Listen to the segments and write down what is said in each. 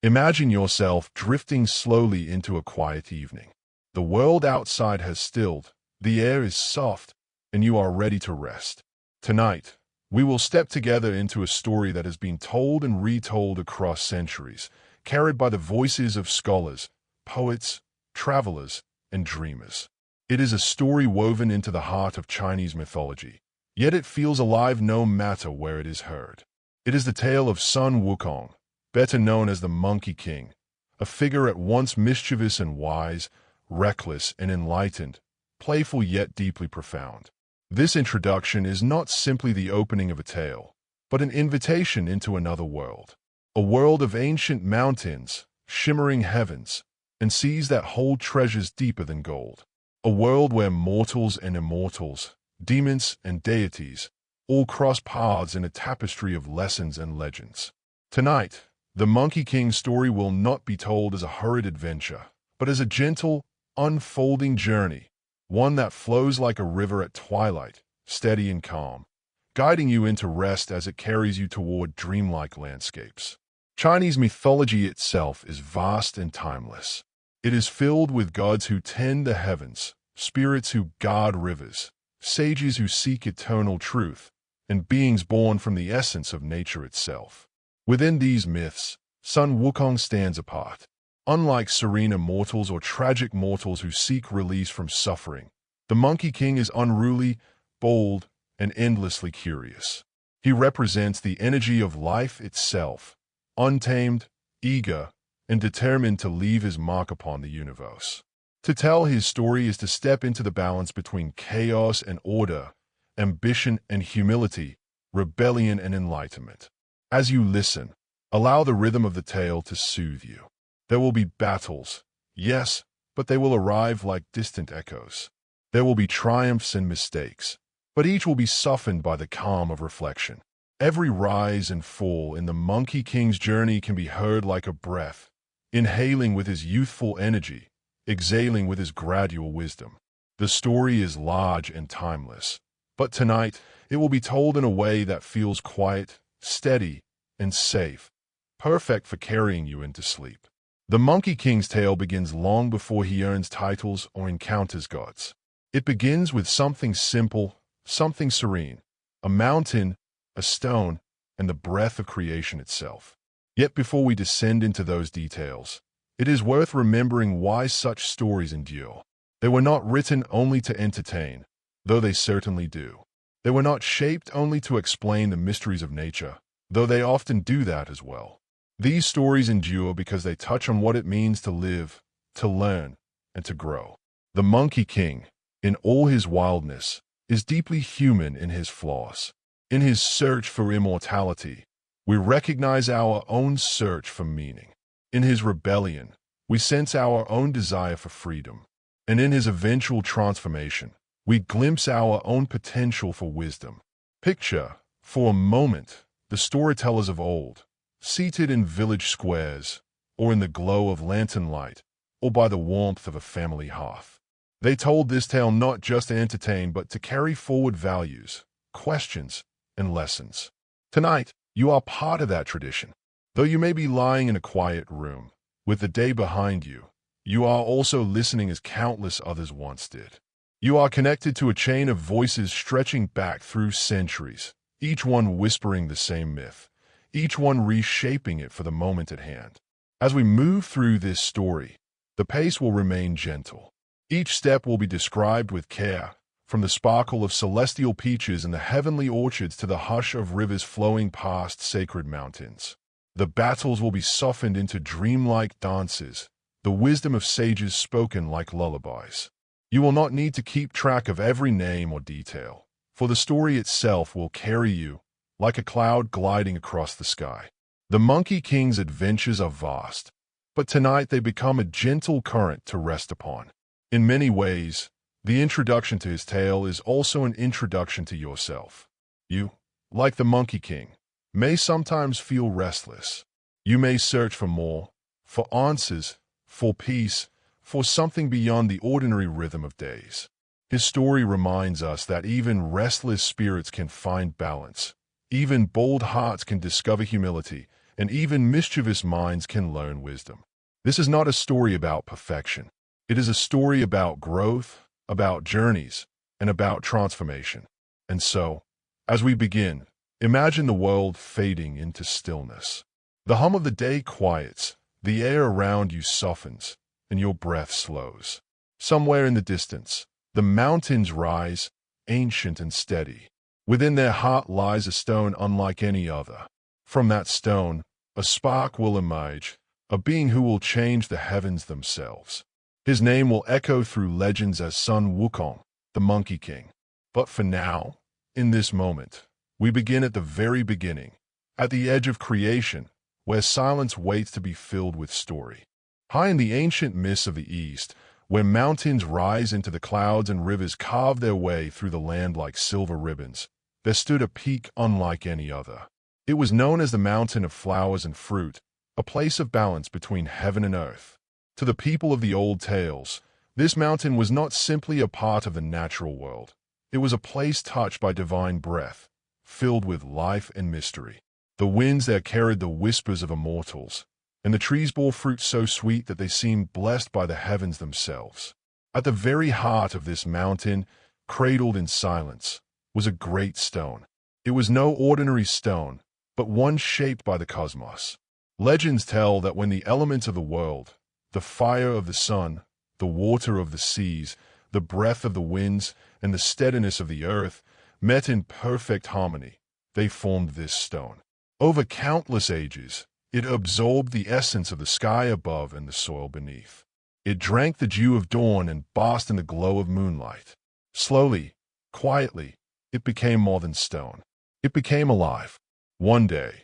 Imagine yourself drifting slowly into a quiet evening. The world outside has stilled, the air is soft, and you are ready to rest. Tonight, we will step together into a story that has been told and retold across centuries, carried by the voices of scholars, poets, travelers, and dreamers. It is a story woven into the heart of Chinese mythology, yet it feels alive no matter where it is heard. It is the tale of Sun Wukong, better known as the Monkey King, a figure at once mischievous and wise, reckless and enlightened, playful yet deeply profound. This introduction is not simply the opening of a tale, but an invitation into another world. A world of ancient mountains, shimmering heavens, and seas that hold treasures deeper than gold. A world where mortals and immortals, demons and deities, all cross paths in a tapestry of lessons and legends. Tonight, the Monkey King's story will not be told as a hurried adventure, but as a gentle, unfolding journey, one that flows like a river at twilight, steady and calm, guiding you into rest as it carries you toward dreamlike landscapes. Chinese mythology itself is vast and timeless. It is filled with gods who tend the heavens, spirits who guard rivers, sages who seek eternal truth, and beings born from the essence of nature itself. Within these myths, Sun Wukong stands apart. Unlike serene immortals or tragic mortals who seek release from suffering, the Monkey King is unruly, bold, and endlessly curious. He represents the energy of life itself, untamed, eager, and determined to leave his mark upon the universe. To tell his story is to step into the balance between chaos and order, ambition and humility, rebellion and enlightenment. As you listen, allow the rhythm of the tale to soothe you. There will be battles, yes, but they will arrive like distant echoes. There will be triumphs and mistakes, but each will be softened by the calm of reflection. Every rise and fall in the Monkey King's journey can be heard like a breath, inhaling with his youthful energy, exhaling with his gradual wisdom. The story is large and timeless, but tonight it will be told in a way that feels quiet, steady, and safe, perfect for carrying you into sleep. The Monkey King's tale begins long before he earns titles or encounters gods. It begins with something simple, something serene, a mountain, a stone, and the breath of creation itself. Yet before we descend into those details, it is worth remembering why such stories endure. They were not written only to entertain, though they certainly do. They were not shaped only to explain the mysteries of nature, though they often do that as well. These stories endure because they touch on what it means to live, to learn, and to grow. The Monkey King, in all his wildness, is deeply human in his flaws. In his search for immortality, we recognize our own search for meaning. In his rebellion, we sense our own desire for freedom. And in his eventual transformation, we glimpse our own potential for wisdom. Picture, for a moment, the storytellers of old, seated in village squares, or in the glow of lantern light, or by the warmth of a family hearth. They told this tale not just to entertain but to carry forward values, questions, and lessons. Tonight, you are part of that tradition. Though you may be lying in a quiet room, with the day behind you, you are also listening as countless others once did. You are connected to a chain of voices stretching back through centuries, each one whispering the same myth, each one reshaping it for the moment at hand. As we move through this story, the pace will remain gentle. Each step will be described with care, from the sparkle of celestial peaches in the heavenly orchards to the hush of rivers flowing past sacred mountains. The battles will be softened into dreamlike dances, the wisdom of sages spoken like lullabies. You will not need to keep track of every name or detail, for the story itself will carry you, like a cloud gliding across the sky. The Monkey King's adventures are vast, but tonight they become a gentle current to rest upon. In many ways, the introduction to his tale is also an introduction to yourself. You, like the Monkey King, may sometimes feel restless. You may search for more, for answers, for peace, for something beyond the ordinary rhythm of days. His story reminds us that even restless spirits can find balance, even bold hearts can discover humility, and even mischievous minds can learn wisdom. This is not a story about perfection. It is a story about growth, about journeys, and about transformation. And so, as we begin, imagine the world fading into stillness. The hum of the day quiets, the air around you softens, and your breath slows. Somewhere in the distance, the mountains rise, ancient and steady. Within their heart lies a stone unlike any other. From that stone, a spark will emerge, a being who will change the heavens themselves. His name will echo through legends as Sun Wukong, the Monkey King. But for now, in this moment, we begin at the very beginning, at the edge of creation, where silence waits to be filled with story. High in the ancient mists of the east, where mountains rise into the clouds and rivers carve their way through the land like silver ribbons, there stood a peak unlike any other. It was known as the Mountain of Flowers and Fruit, a place of balance between heaven and earth. To the people of the old tales, this mountain was not simply a part of the natural world. It was a place touched by divine breath, filled with life and mystery. The winds there carried the whispers of immortals, and the trees bore fruit so sweet that they seemed blessed by the heavens themselves. At the very heart of this mountain, cradled in silence, was a great stone. It was no ordinary stone, but one shaped by the cosmos. Legends tell that when the elements of the world, the fire of the sun, the water of the seas, the breath of the winds, and the steadiness of the earth, met in perfect harmony, they formed this stone. Over countless ages, it absorbed the essence of the sky above and the soil beneath. It drank the dew of dawn and basked in the glow of moonlight. Slowly, quietly, it became more than stone. It became alive. One day,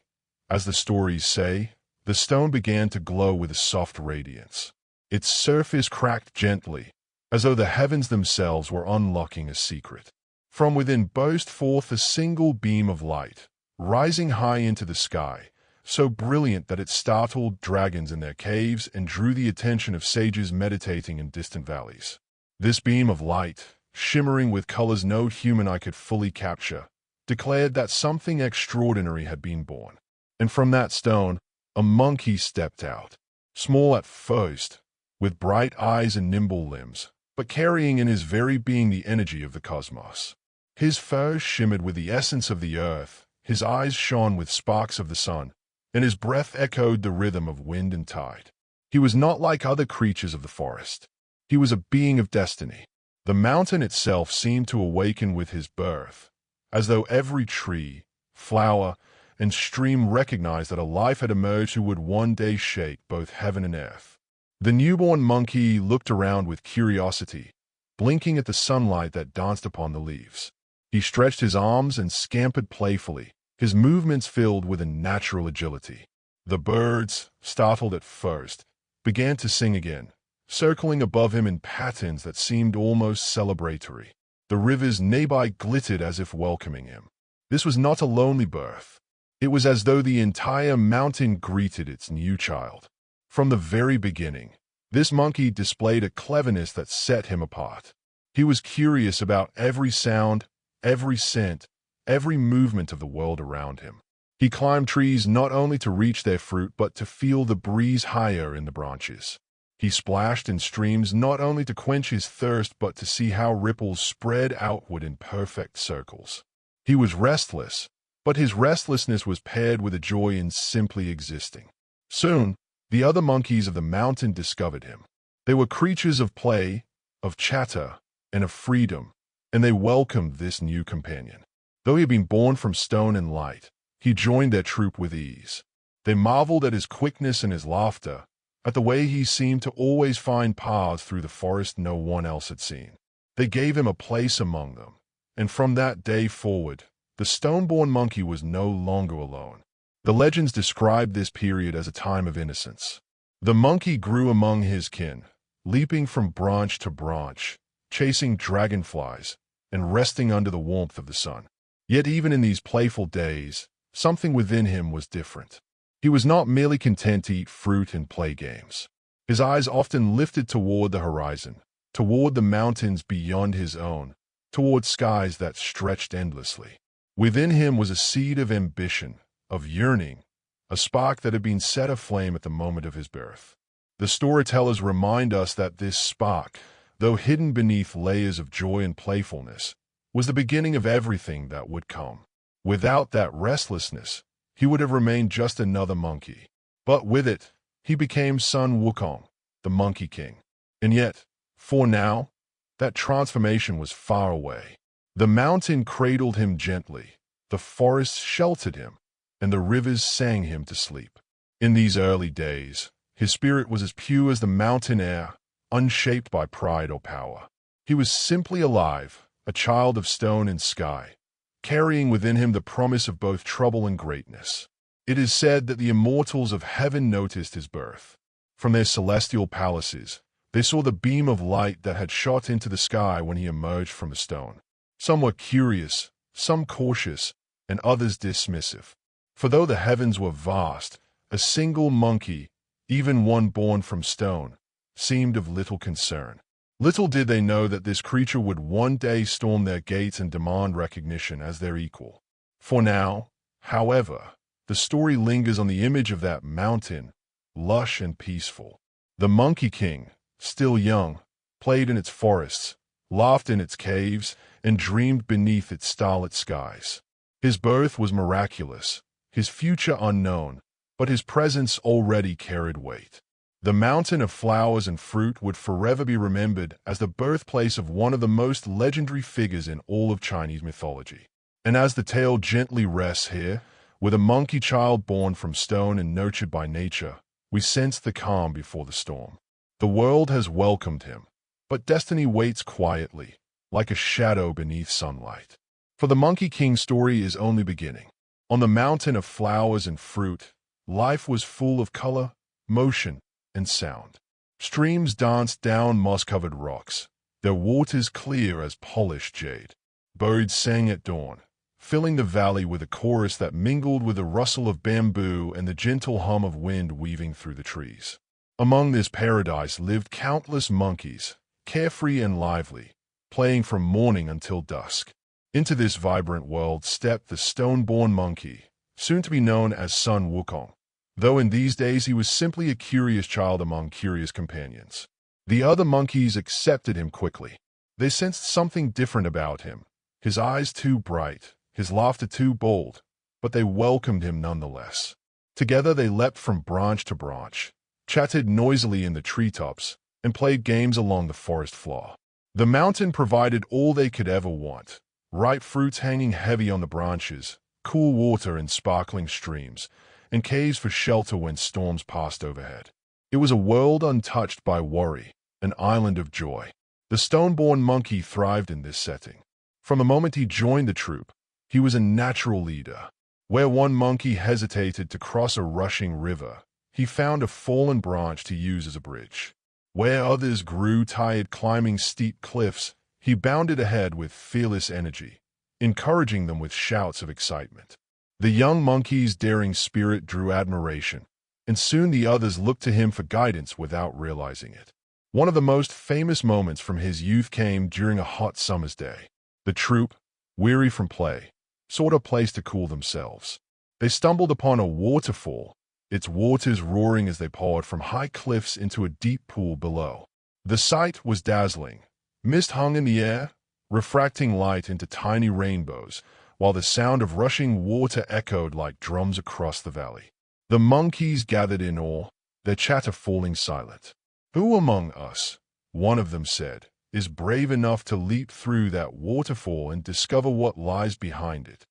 as the stories say, the stone began to glow with a soft radiance. Its surface cracked gently, as though the heavens themselves were unlocking a secret. From within burst forth a single beam of light, rising high into the sky, so brilliant that it startled dragons in their caves and drew the attention of sages meditating in distant valleys. This beam of light, shimmering with colors no human eye could fully capture, declared that something extraordinary had been born. And from that stone, a monkey stepped out, small at first, with bright eyes and nimble limbs, but carrying in his very being the energy of the cosmos. His fur shimmered with the essence of the earth, his eyes shone with sparks of the sun, and his breath echoed the rhythm of wind and tide. He was not like other creatures of the forest. He was a being of destiny. The mountain itself seemed to awaken with his birth, as though every tree, flower, and stream recognized that a life had emerged who would one day shake both heaven and earth. The newborn monkey looked around with curiosity, blinking at the sunlight that danced upon the leaves. He stretched his arms and scampered playfully, his movements filled with a natural agility. The birds, startled at first, began to sing again, circling above him in patterns that seemed almost celebratory. The rivers nearby glittered as if welcoming him. This was not a lonely birth. It was as though the entire mountain greeted its new child. From the very beginning, this monkey displayed a cleverness that set him apart. He was curious about every sound, every scent, every movement of the world around him. He climbed trees not only to reach their fruit but to feel the breeze higher in the branches. He splashed in streams not only to quench his thirst but to see how ripples spread outward in perfect circles. He was restless, but his restlessness was paired with a joy in simply existing. Soon, the other monkeys of the mountain discovered him. They were creatures of play, of chatter, and of freedom, and they welcomed this new companion. Though he had been born from stone and light, he joined their troop with ease. They marveled at his quickness and his laughter, at the way he seemed to always find paths through the forest no one else had seen. They gave him a place among them, and from that day forward, the stone-born monkey was no longer alone. The legends describe this period as a time of innocence. The monkey grew among his kin, leaping from branch to branch, chasing dragonflies, and resting under the warmth of the sun. Yet even in these playful days, something within him was different. He was not merely content to eat fruit and play games. His eyes often lifted toward the horizon, toward the mountains beyond his own, toward skies that stretched endlessly. Within him was a seed of ambition, of yearning, a spark that had been set aflame at the moment of his birth. The storytellers remind us that this spark, though hidden beneath layers of joy and playfulness, was the beginning of everything that would come. Without that restlessness, he would have remained just another monkey. But with it, he became Sun Wukong, the Monkey King. And yet, for now, that transformation was far away. The mountain cradled him gently, the forest sheltered him, and the rivers sang him to sleep. In these early days, his spirit was as pure as the mountain air, unshaped by pride or power. He was simply alive, a child of stone and sky, carrying within him the promise of both trouble and greatness. It is said that the immortals of heaven noticed his birth. From their celestial palaces, they saw the beam of light that had shot into the sky when he emerged from the stone. Some were curious, some cautious, and others dismissive. For though the heavens were vast, a single monkey, even one born from stone, seemed of little concern. Little did they know that this creature would one day storm their gates and demand recognition as their equal. For now, however, the story lingers on the image of that mountain, lush and peaceful. The Monkey King, still young, played in its forests, laughed in its caves, and dreamed beneath its starlit skies. His birth was miraculous, his future unknown, but his presence already carried weight. The mountain of flowers and fruit would forever be remembered as the birthplace of one of the most legendary figures in all of Chinese mythology. And as the tale gently rests here, with a monkey child born from stone and nurtured by nature, we sense the calm before the storm. The world has welcomed him, but destiny waits quietly, like a shadow beneath sunlight. For the Monkey King's story is only beginning. On the mountain of flowers and fruit, life was full of color, motion, and sound. Streams danced down moss-covered rocks, their waters clear as polished jade. Birds sang at dawn, filling the valley with a chorus that mingled with the rustle of bamboo and the gentle hum of wind weaving through the trees. Among this paradise lived countless monkeys, carefree and lively, playing from morning until dusk. Into this vibrant world stepped the stone-born monkey, soon to be known as Sun Wukong, though in these days he was simply a curious child among curious companions. The other monkeys accepted him quickly. They sensed something different about him, his eyes too bright, his laughter too bold, but they welcomed him nonetheless. Together they leapt from branch to branch, chatted noisily in the treetops, and played games along the forest floor. The mountain provided all they could ever want, ripe fruits hanging heavy on the branches, cool water in sparkling streams, and caves for shelter when storms passed overhead. It was a world untouched by worry, an island of joy. The stone-born monkey thrived in this setting. From the moment he joined the troop, he was a natural leader. Where one monkey hesitated to cross a rushing river, he found a fallen branch to use as a bridge. Where others grew tired climbing steep cliffs, he bounded ahead with fearless energy, encouraging them with shouts of excitement. The young monkey's daring spirit drew admiration, and soon the others looked to him for guidance without realizing it. One of the most famous moments from his youth came during a hot summer's day. The troop, weary from play, sought a place to cool themselves. They stumbled upon a waterfall, its waters roaring as they poured from high cliffs into a deep pool below. The sight was dazzling. Mist hung in the air, refracting light into tiny rainbows, while the sound of rushing water echoed like drums across the valley. The monkeys gathered in awe, their chatter falling silent. "Who among us," one of them said, "is brave enough to leap through that waterfall and discover what lies behind it?"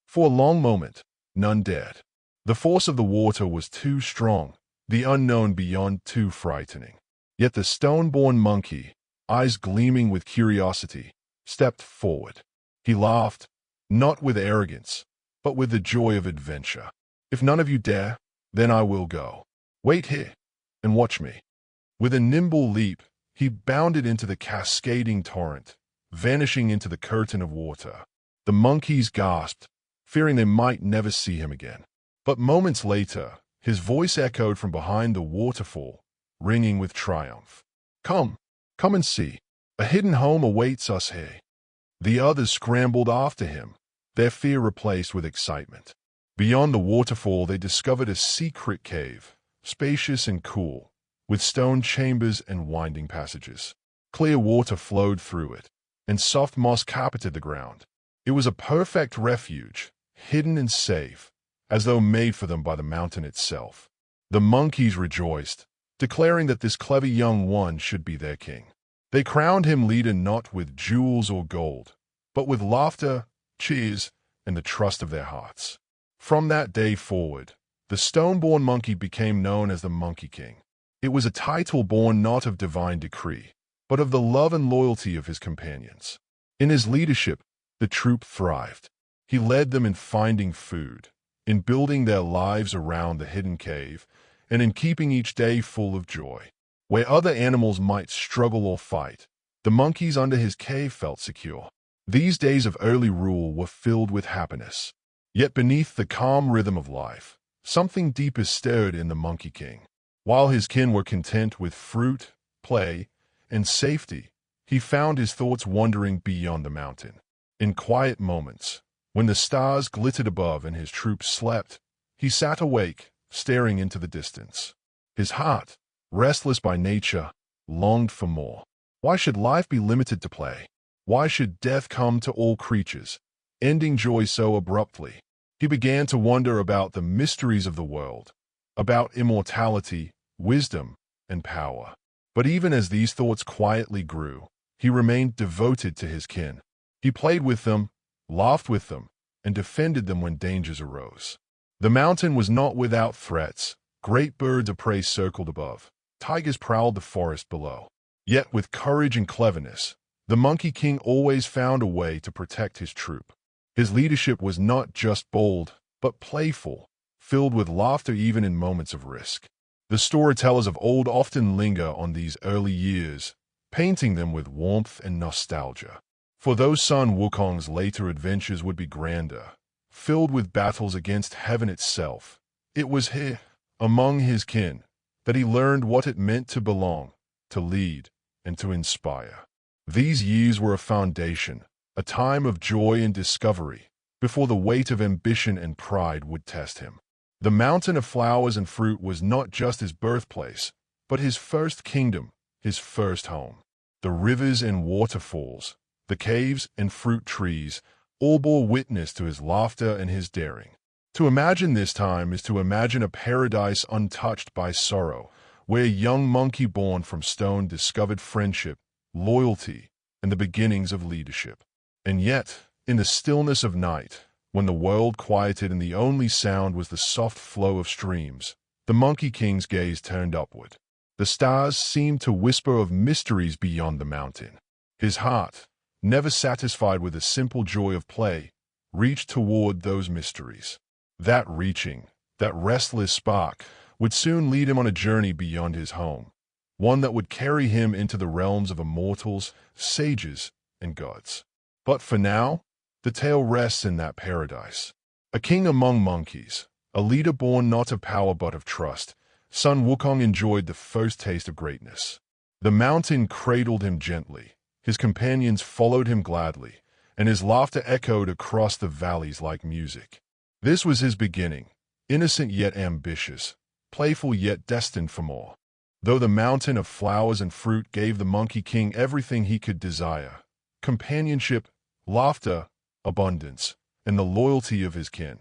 For a long moment, none dared. The force of the water was too strong, the unknown beyond too frightening. Yet the stone-born monkey, eyes gleaming with curiosity, stepped forward. He laughed, not with arrogance, but with the joy of adventure. "If none of you dare, then I will go. Wait here, and watch me." With a nimble leap, he bounded into the cascading torrent, vanishing into the curtain of water. The monkeys gasped, fearing they might never see him again. But moments later, his voice echoed from behind the waterfall, ringing with triumph. Come and see. A hidden home awaits us here." The others scrambled after him, their fear replaced with excitement. Beyond the waterfall, they discovered a secret cave, spacious and cool, with stone chambers and winding passages. Clear water flowed through it, and soft moss carpeted the ground. It was a perfect refuge, hidden and safe, as though made for them by the mountain itself. The monkeys rejoiced, declaring that this clever young one should be their king. They crowned him leader not with jewels or gold, but with laughter, cheers, and the trust of their hearts. From that day forward, the stone-born monkey became known as the Monkey King. It was a title born not of divine decree, but of the love and loyalty of his companions. In his leadership, the troop thrived. He led them in finding food, in building their lives around the hidden cave, and in keeping each day full of joy. Where other animals might struggle or fight, the monkeys under his cave felt secure. These days of early rule were filled with happiness. Yet beneath the calm rhythm of life, something deeper stirred in the Monkey King. While his kin were content with fruit, play, and safety, he found his thoughts wandering beyond the mountain. In quiet moments, when the stars glittered above and his troops slept, he sat awake, staring into the distance. His heart, restless by nature, longed for more. Why should life be limited to play? Why should death come to all creatures, ending joy so abruptly? He began to wonder about the mysteries of the world, about immortality, wisdom, and power. But even as these thoughts quietly grew, he remained devoted to his kin. He played with them, laughed with them, and defended them when dangers arose. The mountain was not without threats. Great birds of prey circled above. Tigers prowled the forest below. Yet with courage and cleverness, the Monkey King always found a way to protect his troop. His leadership was not just bold, but playful, filled with laughter even in moments of risk. The storytellers of old often linger on these early years, painting them with warmth and nostalgia. For though Sun Wukong's later adventures would be grander, filled with battles against heaven itself, it was here, among his kin, that he learned what it meant to belong, to lead, and to inspire. These years were a foundation, a time of joy and discovery, before the weight of ambition and pride would test him. The mountain of flowers and fruit was not just his birthplace, but his first kingdom, his first home. The rivers and waterfalls, the caves and fruit trees, all bore witness to his laughter and his daring. To imagine this time is to imagine a paradise untouched by sorrow, where a young monkey born from stone discovered friendship, loyalty, and the beginnings of leadership. And yet, in the stillness of night, when the world quieted and the only sound was the soft flow of streams, the Monkey King's gaze turned upward. The stars seemed to whisper of mysteries beyond the mountain. His heart, never satisfied with the simple joy of play, reached toward those mysteries. That reaching, that restless spark, would soon lead him on a journey beyond his home, one that would carry him into the realms of immortals, sages, and gods. But for now, the tale rests in that paradise. A king among monkeys, a leader born not of power but of trust, Sun Wukong enjoyed the first taste of greatness. The mountain cradled him gently, his companions followed him gladly, and his laughter echoed across the valleys like music. This was his beginning, innocent yet ambitious, playful yet destined for more. Though the mountain of flowers and fruit gave the Monkey King everything he could desire, companionship, laughter, abundance, and the loyalty of his kin,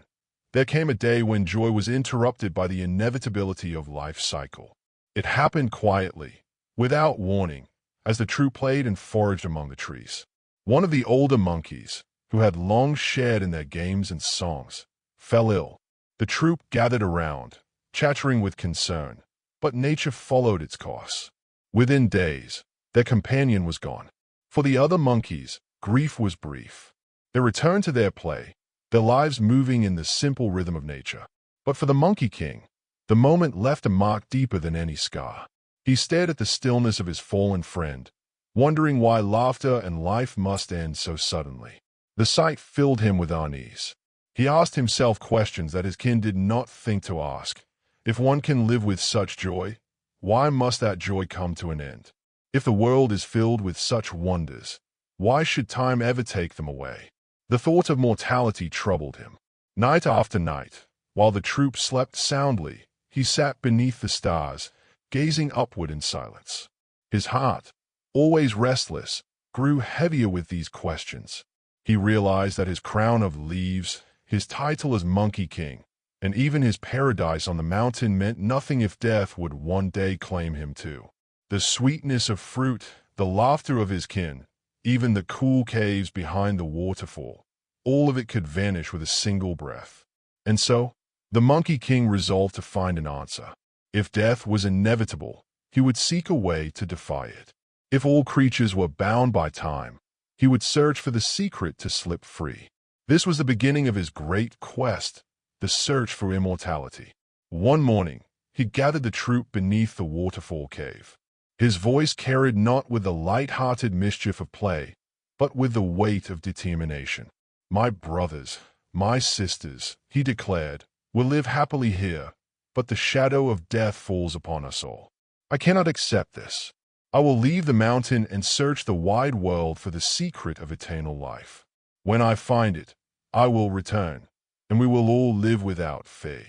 there came a day when joy was interrupted by the inevitability of life's cycle. It happened quietly, without warning, as the troop played and foraged among the trees. One of the older monkeys, who had long shared in their games and songs, fell ill. The troop gathered around, chattering with concern, but nature followed its course. Within days, their companion was gone. For the other monkeys, grief was brief. They returned to their play, their lives moving in the simple rhythm of nature. But for the Monkey King, the moment left a mark deeper than any scar. He stared at the stillness of his fallen friend, wondering why laughter and life must end so suddenly. The sight filled him with unease. He asked himself questions that his kin did not think to ask. If one can live with such joy, why must that joy come to an end? If the world is filled with such wonders, why should time ever take them away? The thought of mortality troubled him. Night after night, while the troop slept soundly, he sat beneath the stars, gazing upward in silence. His heart, always restless, grew heavier with these questions. He realized that his crown of leaves, his title as Monkey King, and even his paradise on the mountain meant nothing if death would one day claim him too. The sweetness of fruit, the laughter of his kin, even the cool caves behind the waterfall, all of it could vanish with a single breath. And so, the Monkey King resolved to find an answer. If death was inevitable, he would seek a way to defy it. If all creatures were bound by time, he would search for the secret to slip free. This was the beginning of his great quest, the search for immortality. One morning, he gathered the troop beneath the waterfall cave. His voice carried not with the light-hearted mischief of play, but with the weight of determination. "My brothers, my sisters," he declared, "will live happily here, but the shadow of death falls upon us all. I cannot accept this. I will leave the mountain and search the wide world for the secret of eternal life. When I find it, I will return, and we will all live without fear."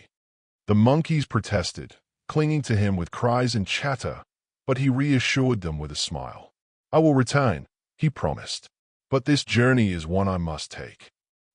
The monkeys protested, clinging to him with cries and chatter, but he reassured them with a smile. "I will return," he promised, "but this journey is one I must take."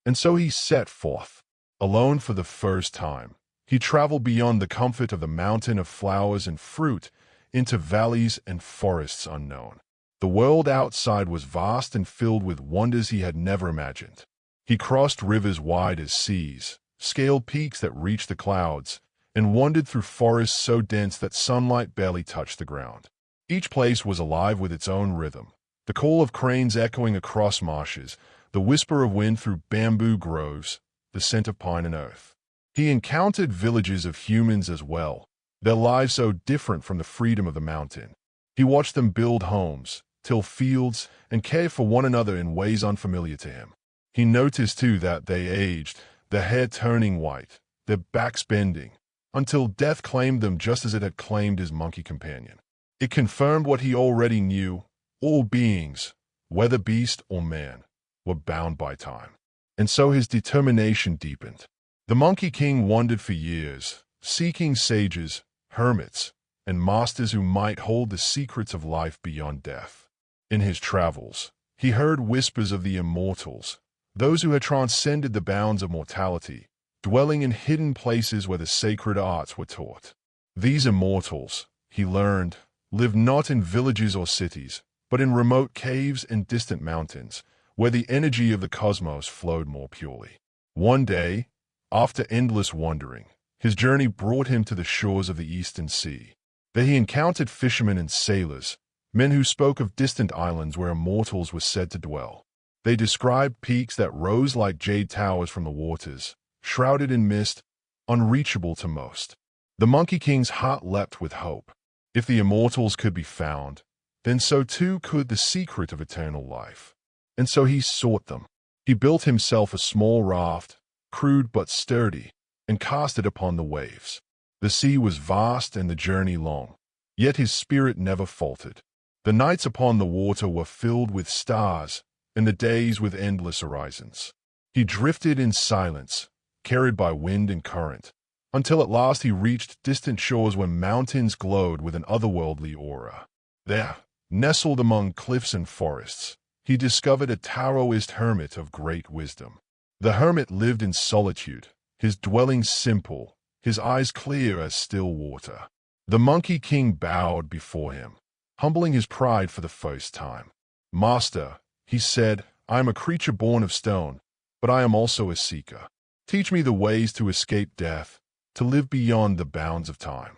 And so he set forth. Alone for the first time, he traveled beyond the comfort of the mountain of flowers and fruit into valleys and forests unknown. The world outside was vast and filled with wonders he had never imagined. He crossed rivers wide as seas, scaled peaks that reached the clouds, and wandered through forests so dense that sunlight barely touched the ground. Each place was alive with its own rhythm, the call of cranes echoing across marshes, the whisper of wind through bamboo groves, the scent of pine and earth. He encountered villages of humans as well, their lives so different from the freedom of the mountain. He watched them build homes, till fields, and care for one another in ways unfamiliar to him. He noticed too that they aged, their hair turning white, their backs bending, until death claimed them just as it had claimed his monkey companion. It confirmed what he already knew: all beings, whether beast or man, were bound by time. And so his determination deepened. The Monkey King wandered for years, seeking sages, hermits, and masters who might hold the secrets of life beyond death. In his travels, he heard whispers of the immortals, those who had transcended the bounds of mortality, dwelling in hidden places where the sacred arts were taught. These immortals, he learned, lived not in villages or cities, but in remote caves and distant mountains, where the energy of the cosmos flowed more purely. One day, after endless wandering, his journey brought him to the shores of the Eastern Sea. There he encountered fishermen and sailors, men who spoke of distant islands where immortals were said to dwell. They described peaks that rose like jade towers from the waters, shrouded in mist, unreachable to most. The Monkey King's heart leapt with hope. If the immortals could be found, then so too could the secret of eternal life. And so he sought them. He built himself a small raft, crude but sturdy, and cast it upon the waves. The sea was vast and the journey long, yet his spirit never faltered. The nights upon the water were filled with stars, and the days with endless horizons. He drifted in silence, carried by wind and current, until at last he reached distant shores where mountains glowed with an otherworldly aura. There, nestled among cliffs and forests, he discovered a Taoist hermit of great wisdom. The hermit lived in solitude, his dwelling simple, his eyes clear as still water. The Monkey King bowed before him, humbling his pride for the first time. "Master," he said, "I am a creature born of stone, but I am also a seeker. Teach me the ways to escape death, to live beyond the bounds of time."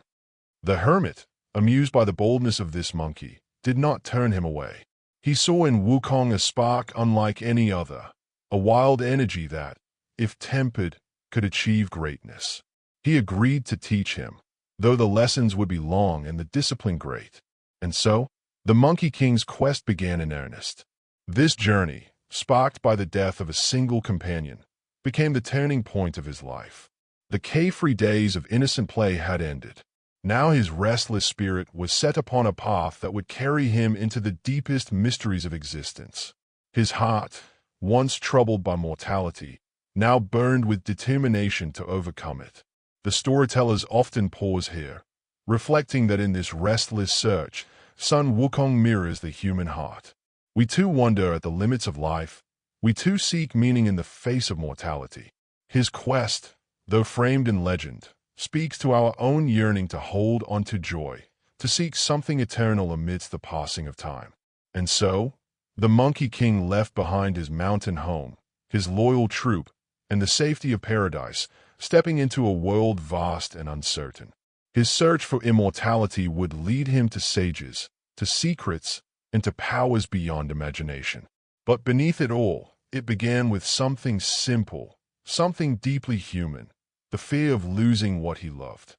The hermit, amused by the boldness of this monkey, did not turn him away. He saw in Wukong a spark unlike any other, a wild energy that, if tempered, could achieve greatness. He agreed to teach him, though the lessons would be long and the discipline great. And so, the Monkey King's quest began in earnest. This journey, sparked by the death of a single companion, became the turning point of his life. The carefree days of innocent play had ended. Now his restless spirit was set upon a path that would carry him into the deepest mysteries of existence. His heart, once troubled by mortality, now burned with determination to overcome it. The storytellers often pause here, reflecting that in this restless search, Sun Wukong mirrors the human heart. We too wonder at the limits of life. We too seek meaning in the face of mortality. His quest, though framed in legend, speaks to our own yearning to hold on to joy, to seek something eternal amidst the passing of time. And so, the Monkey King left behind his mountain home, his loyal troop, and the safety of paradise, stepping into a world vast and uncertain. His search for immortality would lead him to sages, to secrets, and to powers beyond imagination. But beneath it all, it began with something simple, something deeply human, the fear of losing what he loved.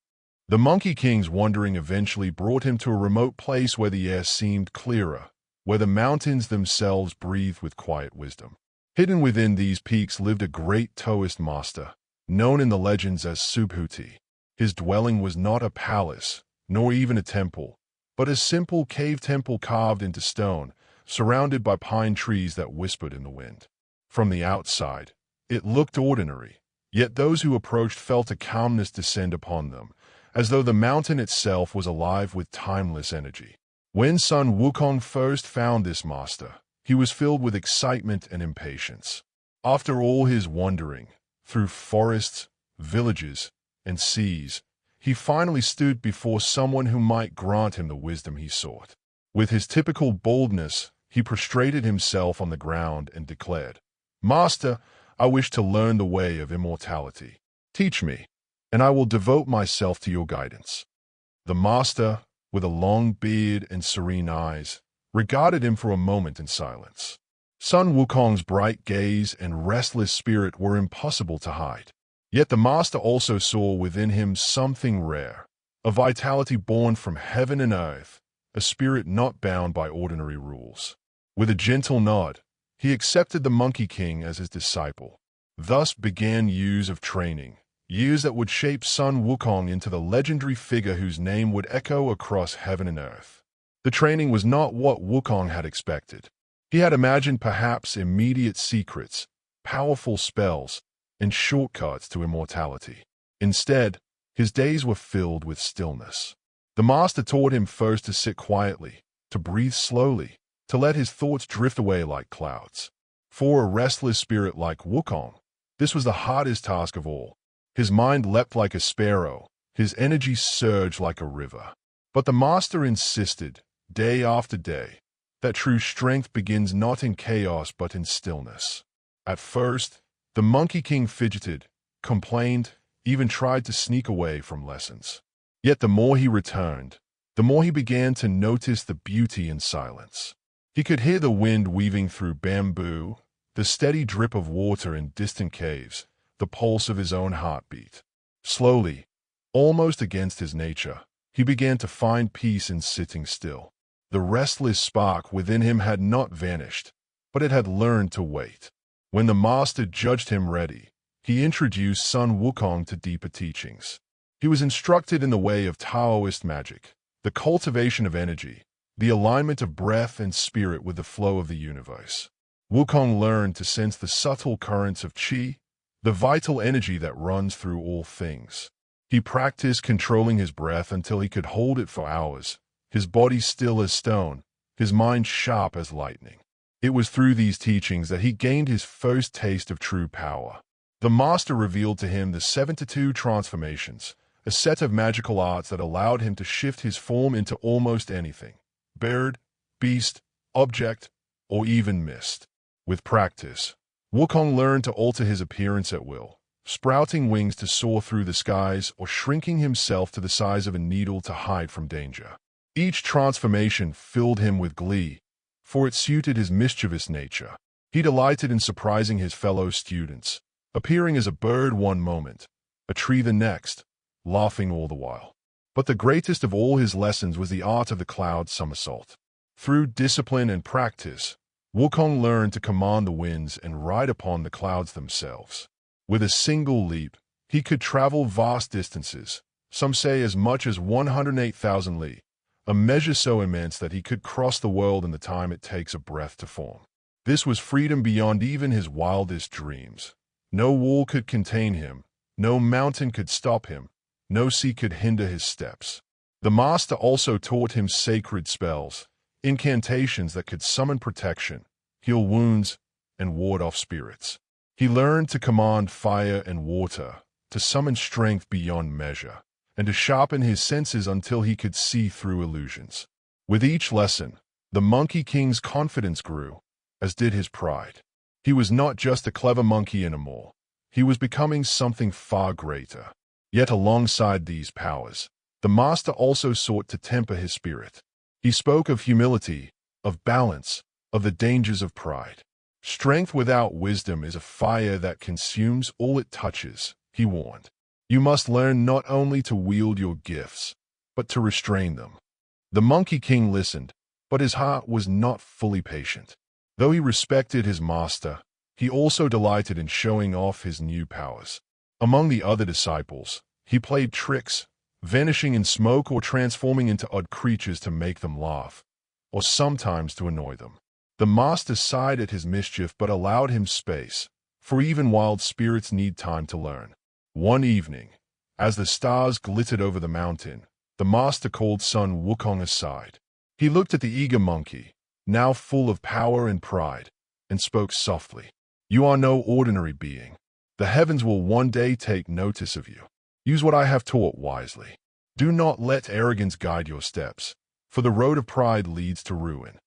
The Monkey King's wandering eventually brought him to a remote place where the air seemed clearer, where the mountains themselves breathed with quiet wisdom. Hidden within these peaks lived a great Taoist master, known in the legends as Subhuti. His dwelling was not a palace, nor even a temple, but a simple cave temple carved into stone, surrounded by pine trees that whispered in the wind. From the outside, it looked ordinary, yet those who approached felt a calmness descend upon them, as though the mountain itself was alive with timeless energy. When Sun Wukong first found this master, he was filled with excitement and impatience. After all his wandering, through forests, villages, and seas, he finally stood before someone who might grant him the wisdom he sought. With his typical boldness, he prostrated himself on the ground and declared, "Master, I wish to learn the way of immortality. Teach me, and I will devote myself to your guidance." The master, with a long beard and serene eyes, regarded him for a moment in silence. Sun Wukong's bright gaze and restless spirit were impossible to hide. Yet the master also saw within him something rare, a vitality born from heaven and earth, a spirit not bound by ordinary rules. With a gentle nod, he accepted the Monkey King as his disciple. Thus began years of training, years that would shape Sun Wukong into the legendary figure whose name would echo across heaven and earth. The training was not what Wukong had expected. He had imagined perhaps immediate secrets, powerful spells, and shortcuts to immortality. Instead, his days were filled with stillness. The master taught him first to sit quietly, to breathe slowly, to let his thoughts drift away like clouds. For a restless spirit like Wukong, this was the hardest task of all. His mind leapt like a sparrow, his energy surged like a river. But the master insisted, day after day, that true strength begins not in chaos but in stillness. At first, the Monkey King fidgeted, complained, even tried to sneak away from lessons. Yet the more he returned, the more he began to notice the beauty in silence. He could hear the wind weaving through bamboo, the steady drip of water in distant caves, the pulse of his own heartbeat. Slowly, almost against his nature, he began to find peace in sitting still. The restless spark within him had not vanished, but it had learned to wait. When the master judged him ready, he introduced Sun Wukong to deeper teachings. He was instructed in the way of Taoist magic, the cultivation of energy, the alignment of breath and spirit with the flow of the universe. Wukong learned to sense the subtle currents of qi, the vital energy that runs through all things. He practiced controlling his breath until he could hold it for hours, his body still as stone, his mind sharp as lightning. It was through these teachings that he gained his first taste of true power. The master revealed to him the 72 transformations, a set of magical arts that allowed him to shift his form into almost anything: bird, beast, object, or even mist. With practice, Wukong learned to alter his appearance at will, sprouting wings to soar through the skies or shrinking himself to the size of a needle to hide from danger. Each transformation filled him with glee, for it suited his mischievous nature. He delighted in surprising his fellow students, appearing as a bird one moment, a tree the next, laughing all the while. But the greatest of all his lessons was the art of the cloud somersault. Through discipline and practice, Wukong learned to command the winds and ride upon the clouds themselves. With a single leap, he could travel vast distances, some say as much as 108,000 li, a measure so immense that he could cross the world in the time it takes a breath to form. This was freedom beyond even his wildest dreams. No wall could contain him, no mountain could stop him, no sea could hinder his steps. The master also taught him sacred spells, incantations that could summon protection, heal wounds, and ward off spirits. He learned to command fire and water, to summon strength beyond measure, and to sharpen his senses until he could see through illusions. With each lesson, the Monkey King's confidence grew, as did his pride. He was not just a clever monkey anymore. He was becoming something far greater. Yet alongside these powers, the master also sought to temper his spirit. He spoke of humility, of balance, of the dangers of pride. Strength without wisdom is a fire that consumes all it touches, he warned. You must learn not only to wield your gifts, but to restrain them. The Monkey King listened, but his heart was not fully patient. Though he respected his master, he also delighted in showing off his new powers. Among the other disciples, he played tricks, vanishing in smoke or transforming into odd creatures to make them laugh, or sometimes to annoy them. The master sighed at his mischief but allowed him space, for even wild spirits need time to learn. One evening, as the stars glittered over the mountain, the master called Sun Wukong aside. He looked at the eager monkey, now full of power and pride, and spoke softly. You are no ordinary being. The heavens will one day take notice of you. Use what I have taught wisely. Do not let arrogance guide your steps, for the road of pride leads to ruin.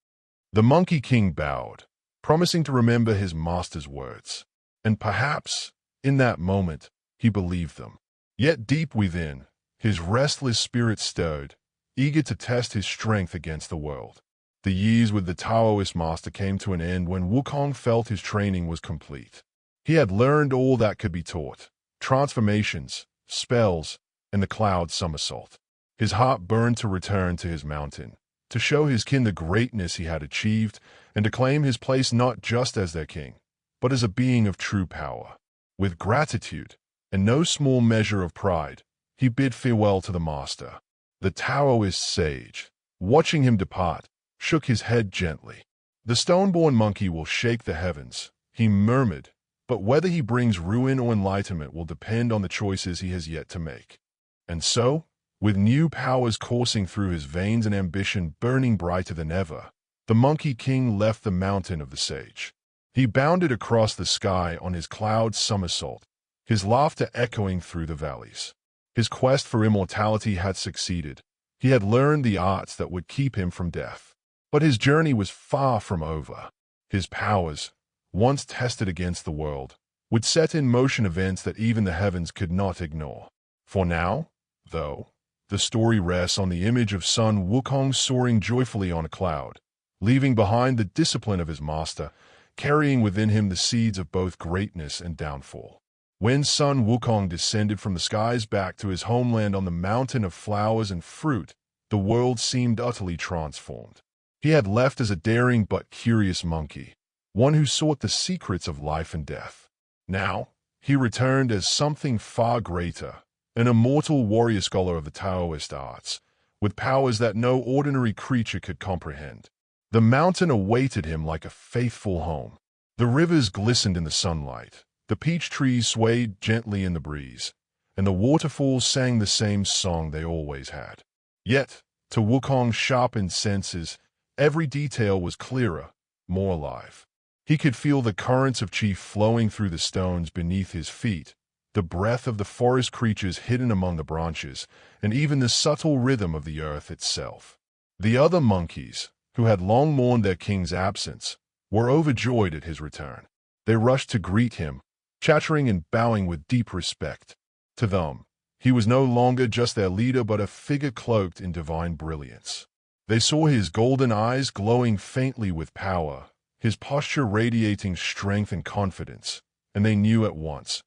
The Monkey King bowed, promising to remember his master's words. And perhaps, in that moment, he believed them. Yet deep within, his restless spirit stirred, eager to test his strength against the world. The years with the Taoist master came to an end when Wukong felt his training was complete. He had learned all that could be taught: transformations, spells, and the cloud somersault. His heart burned to return to his mountain, to show his kin the greatness he had achieved, and to claim his place not just as their king, but as a being of true power. With gratitude, and no small measure of pride, he bid farewell to the master. The Taoist sage, watching him depart, shook his head gently. The stone-born monkey will shake the heavens, he murmured, but whether he brings ruin or enlightenment will depend on the choices he has yet to make. And so, with new powers coursing through his veins and ambition burning brighter than ever, the Monkey King left the mountain of the sage. He bounded across the sky on his cloud somersault, his laughter echoing through the valleys. His quest for immortality had succeeded. He had learned the arts that would keep him from death. But his journey was far from over. His powers, once tested against the world, would set in motion events that even the heavens could not ignore. For now, though, the story rests on the image of Sun Wukong soaring joyfully on a cloud, leaving behind the discipline of his master, carrying within him the seeds of both greatness and downfall. When Sun Wukong descended from the skies back to his homeland on the mountain of flowers and fruit, the world seemed utterly transformed. He had left as a daring but curious monkey, one who sought the secrets of life and death. Now, he returned as something far greater, an immortal warrior scholar of the Taoist arts, with powers that no ordinary creature could comprehend. The mountain awaited him like a faithful home. The rivers glistened in the sunlight, the peach trees swayed gently in the breeze, and the waterfalls sang the same song they always had. Yet, to Wukong's sharpened senses, every detail was clearer, more alive. He could feel the currents of chi flowing through the stones beneath his feet, the breath of the forest creatures hidden among the branches, and even the subtle rhythm of the earth itself. The other monkeys, who had long mourned their king's absence, were overjoyed at his return. They rushed to greet him, chattering and bowing with deep respect. To them, he was no longer just their leader but a figure cloaked in divine brilliance. They saw his golden eyes glowing faintly with power, his posture radiating strength and confidence, and they knew at once.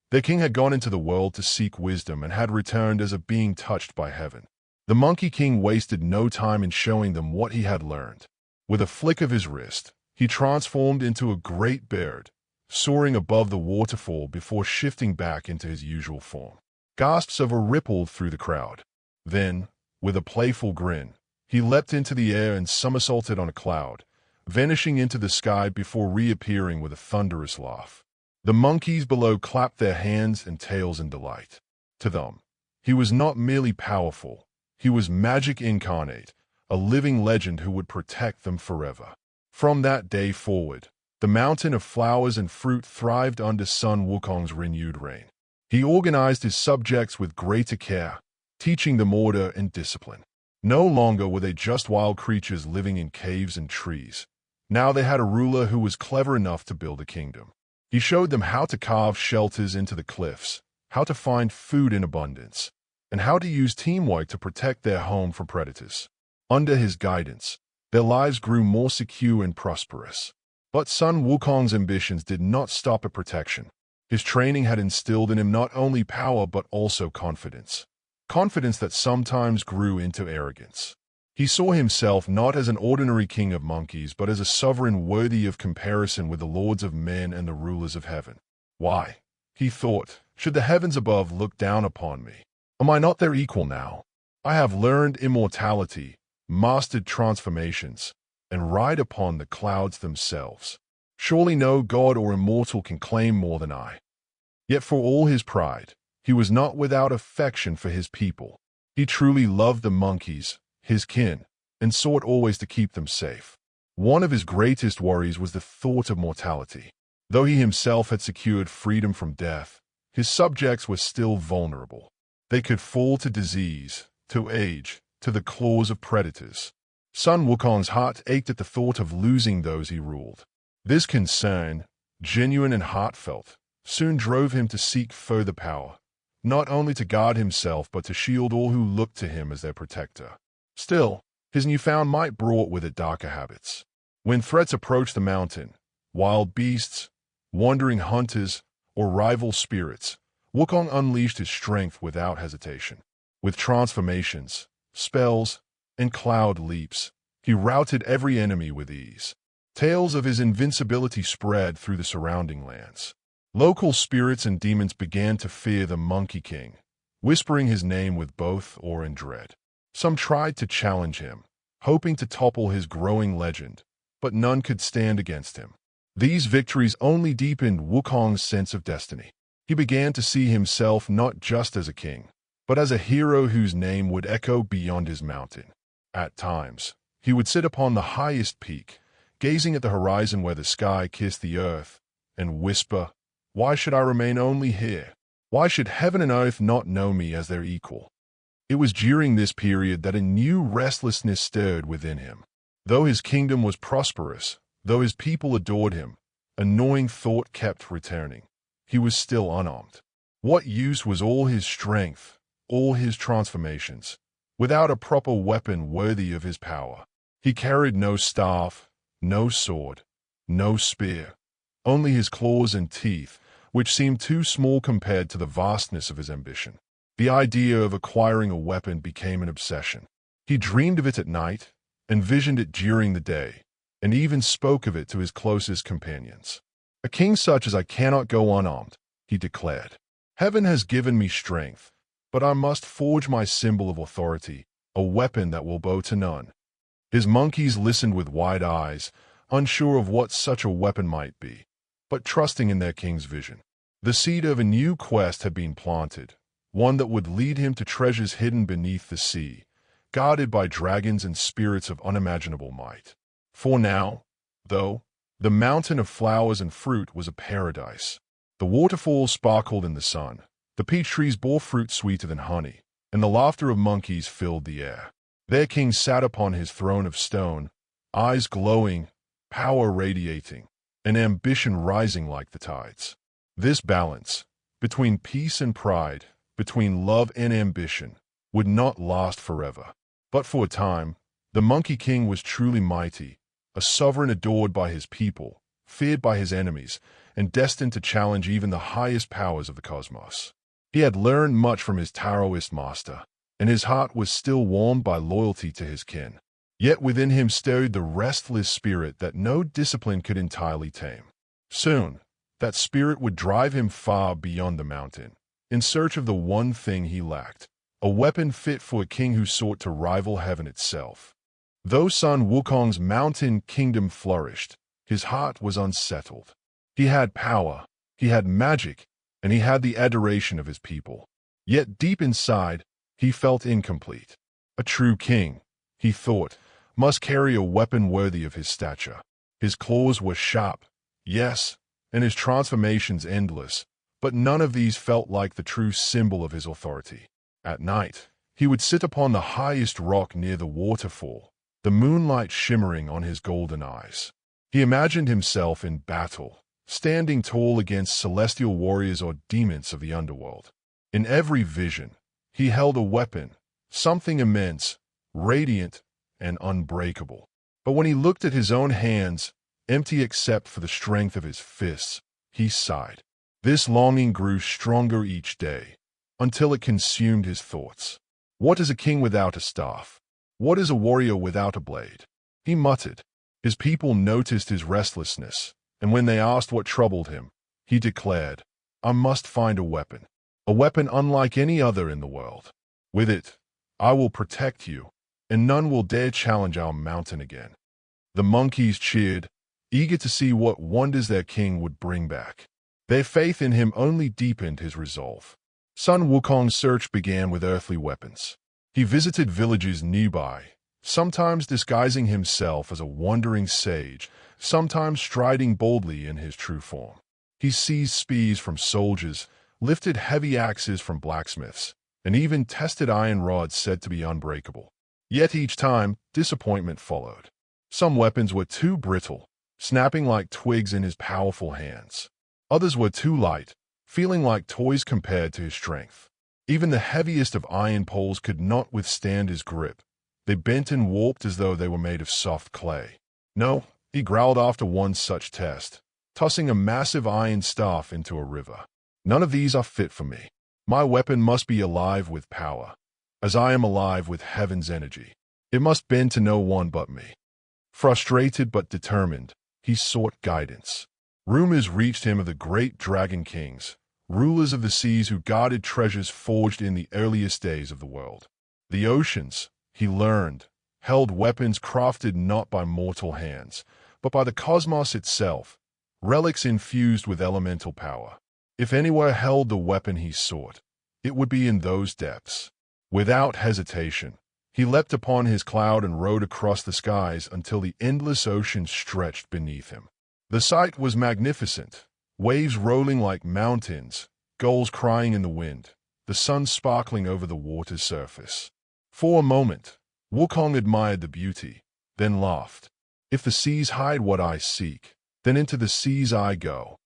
Their king had gone into the world to seek wisdom and had returned as a being touched by heaven. The Monkey King wasted no time in showing them what he had learned. With a flick of his wrist, he transformed into a great bird, soaring above the waterfall before shifting back into his usual form. Gasps of a rippled through the crowd. Then, with a playful grin, he leapt into the air and somersaulted on a cloud, vanishing into the sky before reappearing with a thunderous laugh. The monkeys below clapped their hands and tails in delight. To them, he was not merely powerful, he was magic incarnate, a living legend who would protect them forever. From that day forward, the mountain of flowers and fruit thrived under Sun Wukong's renewed reign. He organized his subjects with greater care, teaching them order and discipline. No longer were they just wild creatures living in caves and trees. Now they had a ruler who was clever enough to build a kingdom. He showed them how to carve shelters into the cliffs, how to find food in abundance, and how to use teamwork to protect their home from predators. Under his guidance, their lives grew more secure and prosperous. But Sun Wukong's ambitions did not stop at protection. His training had instilled in him not only power but also confidence. Confidence that sometimes grew into arrogance. He saw himself not as an ordinary king of monkeys, but as a sovereign worthy of comparison with the lords of men and the rulers of heaven. Why, he thought, should the heavens above look down upon me? Am I not their equal now? I have learned immortality, mastered transformations, and ride upon the clouds themselves. Surely no god or immortal can claim more than I. Yet for all his pride, he was not without affection for his people. He truly loved the monkeys, his kin, and sought always to keep them safe. One of his greatest worries was the thought of mortality. Though he himself had secured freedom from death, his subjects were still vulnerable. They could fall to disease, to age, to the claws of predators. Sun Wukong's heart ached at the thought of losing those he ruled. This concern, genuine and heartfelt, soon drove him to seek further power, not only to guard himself but to shield all who looked to him as their protector. Still, his newfound might brought with it darker habits. When threats approached the mountain, wild beasts, wandering hunters, or rival spirits, Wukong unleashed his strength without hesitation. With transformations, spells, and cloud leaps, he routed every enemy with ease. Tales of his invincibility spread through the surrounding lands. Local spirits and demons began to fear the Monkey King, whispering his name with both awe and dread. Some tried to challenge him, hoping to topple his growing legend, but none could stand against him. These victories only deepened Wukong's sense of destiny. He began to see himself not just as a king, but as a hero whose name would echo beyond his mountain. At times, he would sit upon the highest peak, gazing at the horizon where the sky kissed the earth, and whisper, "Why should I remain only here? Why should heaven and earth not know me as their equal?" It was during this period that a new restlessness stirred within him. Though his kingdom was prosperous, though his people adored him, a gnawing thought kept returning. He was still unarmed. What use was all his strength, all his transformations, without a proper weapon worthy of his power? He carried no staff, no sword, no spear, only his claws and teeth, which seemed too small compared to the vastness of his ambition. The idea of acquiring a weapon became an obsession. He dreamed of it at night, envisioned it during the day, and even spoke of it to his closest companions. "A king such as I cannot go unarmed," he declared. "Heaven has given me strength, but I must forge my symbol of authority, a weapon that will bow to none." His monkeys listened with wide eyes, unsure of what such a weapon might be, but trusting in their king's vision. The seed of a new quest had been planted, one that would lead him to treasures hidden beneath the sea, guarded by dragons and spirits of unimaginable might. For now, though, the mountain of flowers and fruit was a paradise. The waterfalls sparkled in the sun, the peach trees bore fruit sweeter than honey, and the laughter of monkeys filled the air. Their king sat upon his throne of stone, eyes glowing, power radiating, and ambition rising like the tides. This balance, between peace and pride, between love and ambition, would not last forever. But for a time, the Monkey King was truly mighty, a sovereign adored by his people, feared by his enemies, and destined to challenge even the highest powers of the cosmos. He had learned much from his Taoist master, and his heart was still warmed by loyalty to his kin. Yet within him stirred the restless spirit that no discipline could entirely tame. Soon, that spirit would drive him far beyond the mountain, in search of the one thing he lacked, a weapon fit for a king who sought to rival heaven itself. Though Sun Wukong's mountain kingdom flourished, his heart was unsettled. He had power, He had magic, and he had the adoration of his people. Yet deep inside, he felt incomplete. A true king, he thought, must carry a weapon worthy of his stature. His claws were sharp, yes, and his transformations endless, but none of these felt like the true symbol of his authority. At night, he would sit upon the highest rock near the waterfall, the moonlight shimmering on his golden eyes. He imagined himself in battle, standing tall against celestial warriors or demons of the underworld. In every vision, he held a weapon, something immense, radiant, and unbreakable. But when he looked at his own hands, empty except for the strength of his fists, he sighed. This longing grew stronger each day, until it consumed his thoughts. What is a king without a staff? What is a warrior without a blade? He muttered. His people noticed his restlessness, and when they asked what troubled him, he declared, "I must find a weapon unlike any other in the world. With it, I will protect you, and none will dare challenge our mountain again." The monkeys cheered, eager to see what wonders their king would bring back. Their faith in him only deepened his resolve. Sun Wukong's search began with earthly weapons. He visited villages nearby, sometimes disguising himself as a wandering sage, sometimes striding boldly in his true form. He seized spears from soldiers, lifted heavy axes from blacksmiths, and even tested iron rods said to be unbreakable. Yet each time, disappointment followed. Some weapons were too brittle, snapping like twigs in his powerful hands. Others were too light, feeling like toys compared to his strength. Even the heaviest of iron poles could not withstand his grip. They bent and warped as though they were made of soft clay. "No," he growled after one such test, tossing a massive iron staff into a river. "None of these are fit for me. My weapon must be alive with power, as I am alive with heaven's energy. It must bend to no one but me." Frustrated but determined, he sought guidance. Rumors reached him of the great dragon kings, rulers of the seas who guarded treasures forged in the earliest days of the world. The oceans, he learned, held weapons crafted not by mortal hands, but by the cosmos itself, relics infused with elemental power. If anywhere held the weapon he sought, it would be in those depths. Without hesitation, he leapt upon his cloud and rode across the skies until the endless ocean stretched beneath him. The sight was magnificent, waves rolling like mountains, gulls crying in the wind, the sun sparkling over the water's surface. For a moment, Wukong admired the beauty, then laughed. "If the seas hide what I seek, then into the seas I go."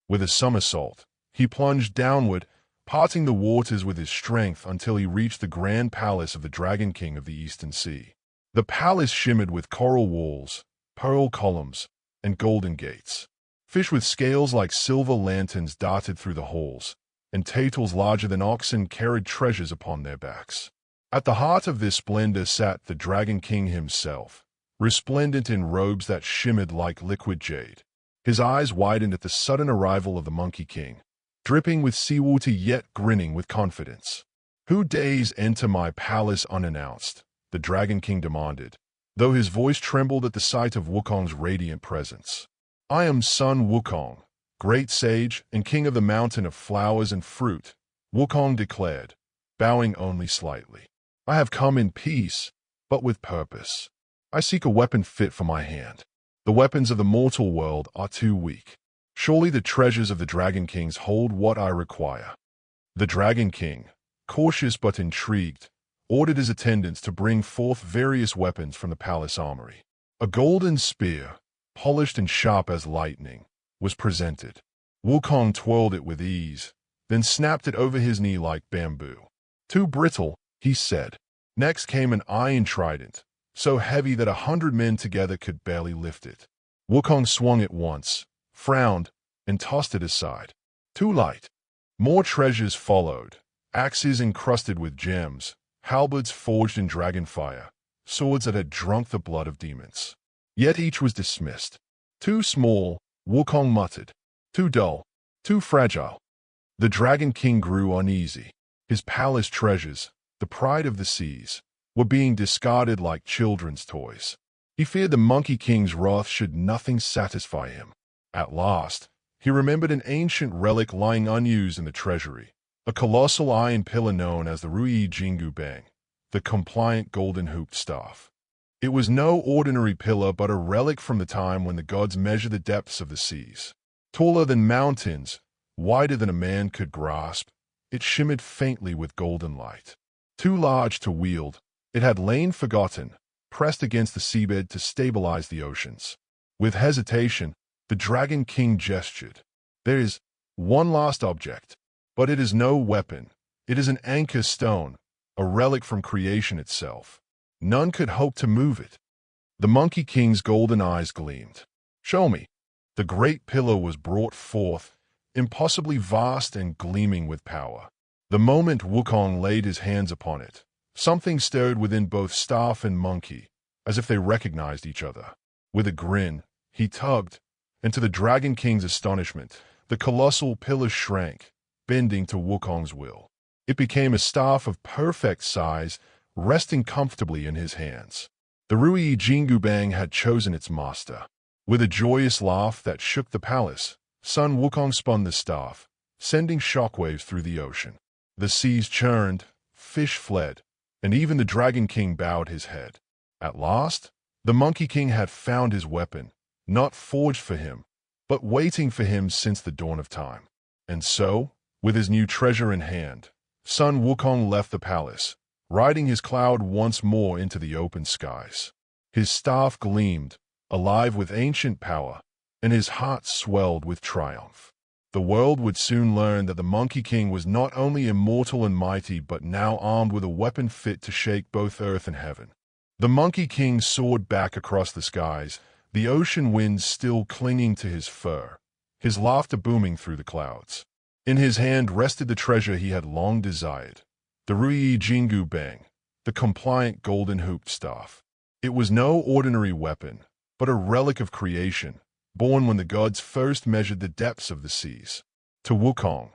With a somersault, he plunged downward, parting the waters with his strength until he reached the grand palace of the Dragon King of the Eastern Sea. The palace shimmered with coral walls, pearl columns, and golden gates. Fish with scales like silver lanterns darted through the halls, and turtles larger than oxen carried treasures upon their backs. At the heart of this splendor sat the Dragon King himself, resplendent in robes that shimmered like liquid jade. His eyes widened at the sudden arrival of the Monkey King, dripping with seawater yet grinning with confidence. "Who dares enter my palace unannounced?" the Dragon King demanded, though his voice trembled at the sight of Wukong's radiant presence. "I am Sun Wukong, great sage and king of the mountain of flowers and fruit," Wukong declared, bowing only slightly. "I have come in peace, but with purpose. I seek a weapon fit for my hand. The weapons of the mortal world are too weak. Surely the treasures of the Dragon Kings hold what I require." The Dragon King, cautious but intrigued, ordered his attendants to bring forth various weapons from the palace armory. A golden spear, polished and sharp as lightning, was presented. Wukong twirled it with ease, then snapped it over his knee like bamboo. "Too brittle," he said. Next came an iron trident, so heavy that 100 men together could barely lift it. Wukong swung it once, frowned, and tossed it aside. "Too light." More treasures followed, axes encrusted with gems, halberds forged in dragon fire, swords that had drunk the blood of demons. Yet each was dismissed. "Too small," Wukong muttered. "Too dull. Too fragile." The Dragon King grew uneasy. His palace treasures, the pride of the seas, were being discarded like children's toys. He feared the Monkey King's wrath should nothing satisfy him. At last, he He remembered an ancient relic lying unused in the treasury, a colossal iron pillar known as the Rui Jingu Bang, the compliant golden-hooped staff. It was no ordinary pillar but a relic from the time when the gods measured the depths of the seas. Taller than mountains, wider than a man could grasp, it shimmered faintly with golden light. Too large to wield, it had lain forgotten, pressed against the seabed to stabilize the oceans. With hesitation, the Dragon King gestured. There is one last object, but it is no weapon. It is an anchor stone, a relic from creation itself. None could hope to move it. The Monkey King's golden eyes gleamed. Show me. The great pillar was brought forth, impossibly vast and gleaming with power. The moment Wukong laid his hands upon it, something stirred within both staff and monkey, as if they recognized each other. With a grin, he tugged, and to the Dragon King's astonishment, the colossal pillar shrank, bending to Wukong's will. It became a staff of perfect size, resting comfortably in his hands. The Rui Jingu Bang had chosen its master. With a joyous laugh that shook the palace, Sun Wukong spun the staff, sending shockwaves through the ocean. The seas churned, fish fled, and even the Dragon King bowed his head. At last, the Monkey King had found his weapon, not forged for him, but waiting for him since the dawn of time. And so, with his new treasure in hand, Sun Wukong left the palace, riding his cloud once more into the open skies. His staff gleamed, alive with ancient power, and his heart swelled with triumph. The world would soon learn that the Monkey King was not only immortal and mighty but now armed with a weapon fit to shake both earth and heaven. The Monkey King soared back across the skies, the ocean winds still clinging to his fur, his laughter booming through the clouds. In his hand rested the treasure he had long desired, the Rui Jingu Bang, the compliant golden-hooped staff. It was no ordinary weapon, but a relic of creation, born when the gods first measured the depths of the seas. To Wukong,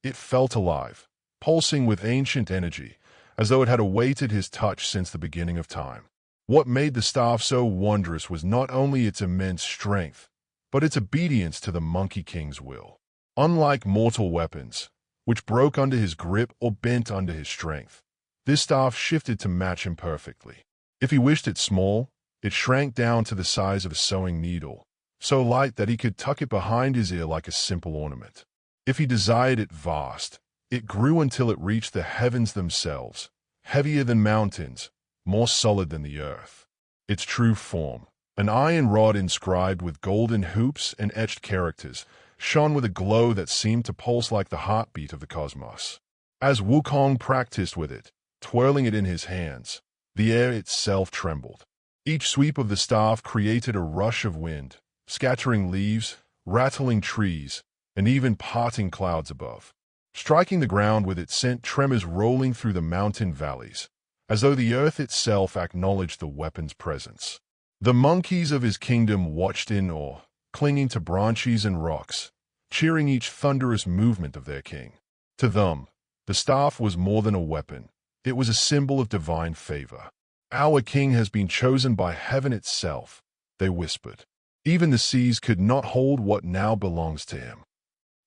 it felt alive, pulsing with ancient energy, as though it had awaited his touch since the beginning of time. What made the staff so wondrous was not only its immense strength, but its obedience to the Monkey King's will. Unlike mortal weapons, which broke under his grip or bent under his strength, this staff shifted to match him perfectly. If he wished it small, it shrank down to the size of a sewing needle, so light that he could tuck it behind his ear like a simple ornament. If he desired it vast, it grew until it reached the heavens themselves, heavier than mountains, more solid than the earth. Its true form, an iron rod inscribed with golden hoops and etched characters, shone with a glow that seemed to pulse like the heartbeat of the cosmos. As Wukong practiced with it, twirling it in his hands, the air itself trembled. Each sweep of the staff created a rush of wind, scattering leaves, rattling trees, and even parting clouds above. Striking the ground with it sent tremors rolling through the mountain valleys, as though the earth itself acknowledged the weapon's presence. The monkeys of his kingdom watched in awe, clinging to branches and rocks, cheering each thunderous movement of their king. To them, the staff was more than a weapon. It was a symbol of divine favor. "Our king has been chosen by heaven itself," they whispered. Even the seas could not hold what now belongs to him.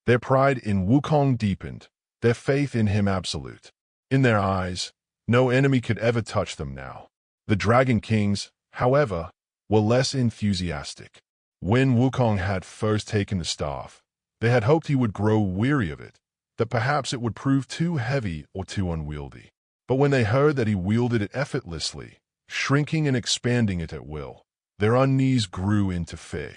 Their pride in Wukong deepened, their faith in him absolute. In their eyes, no enemy could ever touch them now. The Dragon Kings, however, were less enthusiastic. When Wukong had first taken the staff, they had hoped he would grow weary of it, that perhaps it would prove too heavy or too unwieldy. But when they heard that he wielded it effortlessly, shrinking and expanding it at will, their unease grew into fear.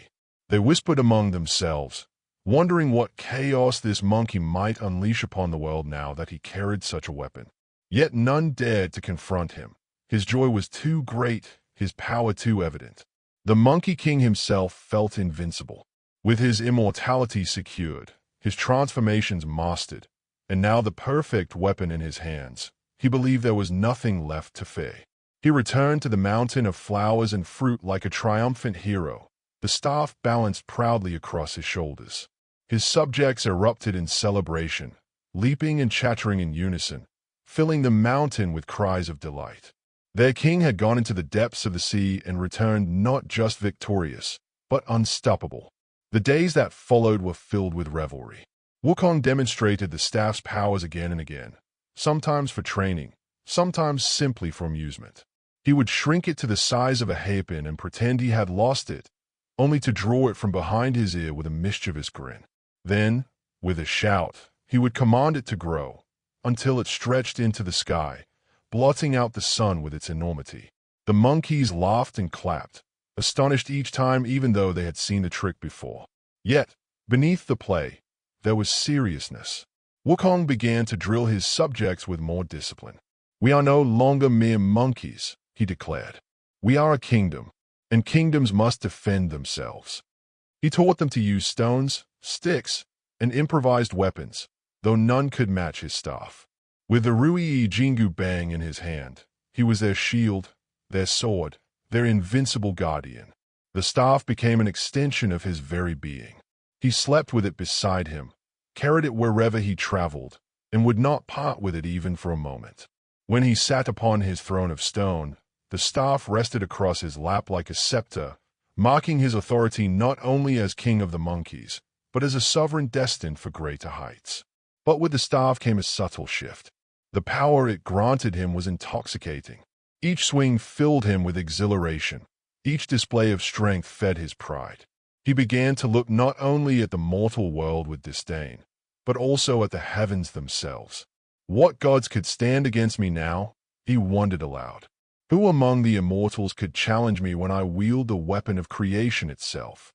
They whispered among themselves, wondering what chaos this monkey might unleash upon the world now that he carried such a weapon. Yet none dared to confront him. His joy was too great, his power too evident. The Monkey King himself felt invincible. With his immortality secured, his transformations mastered, and now the perfect weapon in his hands, he believed there was nothing left to fear. He returned to the mountain of flowers and fruit like a triumphant hero, the staff balanced proudly across his shoulders. His subjects erupted in celebration, leaping and chattering in unison, filling the mountain with cries of delight. Their king had gone into the depths of the sea and returned not just victorious, but unstoppable. The days that followed were filled with revelry. Wukong demonstrated the staff's powers again and again, sometimes for training, sometimes simply for amusement. He would shrink it to the size of a hairpin and pretend he had lost it, only to draw it from behind his ear with a mischievous grin. Then, with a shout, he would command it to grow, until it stretched into the sky, blotting out the sun with its enormity. The monkeys laughed and clapped, astonished each time even though they had seen the trick before. Yet, beneath the play, there was seriousness. Wukong began to drill his subjects with more discipline. "We are no longer mere monkeys," he declared. "We are a kingdom, and kingdoms must defend themselves." He taught them to use stones, sticks, and improvised weapons, though none could match his staff. With the Ruyi Jingu Bang in his hand, he was their shield, their sword, their invincible guardian. The staff became an extension of his very being. He slept with it beside him, carried it wherever he traveled, and would not part with it even for a moment. When he sat upon his throne of stone, the staff rested across his lap like a scepter, marking his authority not only as king of the monkeys, but as a sovereign destined for greater heights. But with the staff came a subtle shift. The power it granted him was intoxicating. Each swing filled him with exhilaration. Each display of strength fed his pride. He began to look not only at the mortal world with disdain, but also at the heavens themselves. What gods could stand against me now? He wondered aloud. Who among the immortals could challenge me when I wield the weapon of creation itself?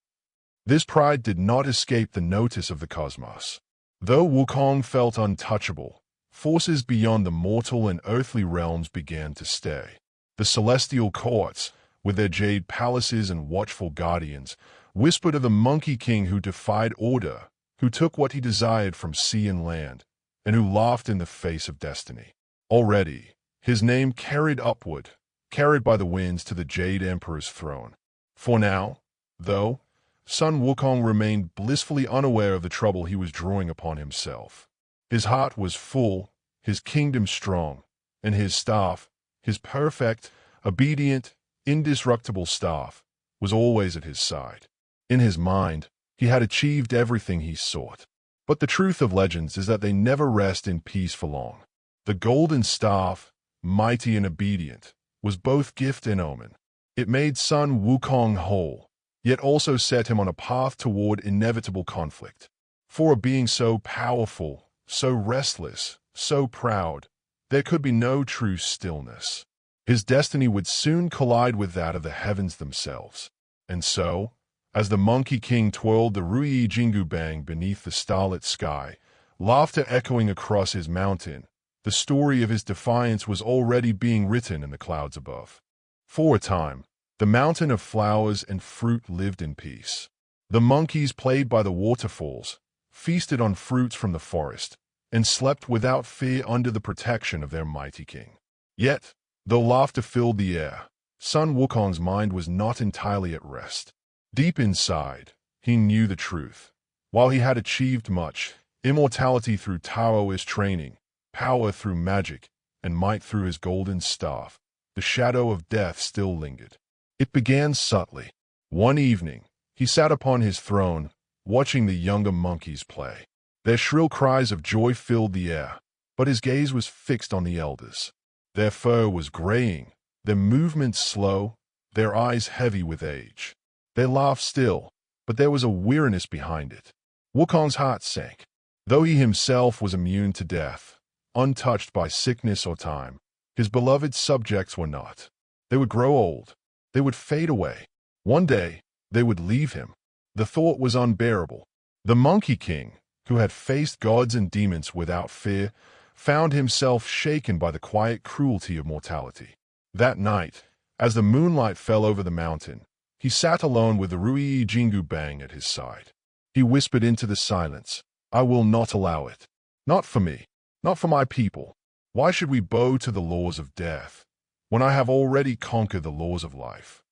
This pride did not escape the notice of the cosmos. Though Wukong felt untouchable, forces beyond the mortal and earthly realms began to stay. The celestial courts, with their jade palaces and watchful guardians, whispered of the Monkey King who defied order, who took what he desired from sea and land, and who laughed in the face of destiny. Already, his name carried upward, carried by the winds to the Jade Emperor's throne. For now, though, Sun Wukong remained blissfully unaware of the trouble he was drawing upon himself. His heart was full, his kingdom strong, and his staff, his perfect, obedient, indestructible staff, was always at his side. In his mind, he had achieved everything he sought. But the truth of legends is that they never rest in peace for long. The golden staff, mighty and obedient, was both gift and omen. It made Sun Wukong whole, yet also set him on a path toward inevitable conflict. For a being so powerful, so restless, so proud, there could be no true stillness. His destiny would soon collide with that of the heavens themselves. And so, as the Monkey King twirled the Ruyi Jingu Bang beneath the starlit sky, laughter echoing across his mountain, the story of his defiance was already being written in the clouds above. For a time, the mountain of flowers and fruit lived in peace. The monkeys played by the waterfalls, feasted on fruits from the forest, and slept without fear under the protection of their mighty king. Yet, though laughter filled the air, Sun Wukong's mind was not entirely at rest. Deep inside, he knew the truth. While he had achieved much, immortality through Taoist training, power through magic, and might through his golden staff, the shadow of death still lingered. It began subtly. One evening, he sat upon his throne, watching the younger monkeys play. Their shrill cries of joy filled the air, but his gaze was fixed on the elders. Their fur was graying, their movements slow, their eyes heavy with age. They laughed still, but there was a weariness behind it. Wukong's heart sank. Though he himself was immune to death, untouched by sickness or time, his beloved subjects were not. They would grow old. They would fade away. One day, they would leave him. The thought was unbearable. The Monkey King, who had faced gods and demons without fear, found himself shaken by the quiet cruelty of mortality. That night, as the moonlight fell over the mountain, he sat alone with the Ruyi Jingu Bang at his side. He whispered into the silence, "I will not allow it. Not for me. Not for my people. Why should we bow to the laws of death, when I have already conquered the laws of life?"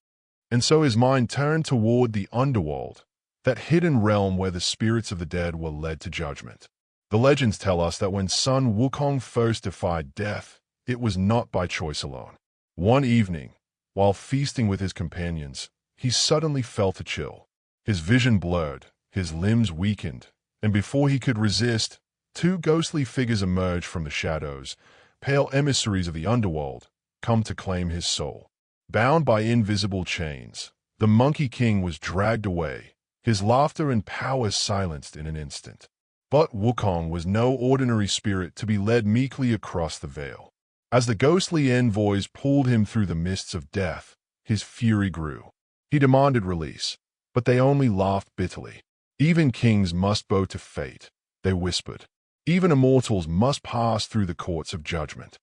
And so his mind turned toward the underworld, that hidden realm where the spirits of the dead were led to judgment. The legends tell us that when Sun Wukong first defied death, it was not by choice alone. One evening, while feasting with his companions, he suddenly felt a chill. His vision blurred, his limbs weakened, and before he could resist, two ghostly figures emerged from the shadows, pale emissaries of the underworld, come to claim his soul. Bound by invisible chains, the Monkey King was dragged away, his laughter and power silenced in an instant. But Wukong was no ordinary spirit to be led meekly across the veil. As the ghostly envoys pulled him through the mists of death, his fury grew. He demanded release, but they only laughed bitterly. Even kings must bow to fate, they whispered. Even immortals must pass through the courts of judgment.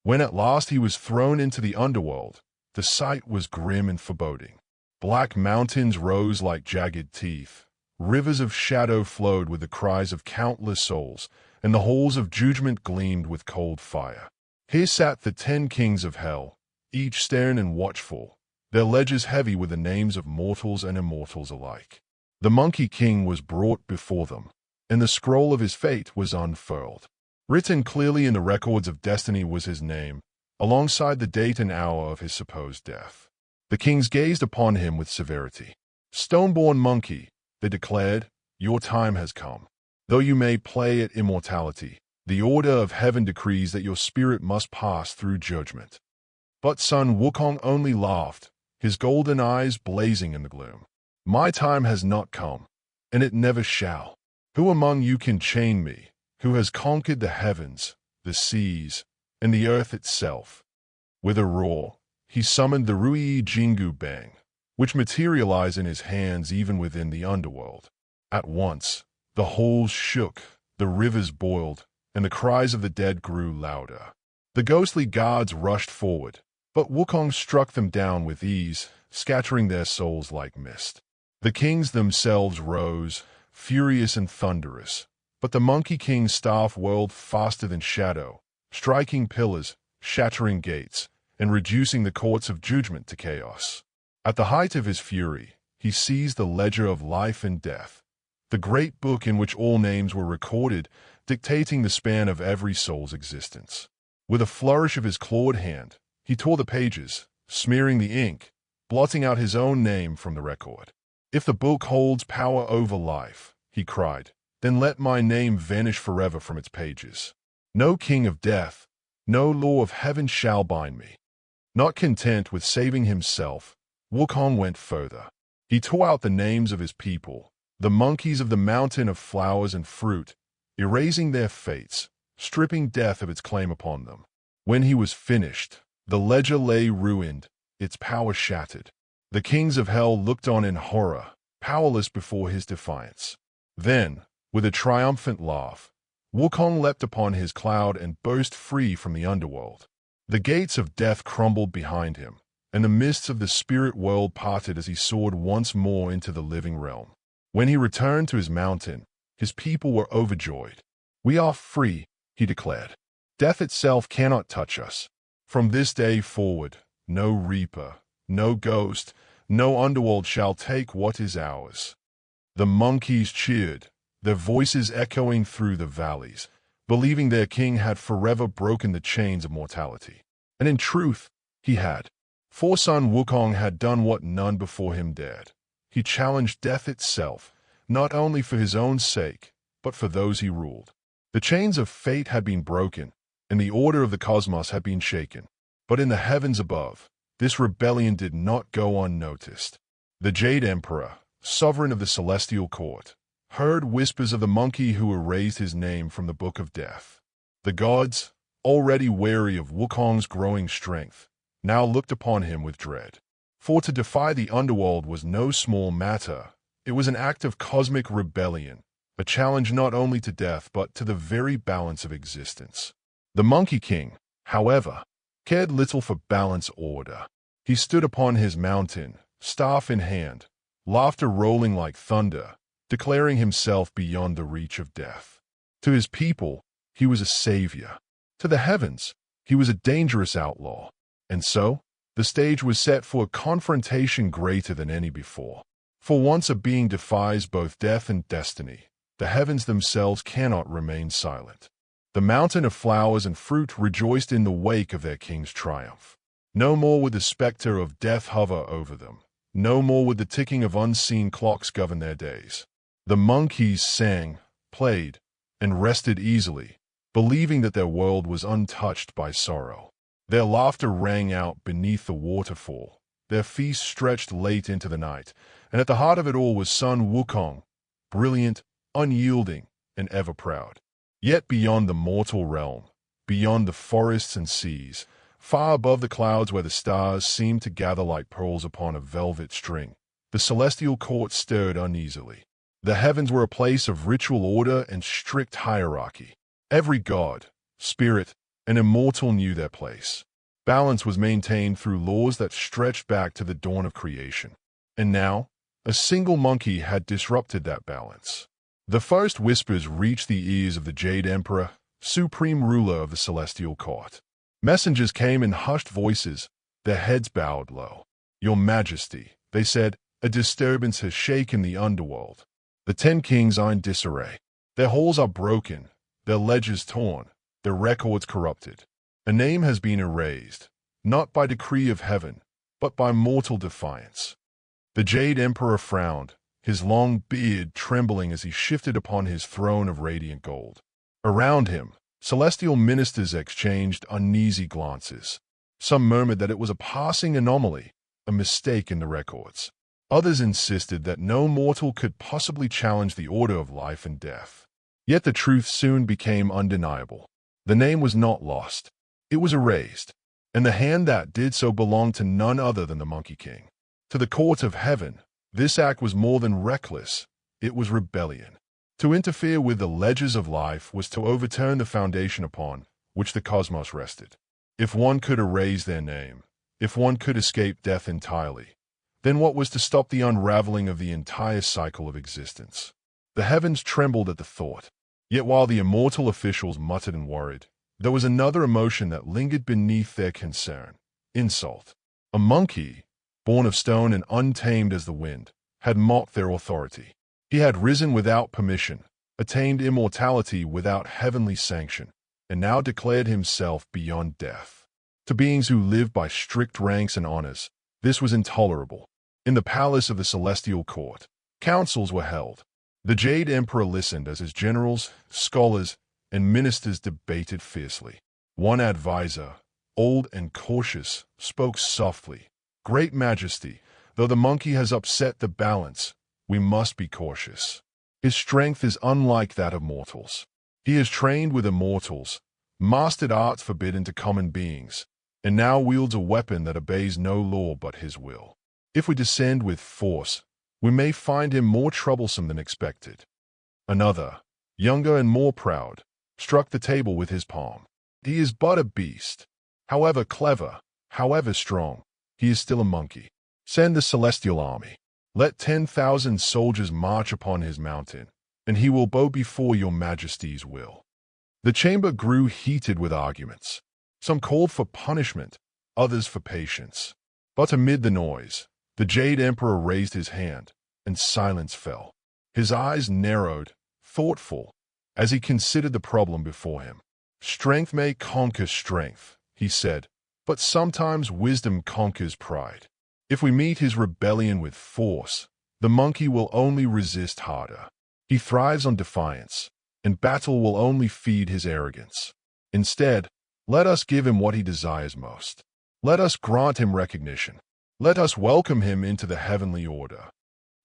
When at last he was thrown into the underworld, the sight was grim and foreboding. Black mountains rose like jagged teeth. Rivers of shadow flowed with the cries of countless souls, and the halls of judgment gleamed with cold fire. Here sat the 10 kings of hell, each stern and watchful, their ledgers heavy with the names of mortals and immortals alike. The Monkey King was brought before them, and the scroll of his fate was unfurled. Written clearly in the records of destiny was his name, alongside the date and hour of his supposed death. The kings gazed upon him with severity. "Stone-born monkey," they declared, "your time has come. Though you may play at immortality, the order of heaven decrees that your spirit must pass through judgment." But Sun Wukong only laughed, his golden eyes blazing in the gloom. "My time has not come, and it never shall. Who among you can chain me, who has conquered the heavens, the seas, and the earth itself?" With a roar, he summoned the Rui Jingu Bang, which materialized in his hands even within the underworld. At once, the halls shook, the rivers boiled, and the cries of the dead grew louder. The ghostly guards rushed forward, but Wukong struck them down with ease, scattering their souls like mist. The kings themselves rose, furious and thunderous, but the Monkey King's staff whirled faster than shadow, striking pillars, shattering gates, and reducing the courts of judgment to chaos. At the height of his fury, he seized the ledger of life and death, the great book in which all names were recorded, dictating the span of every soul's existence. With a flourish of his clawed hand, he tore the pages, smearing the ink, blotting out his own name from the record. "If the book holds power over life," he cried, "then let my name vanish forever from its pages. No king of death, no law of heaven shall bind me." Not content with saving himself, Wukong went further. He tore out the names of his people, the monkeys of the mountain of flowers and fruit, erasing their fates, stripping death of its claim upon them. When he was finished, the ledger lay ruined, its power shattered. The kings of hell looked on in horror, powerless before his defiance. Then, with a triumphant laugh, Wukong leapt upon his cloud and burst free from the underworld. The gates of death crumbled behind him, and the mists of the spirit world parted as he soared once more into the living realm. When he returned to his mountain, his people were overjoyed. "We are free," he declared. "Death itself cannot touch us. From this day forward, no reaper, no ghost, no underworld shall take what is ours." The monkeys cheered, their voices echoing through the valleys, believing their king had forever broken the chains of mortality. And in truth, he had. For Sun Wukong had done what none before him dared. He challenged death itself, not only for his own sake, but for those he ruled. The chains of fate had been broken, and the order of the cosmos had been shaken. But in the heavens above, this rebellion did not go unnoticed. The Jade Emperor, sovereign of the celestial court, heard whispers of the monkey who erased his name from the book of death. The gods, already wary of Wukong's growing strength, now looked upon him with dread. For to defy the underworld was no small matter. It was an act of cosmic rebellion, a challenge not only to death but to the very balance of existence. The Monkey King, however, cared little for balance or order. He stood upon his mountain, staff in hand, laughter rolling like thunder, declaring himself beyond the reach of death. To his people, he was a savior. To the heavens, he was a dangerous outlaw. And so, the stage was set for a confrontation greater than any before. For once a being defies both death and destiny, the heavens themselves cannot remain silent. The mountain of flowers and fruit rejoiced in the wake of their king's triumph. No more would the specter of death hover over them. No more would the ticking of unseen clocks govern their days. The monkeys sang, played, and rested easily, believing that their world was untouched by sorrow. Their laughter rang out beneath the waterfall. Their feast stretched late into the night, and at the heart of it all was Sun Wukong, brilliant, unyielding, and ever proud. Yet beyond the mortal realm, beyond the forests and seas, far above the clouds where the stars seemed to gather like pearls upon a velvet string, the celestial court stirred uneasily. The heavens were a place of ritual order and strict hierarchy. Every god, spirit, and immortal knew their place. Balance was maintained through laws that stretched back to the dawn of creation. And now, a single monkey had disrupted that balance. The first whispers reached the ears of the Jade Emperor, supreme ruler of the celestial court. Messengers came in hushed voices, their heads bowed low. "Your Majesty," they said, "a disturbance has shaken the underworld. The 10 kings are in disarray. Their halls are broken, their ledgers torn, their records corrupted. A name has been erased, not by decree of heaven, but by mortal defiance." The Jade Emperor frowned, his long beard trembling as he shifted upon his throne of radiant gold. Around him, celestial ministers exchanged uneasy glances. Some murmured that it was a passing anomaly, a mistake in the records. Others insisted that no mortal could possibly challenge the order of life and death. Yet the truth soon became undeniable. The name was not lost. It was erased, and the hand that did so belonged to none other than the Monkey King. To the court of heaven, this act was more than reckless, it was rebellion. To interfere with the ledgers of life was to overturn the foundation upon which the cosmos rested. If one could erase their name, if one could escape death entirely, then what was to stop the unraveling of the entire cycle of existence? The heavens trembled at the thought. Yet while the immortal officials muttered and worried, there was another emotion that lingered beneath their concern: insult. A monkey, born of stone and untamed as the wind, had mocked their authority. He had risen without permission, attained immortality without heavenly sanction, and now declared himself beyond death. To beings who lived by strict ranks and honors, this was intolerable. In the palace of the celestial court, councils were held. The Jade Emperor listened as his generals, scholars, and ministers debated fiercely. One advisor, old and cautious, spoke softly. "Great Majesty, though the monkey has upset the balance, we must be cautious. His strength is unlike that of mortals. He is trained with immortals, mastered arts forbidden to common beings, and now wields a weapon that obeys no law but his will. If we descend with force, we may find him more troublesome than expected." Another, younger and more proud, struck the table with his palm. "He is but a beast. However clever, however strong, he is still a monkey. Send the celestial army. Let 10,000 soldiers march upon his mountain, and he will bow before your Majesty's will." The chamber grew heated with arguments. Some called for punishment, others for patience. But amid the noise, the Jade Emperor raised his hand, and silence fell. His eyes narrowed, thoughtful, as he considered the problem before him. "Strength may conquer strength," he said, "but sometimes wisdom conquers pride. If we meet his rebellion with force, the monkey will only resist harder. He thrives on defiance, and battle will only feed his arrogance. Instead, let us give him what he desires most. Let us grant him recognition. Let us welcome him into the heavenly order."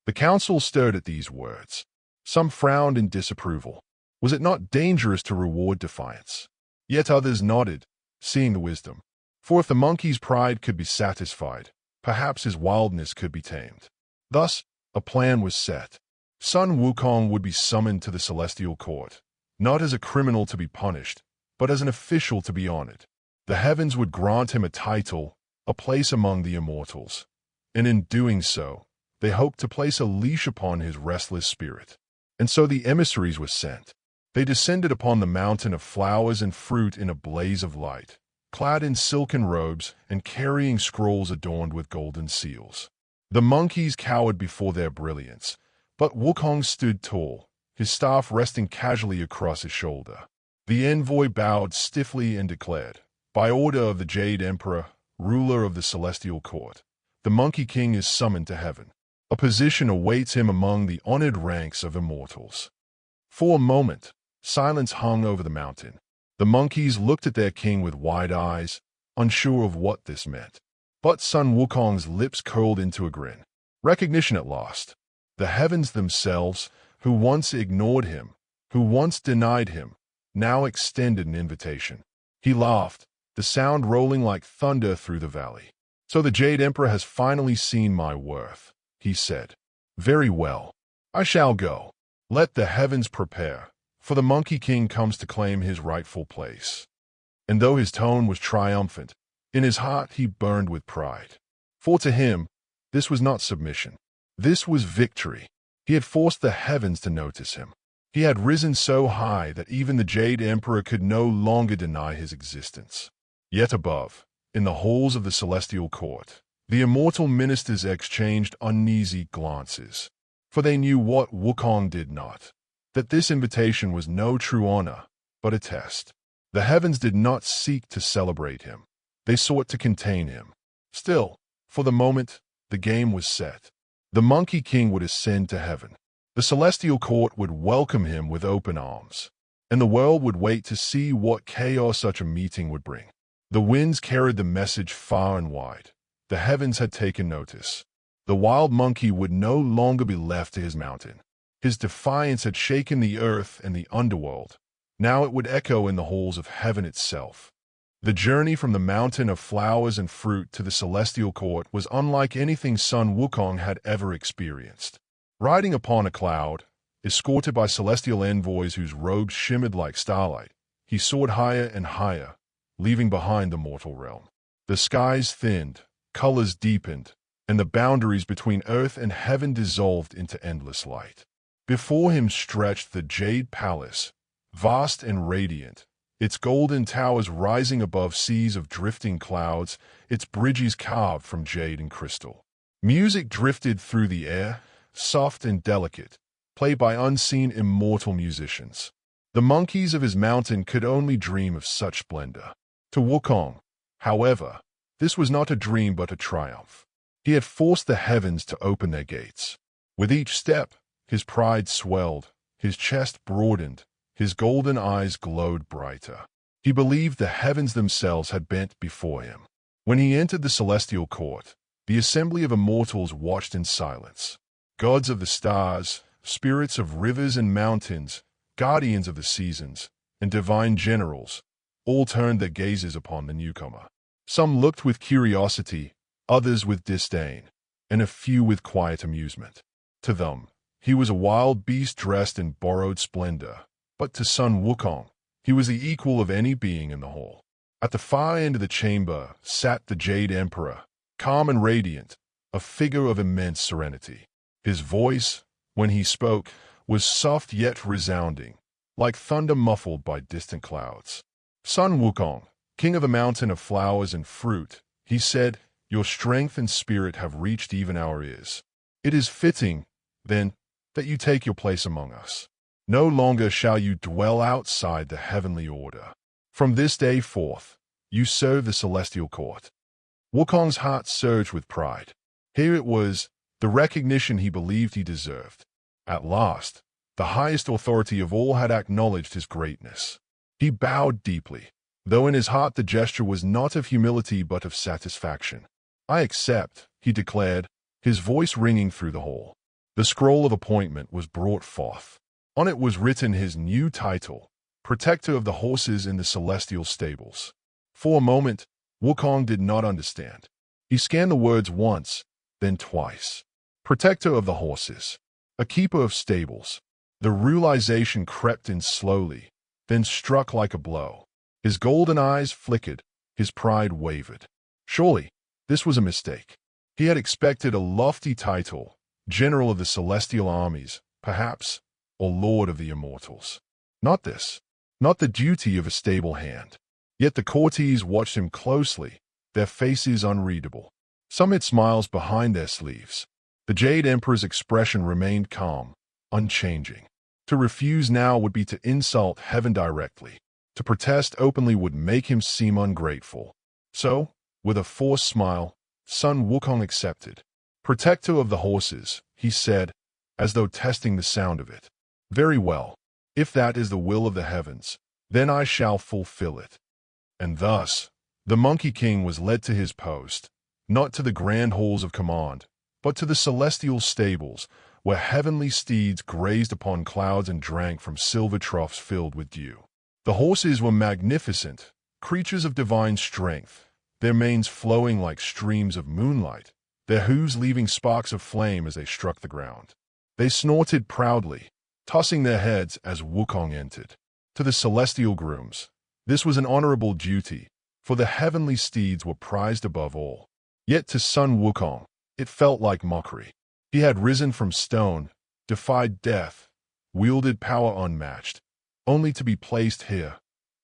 The council stirred at these words. Some frowned in disapproval. Was it not dangerous to reward defiance? Yet others nodded, seeing the wisdom. For if the monkey's pride could be satisfied, perhaps his wildness could be tamed. Thus, a plan was set. Sun Wukong would be summoned to the celestial court, not as a criminal to be punished, but as an official to be honored. The heavens would grant him a title, a place among the immortals, and in doing so, they hoped to place a leash upon his restless spirit. And so the emissaries were sent. They descended upon the mountain of flowers and fruit in a blaze of light, clad in silken robes and carrying scrolls adorned with golden seals. The monkeys cowered before their brilliance, but Wukong stood tall, his staff resting casually across his shoulder. The envoy bowed stiffly and declared, "By order of the Jade Emperor, ruler of the celestial court, the Monkey King is summoned to heaven." A position awaits him among the honored ranks of immortals. For a moment, silence hung over the mountain. The monkeys looked at their king with wide eyes, unsure of what this meant. But Sun Wukong's lips curled into a grin. Recognition at last. The heavens themselves, who once ignored him, who once denied him, now extended an invitation. He laughed, the sound rolling like thunder through the valley. So the Jade Emperor has finally seen my worth, he said. Very well. I shall go. Let the heavens prepare, for the Monkey King comes to claim his rightful place. And though his tone was triumphant, in his heart he burned with pride. For to him, this was not submission. This was victory. He had forced the heavens to notice him. He had risen so high that even the Jade Emperor could no longer deny his existence. Yet above, in the halls of the celestial court, the immortal ministers exchanged uneasy glances. For they knew what Wukong did not, that this invitation was no true honor, but a test. The heavens did not seek to celebrate him. They sought to contain him. Still, for the moment, the game was set. The Monkey King would ascend to heaven. The celestial court would welcome him with open arms, and the world would wait to see what chaos such a meeting would bring. The winds carried the message far and wide. The heavens had taken notice. The wild monkey would no longer be left to his mountain. His defiance had shaken the earth and the underworld. Now it would echo in the halls of heaven itself. The journey from the mountain of flowers and fruit to the celestial court was unlike anything Sun Wukong had ever experienced. Riding upon a cloud, escorted by celestial envoys whose robes shimmered like starlight, he soared higher and higher, leaving behind the mortal realm. The skies thinned, colors deepened, and the boundaries between earth and heaven dissolved into endless light. Before him stretched the Jade Palace, vast and radiant, its golden towers rising above seas of drifting clouds, its bridges carved from jade and crystal. Music drifted through the air, soft and delicate, played by unseen immortal musicians. The monkeys of his mountain could only dream of such splendor. To Wukong, however, this was not a dream but a triumph. He had forced the heavens to open their gates. With each step, his pride swelled, his chest broadened, his golden eyes glowed brighter. He believed the heavens themselves had bent before him. When he entered the celestial court, the assembly of immortals watched in silence. Gods of the stars, spirits of rivers and mountains, guardians of the seasons, and divine generals, all turned their gazes upon the newcomer. Some looked with curiosity, others with disdain, and a few with quiet amusement. To them, he was a wild beast dressed in borrowed splendor, but to Sun Wukong, he was the equal of any being in the hall. At the far end of the chamber sat the Jade Emperor, calm and radiant, a figure of immense serenity. His voice, when he spoke, was soft yet resounding, like thunder muffled by distant clouds. Sun Wukong, king of a mountain of flowers and fruit, he said, your strength and spirit have reached even our ears. It is fitting, then, that you take your place among us. No longer shall you dwell outside the heavenly order. From this day forth, you serve the celestial court. Wukong's heart surged with pride. Here it was, the recognition he believed he deserved. At last, the highest authority of all had acknowledged his greatness. He bowed deeply, though in his heart the gesture was not of humility but of satisfaction. I accept, he declared, his voice ringing through the hall. The scroll of appointment was brought forth. On it was written his new title, Protector of the Horses in the Celestial Stables. For a moment, Wukong did not understand. He scanned the words once, then twice. Protector of the horses, a keeper of stables. The realization crept in slowly, then struck like a blow. His golden eyes flickered, his pride wavered. Surely, this was a mistake. He had expected a lofty title, General of the Celestial Armies, perhaps, or Lord of the Immortals. Not this, not the duty of a stable hand. Yet the courtiers watched him closely, their faces unreadable. Some had smiles behind their sleeves. The Jade Emperor's expression remained calm, unchanging. To refuse now would be to insult heaven directly. To protest openly would make him seem ungrateful. So, with a forced smile, Sun Wukong accepted. "Protector of the horses," he said, as though testing the sound of it. "Very well. If that is the will of the heavens, then I shall fulfill it." And thus, the Monkey King was led to his post, not to the grand halls of command, but to the celestial stables, where heavenly steeds grazed upon clouds and drank from silver troughs filled with dew. The horses were magnificent, creatures of divine strength, their manes flowing like streams of moonlight, their hooves leaving sparks of flame as they struck the ground. They snorted proudly, tossing their heads as Wukong entered. To the celestial grooms, this was an honorable duty, for the heavenly steeds were prized above all. Yet to Sun Wukong, it felt like mockery. He had risen from stone, defied death, wielded power unmatched, only to be placed here,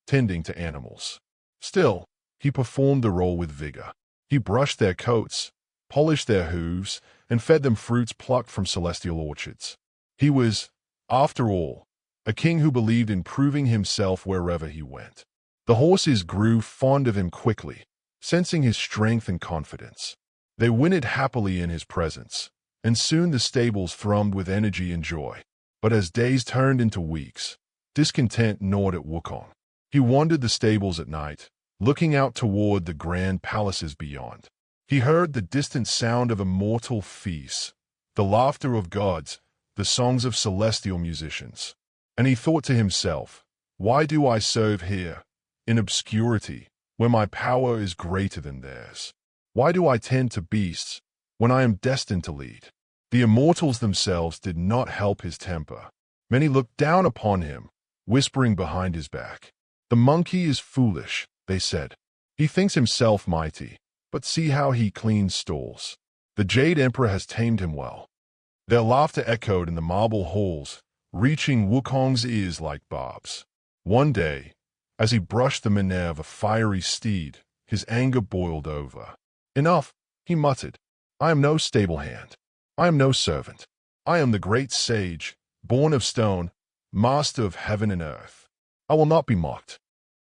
tending to animals. Still, he performed the role with vigor. He brushed their coats, polished their hooves, and fed them fruits plucked from celestial orchards. He was, after all, a king who believed in proving himself wherever he went. The horses grew fond of him quickly, sensing his strength and confidence. They whinnied happily in his presence, and soon the stables thrummed with energy and joy. But as days turned into weeks, discontent gnawed at Wukong. He wandered the stables at night, looking out toward the grand palaces beyond. He heard the distant sound of immortal feasts, the laughter of gods, the songs of celestial musicians. And he thought to himself, "Why do I serve here, in obscurity, where my power is greater than theirs? Why do I tend to beasts, when I am destined to lead?" The immortals themselves did not help his temper. Many looked down upon him, whispering behind his back. "The monkey is foolish," they said. "He thinks himself mighty, but see how he cleans stalls. The Jade Emperor has tamed him well." Their laughter echoed in the marble halls, reaching Wukong's ears like barbs. One day, as he brushed the manure of a fiery steed, his anger boiled over. "Enough," he muttered. "I am no stable hand. I am no servant. I am the great sage, born of stone, master of heaven and earth. I will not be mocked."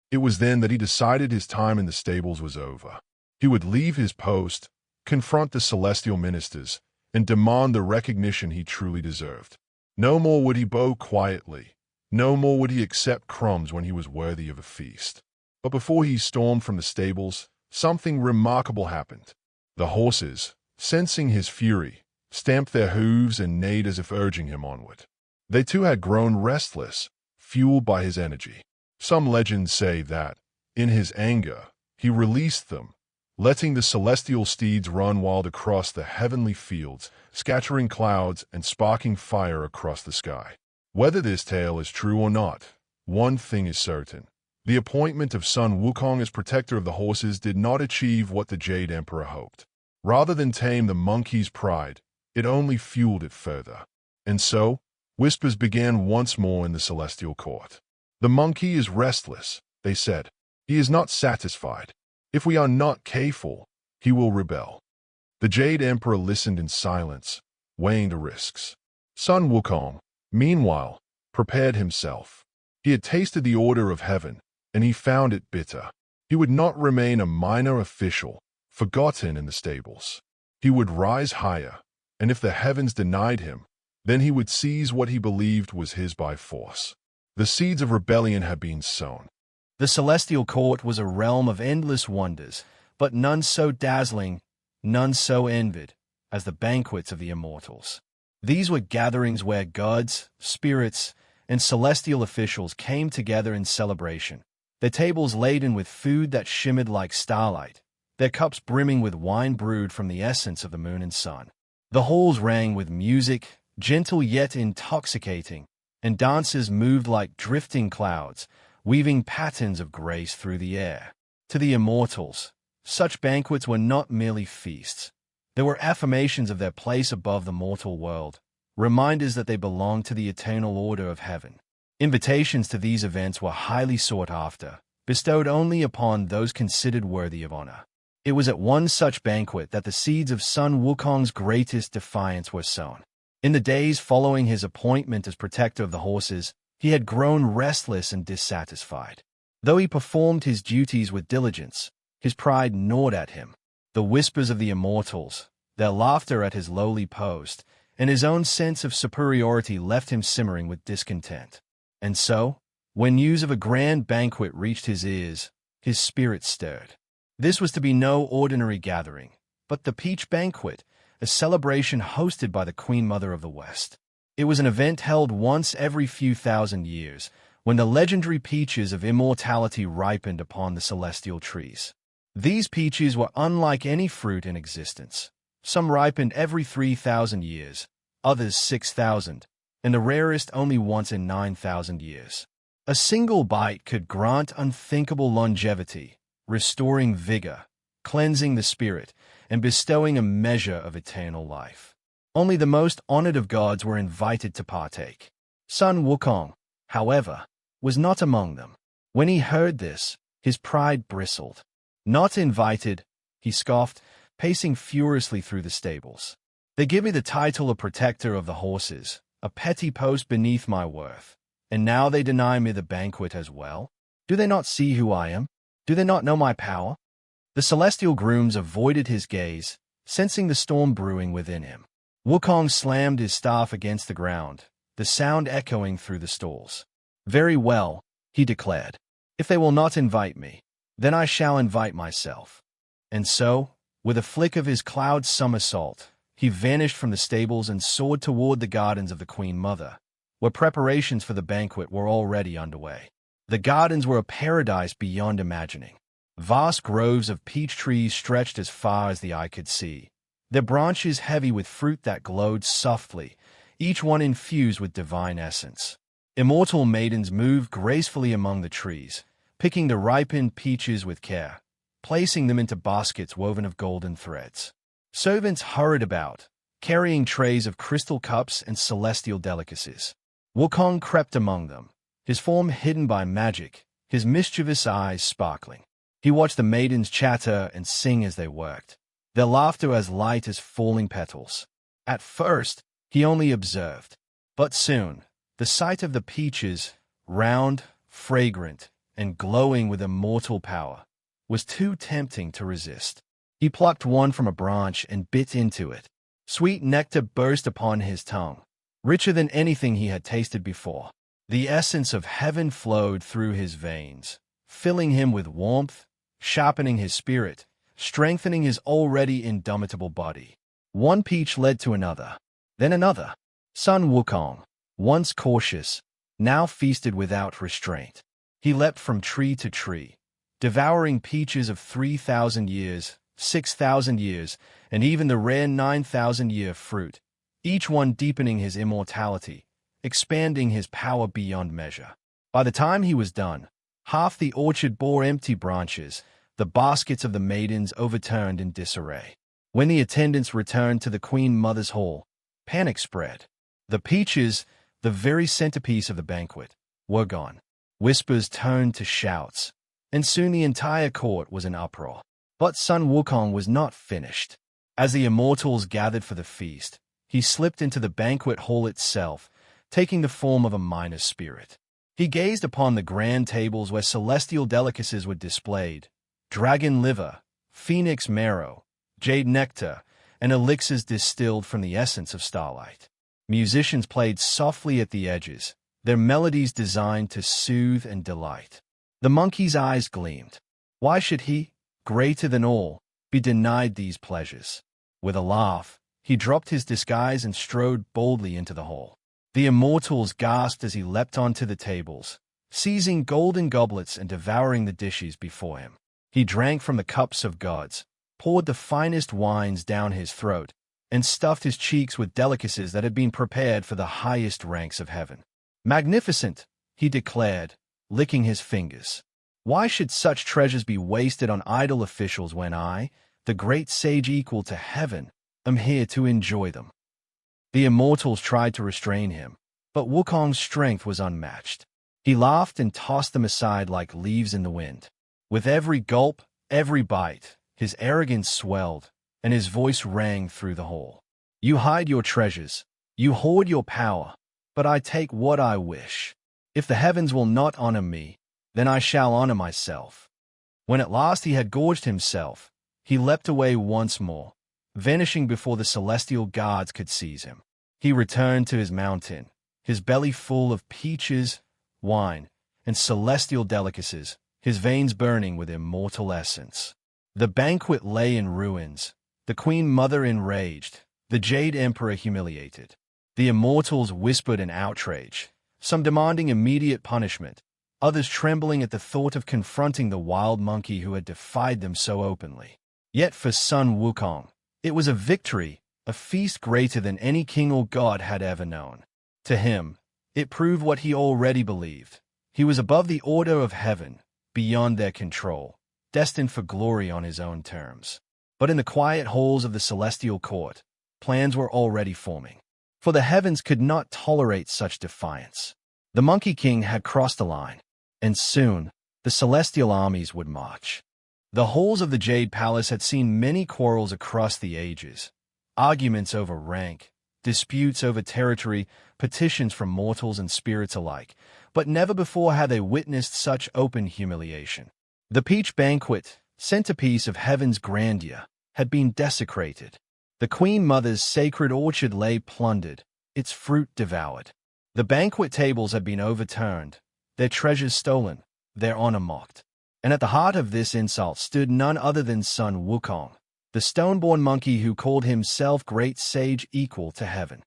It was then that he decided his time in the stables was over. He would leave his post, confront the celestial ministers, and demand the recognition he truly deserved. No more would he bow quietly. No more would he accept crumbs when he was worthy of a feast. But before he stormed from the stables, something remarkable happened. The horses, sensing his fury, stamped their hooves and neighed as if urging him onward. They too had grown restless, fueled by his energy. Some legends say that, in his anger, he released them, letting the celestial steeds run wild across the heavenly fields, scattering clouds and sparking fire across the sky. Whether this tale is true or not, one thing is certain. The appointment of Sun Wukong as protector of the horses did not achieve what the Jade Emperor hoped. Rather than tame the monkey's pride, it only fueled it further. And so, whispers began once more in the celestial court. "The monkey is restless," they said. "He is not satisfied. If we are not careful, he will rebel." The Jade Emperor listened in silence, weighing the risks. Sun Wukong, meanwhile, prepared himself. He had tasted the order of heaven, and he found it bitter. He would not remain a minor official, forgotten in the stables. He would rise higher, and if the heavens denied him, then he would seize what he believed was his by force. The seeds of rebellion had been sown. The celestial court was a realm of endless wonders, but none so dazzling, none so envied, as the banquets of the immortals. These were gatherings where gods, spirits, and celestial officials came together in celebration, their tables laden with food that shimmered like starlight, their cups brimming with wine brewed from the essence of the moon and sun. The halls rang with music, gentle yet intoxicating, and dancers moved like drifting clouds, weaving patterns of grace through the air. To the immortals, such banquets were not merely feasts. They were affirmations of their place above the mortal world, reminders that they belonged to the eternal order of heaven. Invitations to these events were highly sought after, bestowed only upon those considered worthy of honor. It was at one such banquet that the seeds of Sun Wukong's greatest defiance were sown. In the days following his appointment as protector of the horses, he had grown restless and dissatisfied. Though he performed his duties with diligence, his pride gnawed at him. The whispers of the immortals, Their laughter at his lowly post, and his own sense of superiority left him simmering with discontent. And so, when news of a grand banquet reached his ears, his spirit stirred. This was to be no ordinary gathering, but the Peach Banquet, a celebration hosted by the Queen Mother of the West. It was an event held once every few thousand years, when the legendary peaches of immortality ripened upon the celestial trees. These peaches were unlike any fruit in existence. Some ripened every 3,000 years, others 6,000, and the rarest only once in 9,000 years. A single bite could grant unthinkable longevity, restoring vigor, cleansing the spirit, and bestowing a measure of eternal life. Only the most honored of gods were invited to partake. Sun Wukong, however, was not among them. When he heard this, his pride bristled. "Not invited," he scoffed, pacing furiously through the stables. "They give me the title of protector of the horses, a petty post beneath my worth, and now they deny me the banquet as well? Do they not see who I am? Do they not know my power?" The celestial grooms avoided his gaze, sensing the storm brewing within him. Wukong slammed his staff against the ground, the sound echoing through the stalls. "Very well," he declared. "If they will not invite me, then I shall invite myself." And so, with a flick of his cloud somersault, he vanished from the stables and soared toward the gardens of the Queen Mother, where preparations for the banquet were already underway. The gardens were a paradise beyond imagining. Vast groves of peach trees stretched as far as the eye could see, their branches heavy with fruit that glowed softly, each one infused with divine essence. Immortal maidens moved gracefully among the trees, picking the ripened peaches with care, placing them into baskets woven of golden threads. Servants hurried about, carrying trays of crystal cups and celestial delicacies. Wukong crept among them, his form hidden by magic, his mischievous eyes sparkling. He watched the maidens chatter and sing as they worked, their laughter as light as falling petals. At first, he only observed, but soon, the sight of the peaches, round, fragrant, and glowing with immortal power, was too tempting to resist. He plucked one from a branch and bit into it. Sweet nectar burst upon his tongue, richer than anything he had tasted before. The essence of heaven flowed through his veins, filling him with warmth, sharpening his spirit, strengthening his already indomitable body. One peach led to another, then another. Sun Wukong, once cautious, now feasted without restraint. He leapt from tree to tree, devouring peaches of 3,000 years, 6,000 years, and even the rare 9,000-year fruit, each one deepening his immortality, expanding his power beyond measure. By the time he was done, half the orchard bore empty branches, the baskets of the maidens overturned in disarray. When the attendants returned to the Queen Mother's hall, panic spread. The peaches, the very centerpiece of the banquet, were gone. Whispers turned to shouts, and soon the entire court was in uproar. But Sun Wukong was not finished. As the immortals gathered for the feast, he slipped into the banquet hall itself, taking the form of a minor spirit. He gazed upon the grand tables where celestial delicacies were displayed: dragon liver, phoenix marrow, jade nectar, and elixirs distilled from the essence of starlight. Musicians played softly at the edges, their melodies designed to soothe and delight. The monkey's eyes gleamed. Why should he, greater than all, be denied these pleasures? With a laugh, he dropped his disguise and strode boldly into the hall. The immortals gasped as he leapt onto the tables, seizing golden goblets and devouring the dishes before him. He drank from the cups of gods, poured the finest wines down his throat, and stuffed his cheeks with delicacies that had been prepared for the highest ranks of heaven. "Magnificent," he declared, licking his fingers. "Why should such treasures be wasted on idle officials when I, the great sage equal to heaven, am here to enjoy them?" The immortals tried to restrain him, but Wukong's strength was unmatched. He laughed and tossed them aside like leaves in the wind. With every gulp, every bite, his arrogance swelled, and his voice rang through the hall. "You hide your treasures, you hoard your power, but I take what I wish. If the heavens will not honor me, then I shall honor myself." When at last he had gorged himself, he leapt away once more, vanishing before the celestial guards could seize him. He returned to his mountain, his belly full of peaches, wine, and celestial delicacies, his veins burning with immortal essence. The banquet lay in ruins, the Queen Mother enraged, the Jade Emperor humiliated. The immortals whispered in outrage, some demanding immediate punishment, others trembling at the thought of confronting the wild monkey who had defied them so openly. Yet for Sun Wukong, it was a victory, a feast greater than any king or god had ever known. To him, it proved what he already believed. He was above the order of heaven, beyond their control, destined for glory on his own terms. But in the quiet halls of the celestial court, plans were already forming. For the heavens could not tolerate such defiance. The Monkey King had crossed the line, and soon the celestial armies would march. The halls of the Jade Palace had seen many quarrels across the ages, arguments over rank, disputes over territory, petitions from mortals and spirits alike, but never before had they witnessed such open humiliation. The peach banquet, centerpiece of heaven's grandeur, had been desecrated. The Queen Mother's sacred orchard lay plundered, its fruit devoured. The banquet tables had been overturned, their treasures stolen, their honor mocked. And at the heart of this insult stood none other than Sun Wukong, the stone-born monkey who called himself great sage equal to heaven.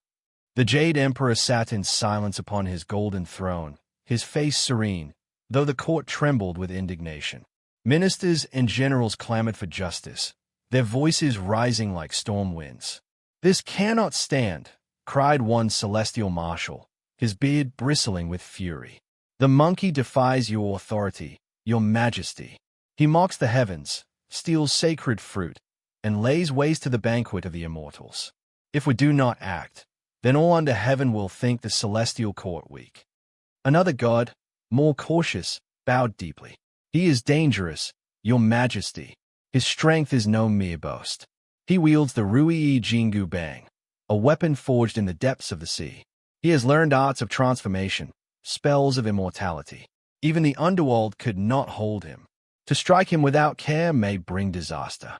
The Jade Emperor sat in silence upon his golden throne, his face serene, though the court trembled with indignation. Ministers and generals clamored for justice, their voices rising like storm winds. "This cannot stand," cried one celestial marshal, his beard bristling with fury. "The monkey defies your authority, your majesty. He mocks the heavens, steals sacred fruit, and lays waste to the banquet of the immortals. If we do not act, then all under heaven will think the celestial court weak." Another god, more cautious, bowed deeply. "He is dangerous, your majesty. His strength is no mere boast. He wields the Rui Jingu Bang, a weapon forged in the depths of the sea. He has learned arts of transformation, spells of immortality. Even the underworld could not hold him. To strike him without care may bring disaster."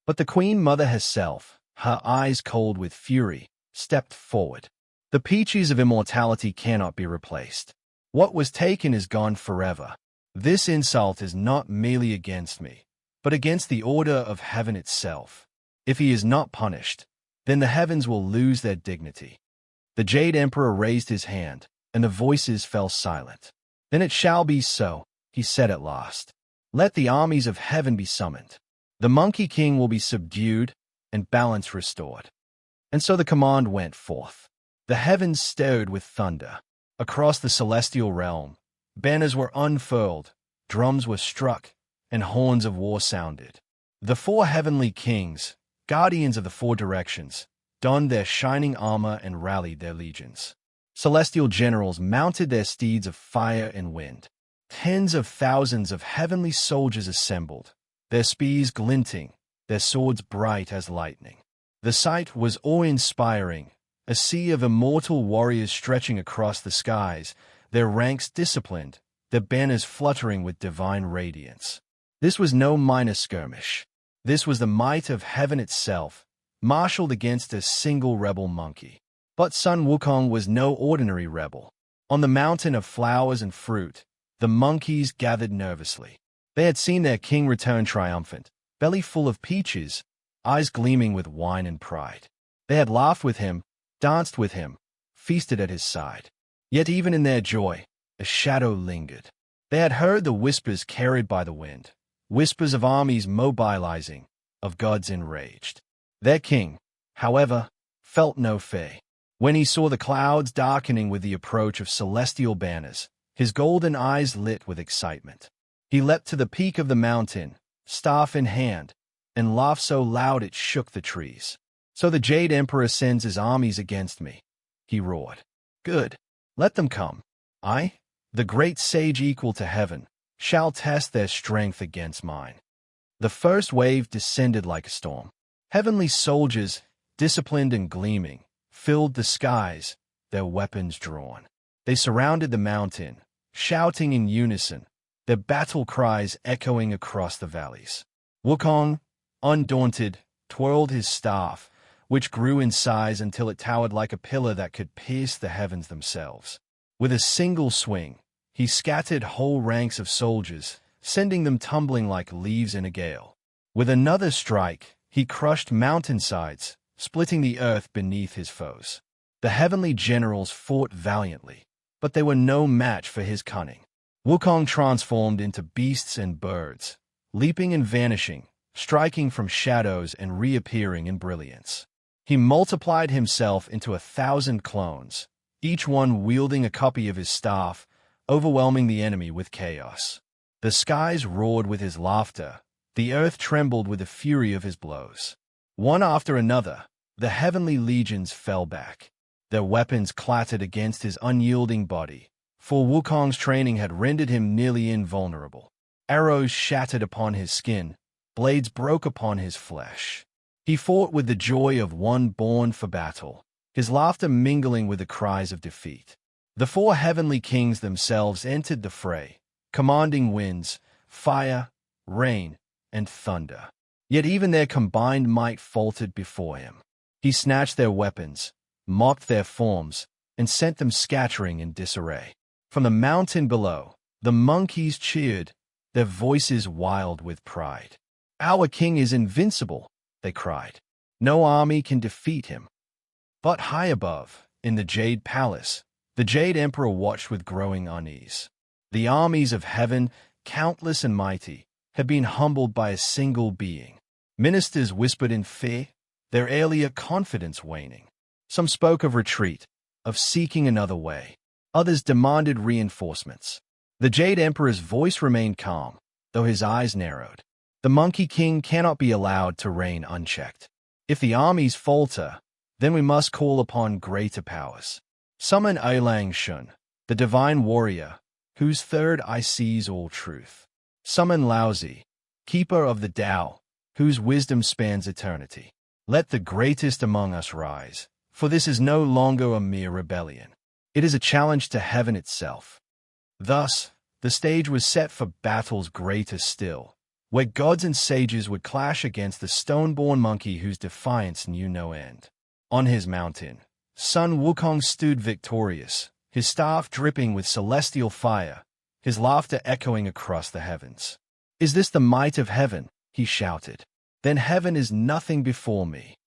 But the Queen Mother herself, her eyes cold with fury, stepped forward. "The peaches of immortality cannot be replaced. What was taken is gone forever. This insult is not merely against me, but against the order of heaven itself. If he is not punished, then the heavens will lose their dignity." The Jade Emperor raised his hand, and the voices fell silent. "Then it shall be so," he said at last. "Let the armies of heaven be summoned. The Monkey King will be subdued and balance restored." And so the command went forth. The heavens stirred with thunder. Across the celestial realm, banners were unfurled, drums were struck, and horns of war sounded. The four heavenly kings, guardians of the four directions, donned their shining armor and rallied their legions. Celestial generals mounted their steeds of fire and wind. Tens of thousands of heavenly soldiers assembled, their spears glinting, their swords bright as lightning. The sight was awe-inspiring, a sea of immortal warriors stretching across the skies, their ranks disciplined, their banners fluttering with divine radiance. This was no minor skirmish. This was the might of heaven itself, marshaled against a single rebel monkey. But Sun Wukong was no ordinary rebel. On the mountain of flowers and fruit, the monkeys gathered nervously. They had seen their king return triumphant, belly full of peaches, eyes gleaming with wine and pride. They had laughed with him, danced with him, feasted at his side. Yet even in their joy, a shadow lingered. They had heard the whispers carried by the wind, whispers of armies mobilizing, of gods enraged. Their king, however, felt no fear. When he saw the clouds darkening with the approach of celestial banners, his golden eyes lit with excitement. He leapt to the peak of the mountain, staff in hand, and laughed so loud it shook the trees. "So the Jade Emperor sends his armies against me," he roared. "Good. Let them come. I, the great sage equal to heaven, shall test their strength against mine." The first wave descended like a storm. Heavenly soldiers, disciplined and gleaming, filled the skies, their weapons drawn. They surrounded the mountain, shouting in unison, their battle cries echoing across the valleys. Wukong, undaunted, twirled his staff, which grew in size until it towered like a pillar that could pierce the heavens themselves. With a single swing, he scattered whole ranks of soldiers, sending them tumbling like leaves in a gale. With another strike, he crushed mountainsides, splitting the earth beneath his foes. The heavenly generals fought valiantly, but they were no match for his cunning. Wukong transformed into beasts and birds, leaping and vanishing, striking from shadows and reappearing in brilliance. He multiplied himself into 1,000 clones, each one wielding a copy of his staff, overwhelming the enemy with chaos. The skies roared with his laughter, the earth trembled with the fury of his blows. One after another, the heavenly legions fell back. Their weapons clattered against his unyielding body, for Wukong's training had rendered him nearly invulnerable. Arrows shattered upon his skin, blades broke upon his flesh. He fought with the joy of one born for battle, his laughter mingling with the cries of defeat. The four heavenly kings themselves entered the fray, commanding winds, fire, rain, and thunder. Yet even their combined might faltered before him. He snatched their weapons, mocked their forms, and sent them scattering in disarray. From the mountain below, the monkeys cheered, their voices wild with pride. "Our king is invincible," they cried. "No army can defeat him." But high above, in the Jade Palace, the Jade Emperor watched with growing unease. The armies of heaven, countless and mighty, had been humbled by a single being. Ministers whispered in fear, their earlier confidence waning. Some spoke of retreat, of seeking another way. Others demanded reinforcements. The Jade Emperor's voice remained calm, though his eyes narrowed. The Monkey King cannot be allowed to reign unchecked. If the armies falter, then we must call upon greater powers. Summon Eilang Shun, the divine warrior, whose third eye sees all truth. Summon Laozi, keeper of the Tao, whose wisdom spans eternity. Let the greatest among us rise, for this is no longer a mere rebellion. It is a challenge to heaven itself. Thus, the stage was set for battles greater still, where gods and sages would clash against the stone-born monkey whose defiance knew no end. On his mountain, Sun Wukong stood victorious, his staff dripping with celestial fire, his laughter echoing across the heavens. "Is this the might of heaven?" he shouted. "Then heaven is nothing before me."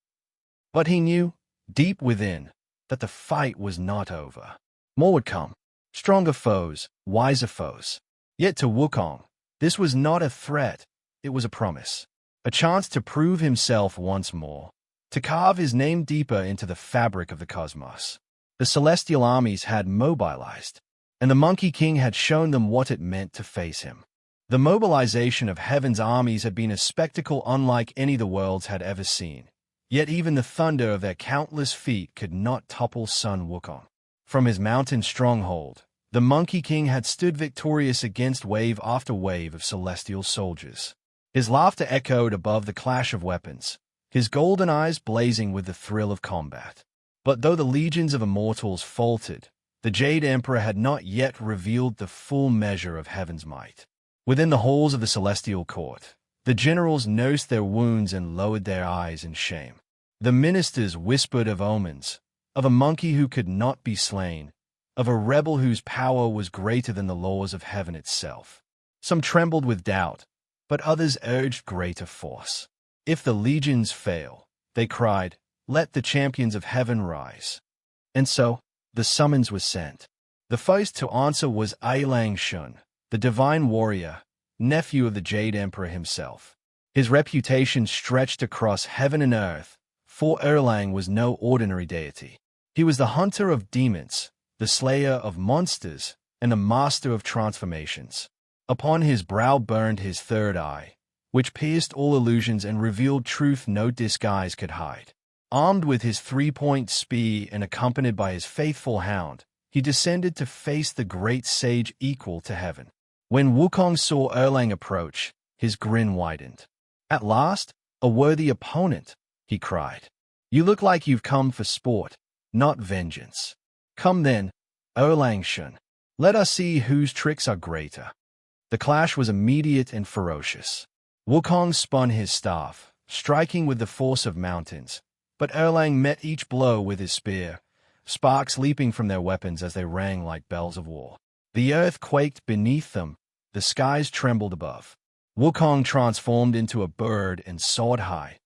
But he knew, deep within, that the fight was not over. More would come, stronger foes, wiser foes. Yet to Wukong, this was not a threat, it was a promise, a chance to prove himself once more, to carve his name deeper into the fabric of the cosmos. The celestial armies had mobilized, and the Monkey King had shown them what it meant to face him. The mobilization of heaven's armies had been a spectacle unlike any the worlds had ever seen, yet even the thunder of their countless feet could not topple Sun Wukong. From his mountain stronghold, the Monkey King had stood victorious against wave after wave of celestial soldiers. His laughter echoed above the clash of weapons, his golden eyes blazing with the thrill of combat. But though the legions of immortals faltered, the Jade Emperor had not yet revealed the full measure of heaven's might. Within the halls of the celestial court, the generals nursed their wounds and lowered their eyes in shame. The ministers whispered of omens, of a monkey who could not be slain, of a rebel whose power was greater than the laws of heaven itself. Some trembled with doubt, but others urged greater force. If the legions fail, they cried, let the champions of heaven rise. And so, the summons was sent. The first to answer was Eilang Shun, the divine warrior, nephew of the Jade Emperor himself. His reputation stretched across heaven and earth, for Erlang was no ordinary deity. He was the hunter of demons, the slayer of monsters, and the master of transformations. Upon his brow burned his third eye, which pierced all illusions and revealed truth no disguise could hide. Armed with his three-point spear and accompanied by his faithful hound, he descended to face the great sage equal to heaven. When Wukong saw Erlang approach, his grin widened. "At last, a worthy opponent," he cried. "You look like you've come for sport, not vengeance. Come then, Erlang Shun. Let us see whose tricks are greater." The clash was immediate and ferocious. Wukong spun his staff, striking with the force of mountains. But Erlang met each blow with his spear, sparks leaping from their weapons as they rang like bells of war. The earth quaked beneath them, the skies trembled above. Wukong transformed into a bird and soared high,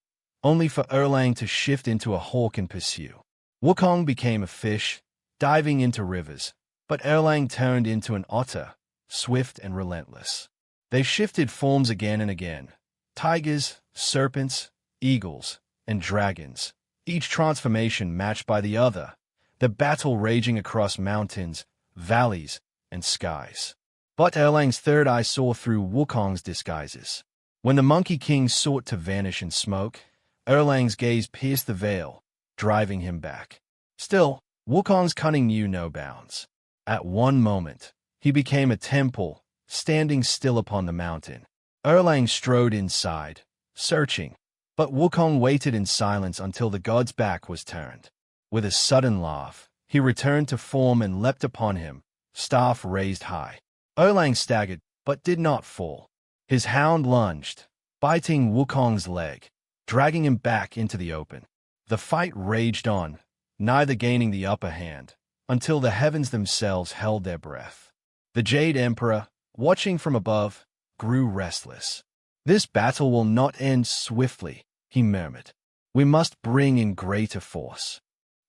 only for Erlang to shift into a hawk and pursue. Wukong became a fish, diving into rivers, but Erlang turned into an otter, swift and relentless. They shifted forms again and again, tigers, serpents, eagles, and dragons, each transformation matched by the other, the battle raging across mountains, valleys, and skies. But Erlang's third eye saw through Wukong's disguises. When the Monkey King sought to vanish in smoke, Erlang's gaze pierced the veil, driving him back. Still, Wukong's cunning knew no bounds. At one moment, he became a temple, standing still upon the mountain. Erlang strode inside, searching, but Wukong waited in silence until the god's back was turned. With a sudden laugh, he returned to form and leapt upon him, staff raised high. Erlang staggered, but did not fall. His hound lunged, biting Wukong's leg, dragging him back into the open. The fight raged on, neither gaining the upper hand, until the heavens themselves held their breath. The Jade Emperor, watching from above, grew restless. "This battle will not end swiftly," he murmured. "We must bring in greater force."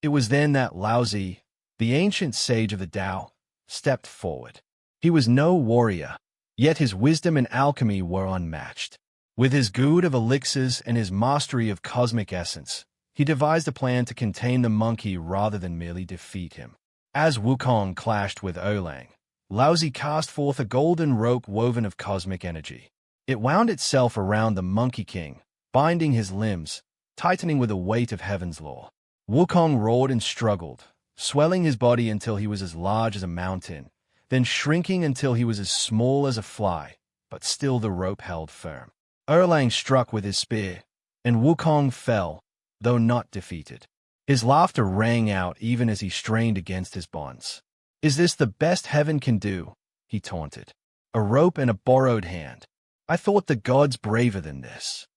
It was then that Laozi, the ancient sage of the Tao, stepped forward. He was no warrior, yet his wisdom and alchemy were unmatched. With his good of elixirs and his mastery of cosmic essence, he devised a plan to contain the monkey rather than merely defeat him. As Wukong clashed with Erlang, Laozi cast forth a golden rope woven of cosmic energy. It wound itself around the Monkey King, binding his limbs, tightening with the weight of heaven's law. Wukong roared and struggled, swelling his body until he was as large as a mountain, then shrinking until he was as small as a fly, but still the rope held firm. Erlang struck with his spear, and Wukong fell, though not defeated. His laughter rang out even as he strained against his bonds. "Is this the best heaven can do?" he taunted. "A rope and a borrowed hand. I thought the gods braver than this."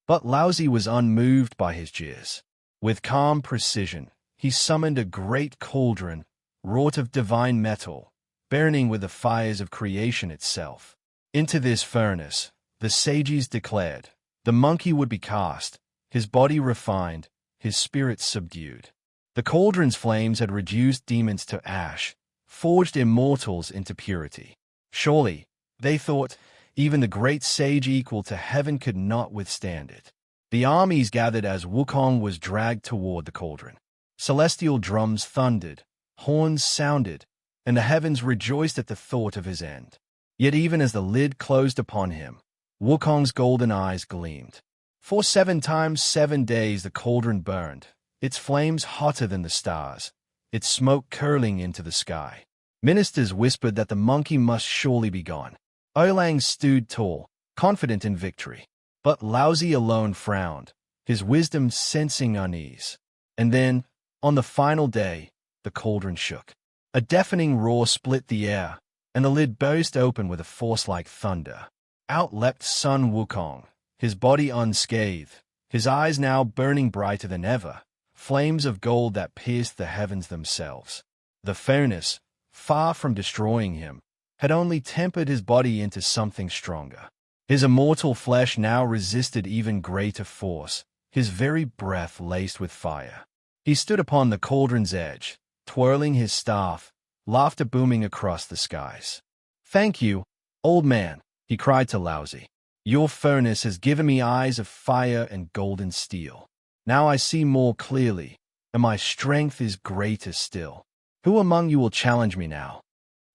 But Laozi was unmoved by his jeers. With calm precision, he summoned a great cauldron, wrought of divine metal, burning with the fires of creation itself. Into this furnace, the sages declared, the monkey would be cast, his body refined, his spirit subdued. The cauldron's flames had reduced demons to ash, forged immortals into purity. Surely, they thought, even the great sage equal to heaven could not withstand it. The armies gathered as Wukong was dragged toward the cauldron. Celestial drums thundered, horns sounded, and the heavens rejoiced at the thought of his end. Yet even as the lid closed upon him, Wukong's golden eyes gleamed. For 7 times 7 days the cauldron burned, its flames hotter than the stars, its smoke curling into the sky. Ministers whispered that the monkey must surely be gone. Erlang stood tall, confident in victory. But Laozi alone frowned, his wisdom sensing unease. And then, on the final day, the cauldron shook. A deafening roar split the air, and the lid burst open with a force like thunder. Out leapt Sun Wukong, his body unscathed, his eyes now burning brighter than ever, flames of gold that pierced the heavens themselves. The furnace, far from destroying him, had only tempered his body into something stronger. His immortal flesh now resisted even greater force, his very breath laced with fire. He stood upon the cauldron's edge, twirling his staff, laughter booming across the skies. "Thank you, old man," he cried to Laozi. "Your furnace has given me eyes of fire and golden steel. Now I see more clearly, and my strength is greater still. Who among you will challenge me now?"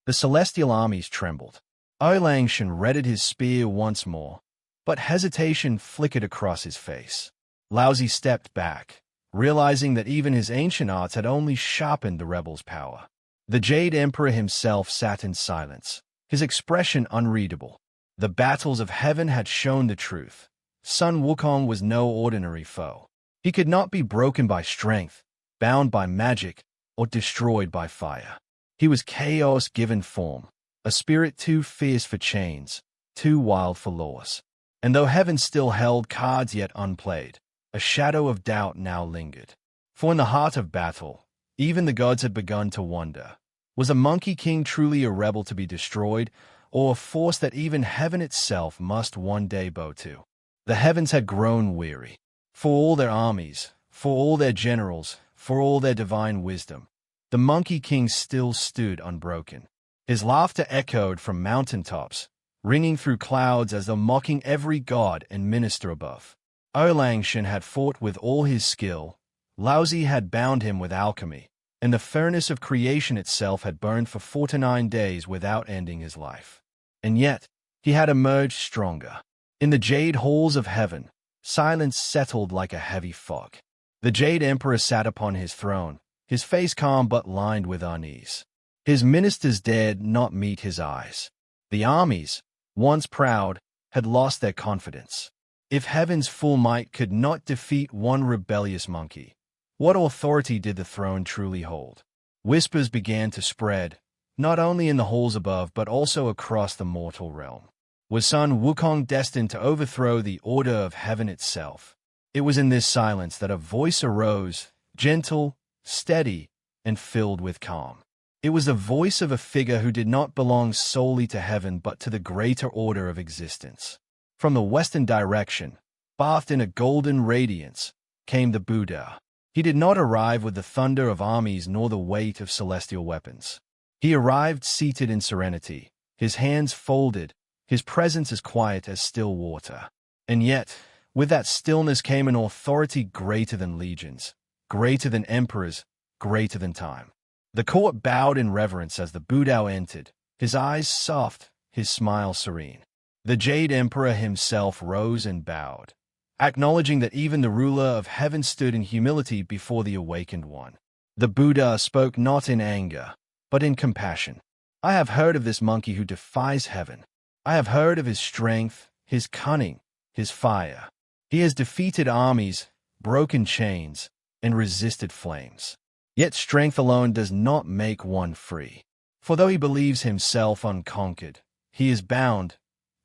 The celestial armies trembled. Erlang readied his spear once more, but hesitation flickered across his face. Laozi stepped back, realizing that even his ancient arts had only sharpened the rebel's power. The Jade Emperor himself sat in silence, his expression unreadable. The battles of heaven had shown the truth. Sun Wukong was no ordinary foe. He could not be broken by strength, bound by magic, or destroyed by fire. He was chaos given form, a spirit too fierce for chains, too wild for laws. And though heaven still held cards yet unplayed, a shadow of doubt now lingered. For in the heart of battle, even the gods had begun to wonder, was a Monkey King truly a rebel to be destroyed, or a force that even heaven itself must one day bow to? The heavens had grown weary. For all their armies, for all their generals, for all their divine wisdom, the Monkey King still stood unbroken. His laughter echoed from mountaintops, ringing through clouds as though mocking every god and minister above. Erlangshan had fought with all his skill, Laozi had bound him with alchemy, and the furnace of creation itself had burned for 49 days without ending his life. And yet, he had emerged stronger. In the jade halls of heaven, silence settled like a heavy fog. The Jade Emperor sat upon his throne, his face calm but lined with unease. His ministers dared not meet his eyes. The armies, once proud, had lost their confidence. If heaven's full might could not defeat one rebellious monkey, what authority did the throne truly hold? Whispers began to spread, not only in the halls above but also across the mortal realm. Was Sun Wukong destined to overthrow the order of heaven itself? It was in this silence that a voice arose, gentle, steady, and filled with calm. It was the voice of a figure who did not belong solely to heaven but to the greater order of existence. From the western direction, bathed in a golden radiance, came the Buddha. He did not arrive with the thunder of armies nor the weight of celestial weapons. He arrived seated in serenity, his hands folded, his presence as quiet as still water. And yet, with that stillness came an authority greater than legions, greater than emperors, greater than time. The court bowed in reverence as the Buddha entered, his eyes soft, his smile serene. The Jade Emperor himself rose and bowed, acknowledging that even the ruler of heaven stood in humility before the awakened one. The Buddha spoke not in anger, but in compassion. I have heard of this monkey who defies heaven. I have heard of his strength, his cunning, his fire. He has defeated armies, broken chains, and resisted flames. Yet strength alone does not make one free. For though he believes himself unconquered, he is bound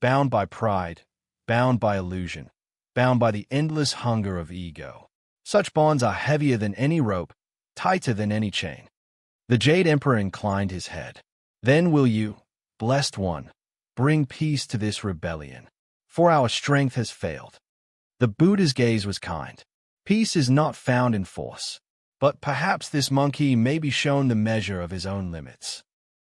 by pride, bound by illusion, bound by the endless hunger of ego. Such bonds are heavier than any rope, tighter than any chain. The Jade Emperor inclined his head. Then will you, blessed one, bring peace to this rebellion, for our strength has failed. The Buddha's gaze was kind. Peace is not found in force, but perhaps this monkey may be shown the measure of his own limits.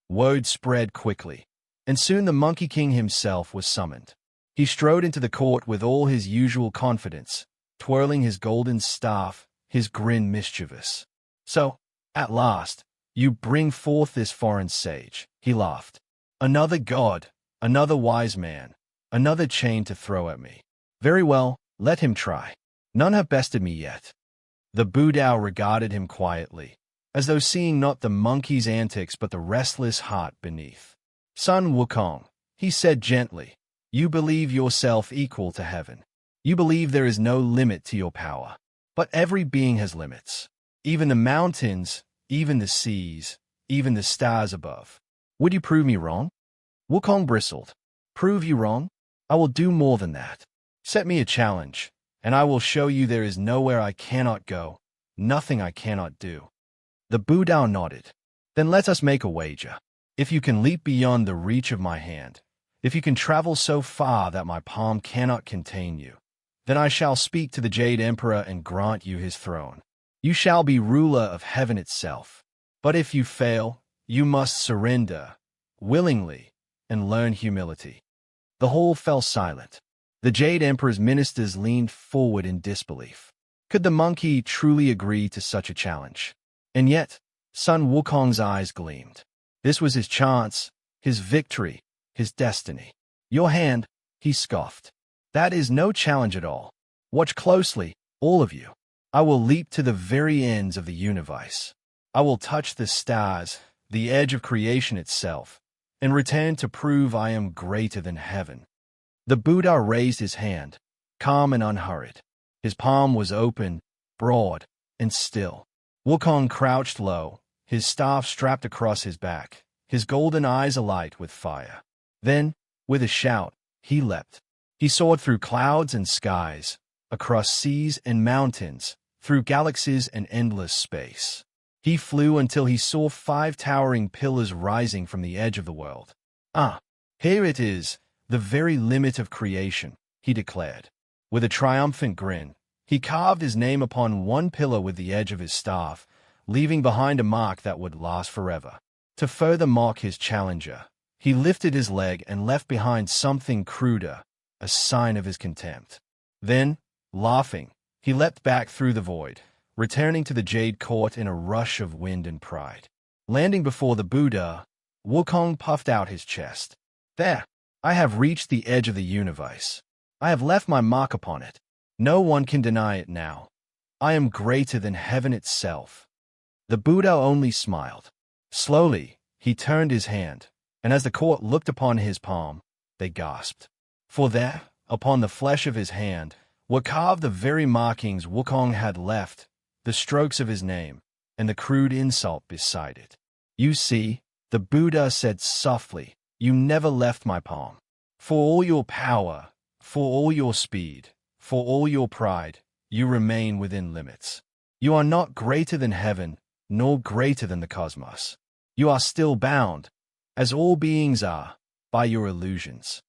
Word spread quickly, and soon the Monkey King himself was summoned. He strode into the court with all his usual confidence, twirling his golden staff, his grin mischievous. So, at last, you bring forth this foreign sage, he laughed. Another god, another wise man, another chain to throw at me. Very well, let him try. None have bested me yet. The Buddha regarded him quietly, as though seeing not the monkey's antics but the restless heart beneath. Sun Wukong, he said gently, you believe yourself equal to heaven. You believe there is no limit to your power. But every being has limits. Even the mountains, even the seas, even the stars above. Would you prove me wrong? Wukong bristled. Prove you wrong? I will do more than that. Set me a challenge, and I will show you there is nowhere I cannot go, nothing I cannot do. The Buddha nodded. Then let us make a wager. If you can leap beyond the reach of my hand, if you can travel so far that my palm cannot contain you, then I shall speak to the Jade Emperor and grant you his throne. You shall be ruler of heaven itself. But if you fail, you must surrender, willingly, and learn humility. The whole fell silent. The Jade Emperor's ministers leaned forward in disbelief. Could the monkey truly agree to such a challenge? And yet, Sun Wukong's eyes gleamed. This was his chance, his victory, his destiny. Your hand, he scoffed. That is no challenge at all. Watch closely, all of you. I will leap to the very ends of the universe. I will touch the stars, the edge of creation itself, and return to prove I am greater than heaven. The Buddha raised his hand, calm and unhurried. His palm was open, broad, and still. Wukong crouched low, his staff strapped across his back, his golden eyes alight with fire. Then, with a shout, he leapt. He soared through clouds and skies, across seas and mountains, through galaxies and endless space. He flew until he saw 5 towering pillars rising from the edge of the world. "Ah, here it is, the very limit of creation," he declared. With a triumphant grin, he carved his name upon one pillar with the edge of his staff, leaving behind a mark that would last forever. To further mock his challenger, he lifted his leg and left behind something cruder, a sign of his contempt. Then, laughing, he leapt back through the void, returning to the Jade Court in a rush of wind and pride. Landing before the Buddha, Wukong puffed out his chest. "There, I have reached the edge of the universe. I have left my mark upon it. No one can deny it now. I am greater than heaven itself." The Buddha only smiled. Slowly, he turned his hand, and as the court looked upon his palm, they gasped. For there, upon the flesh of his hand, were carved the very markings Wukong had left, the strokes of his name, and the crude insult beside it. "You see," the Buddha said softly, "you never left my palm. For all your power, for all your speed, for all your pride, you remain within limits. You are not greater than heaven, nor greater than the cosmos. You are still bound, as all beings are, by your illusions."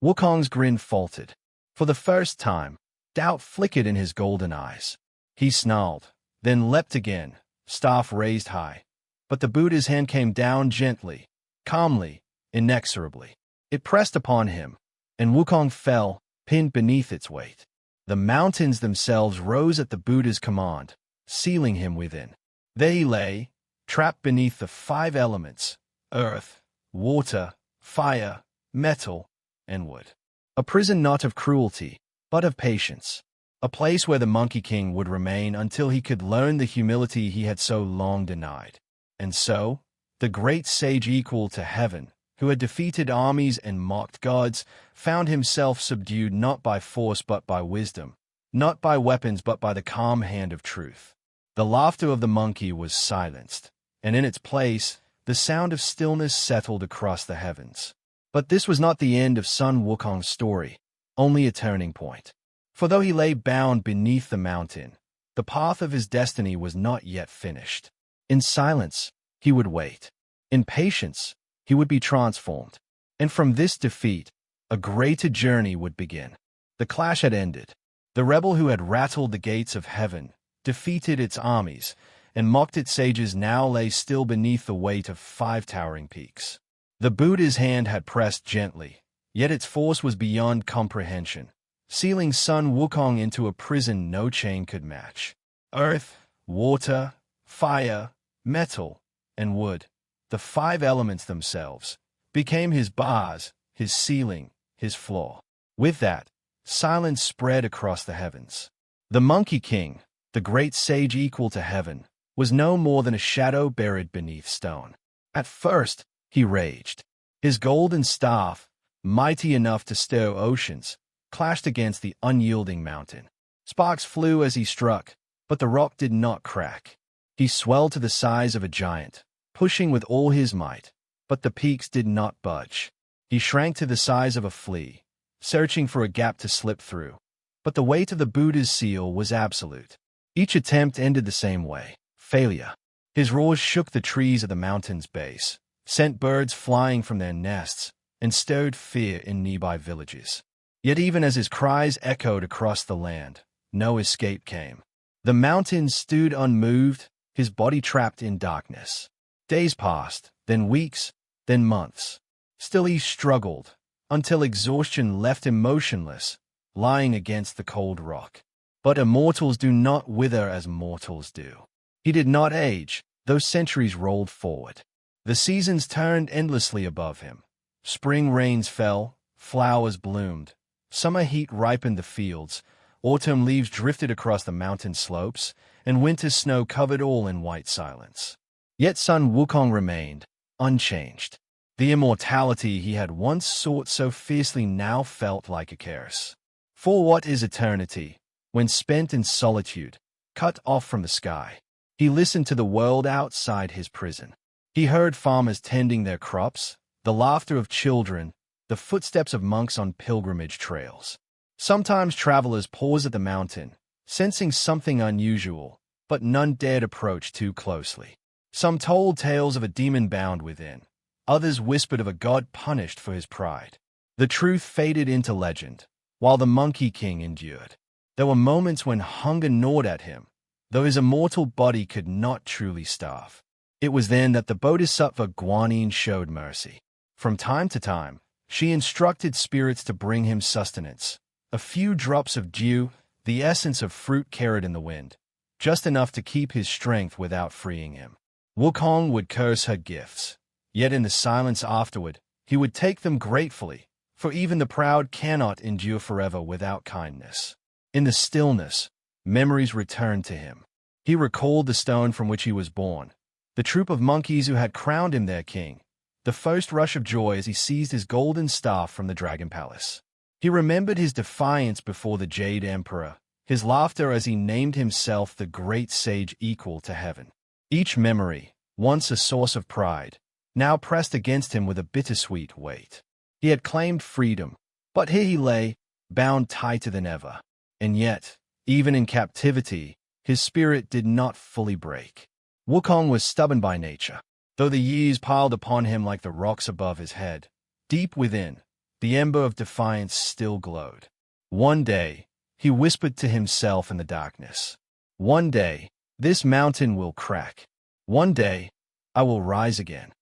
Wukong's grin faltered. For the first time, doubt flickered in his golden eyes. He snarled, then leapt again, staff raised high. But the Buddha's hand came down gently, calmly, inexorably. It pressed upon him, and Wukong fell, pinned beneath its weight. The mountains themselves rose at the Buddha's command, sealing him within. There he lay, trapped beneath the 5 elements: earth, water, fire, metal, and wood. A prison not of cruelty, but of patience. A place where the Monkey King would remain until he could learn the humility he had so long denied. And so, the great sage equal to heaven, who had defeated armies and mocked gods, found himself subdued not by force but by wisdom, not by weapons but by the calm hand of truth. The laughter of the monkey was silenced, and in its place, the sound of stillness settled across the heavens. But this was not the end of Sun Wukong's story, only a turning point. For though he lay bound beneath the mountain, the path of his destiny was not yet finished. In silence, he would wait. In patience, he would be transformed. And from this defeat, a greater journey would begin. The clash had ended. The rebel who had rattled the gates of heaven, defeated its armies, and mocked its sages now lay still beneath the weight of 5 towering peaks. The Buddha's hand had pressed gently, yet its force was beyond comprehension, sealing Sun Wukong into a prison no chain could match. Earth, water, fire, metal, and wood, the 5 elements themselves, became his bars, his ceiling, his floor. With that, silence spread across the heavens. The Monkey King, the great sage equal to heaven, was no more than a shadow buried beneath stone. At first, he raged. His golden staff, mighty enough to stir oceans, clashed against the unyielding mountain. Sparks flew as he struck, but the rock did not crack. He swelled to the size of a giant, pushing with all his might, but the peaks did not budge. He shrank to the size of a flea, searching for a gap to slip through. But the weight of the Buddha's seal was absolute. Each attempt ended the same way: failure. His roars shook the trees at the mountain's base, sent birds flying from their nests, and stirred fear in nearby villages. Yet even as his cries echoed across the land, no escape came. The mountain stood unmoved, his body trapped in darkness. Days passed, then weeks, then months. Still he struggled, until exhaustion left him motionless, lying against the cold rock. But immortals do not wither as mortals do. He did not age, though centuries rolled forward. The seasons turned endlessly above him. Spring rains fell, flowers bloomed. Summer heat ripened the fields, autumn leaves drifted across the mountain slopes, and winter snow covered all in white silence. Yet Sun Wukong remained, unchanged. The immortality he had once sought so fiercely now felt like a curse. For what is eternity, when spent in solitude, cut off from the sky? He listened to the world outside his prison. He heard farmers tending their crops, the laughter of children, the footsteps of monks on pilgrimage trails. Sometimes travelers paused at the mountain, sensing something unusual, but none dared approach too closely. Some told tales of a demon bound within. Others whispered of a god punished for his pride. The truth faded into legend, while the Monkey King endured. There were moments when hunger gnawed at him, though his immortal body could not truly starve. It was then that the Bodhisattva Guanyin showed mercy. From time to time, she instructed spirits to bring him sustenance. A few drops of dew, the essence of fruit carried in the wind, just enough to keep his strength without freeing him. Wukong would curse her gifts, yet in the silence afterward, he would take them gratefully, for even the proud cannot endure forever without kindness. In the stillness, memories returned to him. He recalled the stone from which he was born, the troop of monkeys who had crowned him their king, the first rush of joy as he seized his golden staff from the Dragon Palace. He remembered his defiance before the Jade Emperor, his laughter as he named himself the great sage equal to heaven. Each memory, once a source of pride, now pressed against him with a bittersweet weight. He had claimed freedom, but here he lay, bound tighter than ever. And yet, even in captivity, his spirit did not fully break. Wukong was stubborn by nature. Though the years piled upon him like the rocks above his head, deep within, the ember of defiance still glowed. One day, he whispered to himself in the darkness, "One day, this mountain will crack. One day, I will rise again."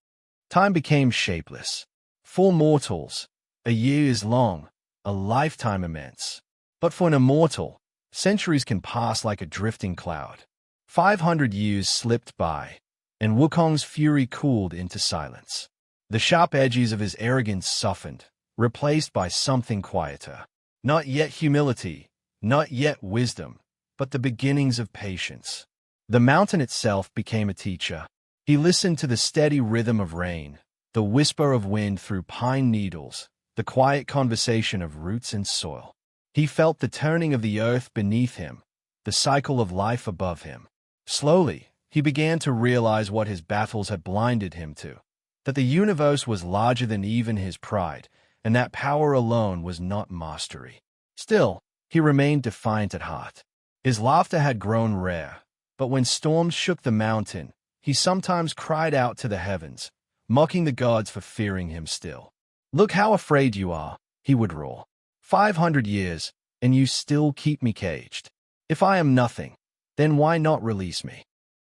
Time became shapeless. For mortals, a year is long, a lifetime immense. But for an immortal, centuries can pass like a drifting cloud. 500 years slipped by, and Wukong's fury cooled into silence. The sharp edges of his arrogance softened, replaced by something quieter. Not yet humility, not yet wisdom, but the beginnings of patience. The mountain itself became a teacher. He listened to the steady rhythm of rain, the whisper of wind through pine needles, the quiet conversation of roots and soil. He felt the turning of the earth beneath him, the cycle of life above him. Slowly, he began to realize what his battles had blinded him to, that the universe was larger than even his pride, and that power alone was not mastery. Still, he remained defiant at heart. His laughter had grown rare, but when storms shook the mountain, he sometimes cried out to the heavens, mocking the gods for fearing him still. "Look how afraid you are," he would roar. 500 years, and you still keep me caged. If I am nothing, then why not release me?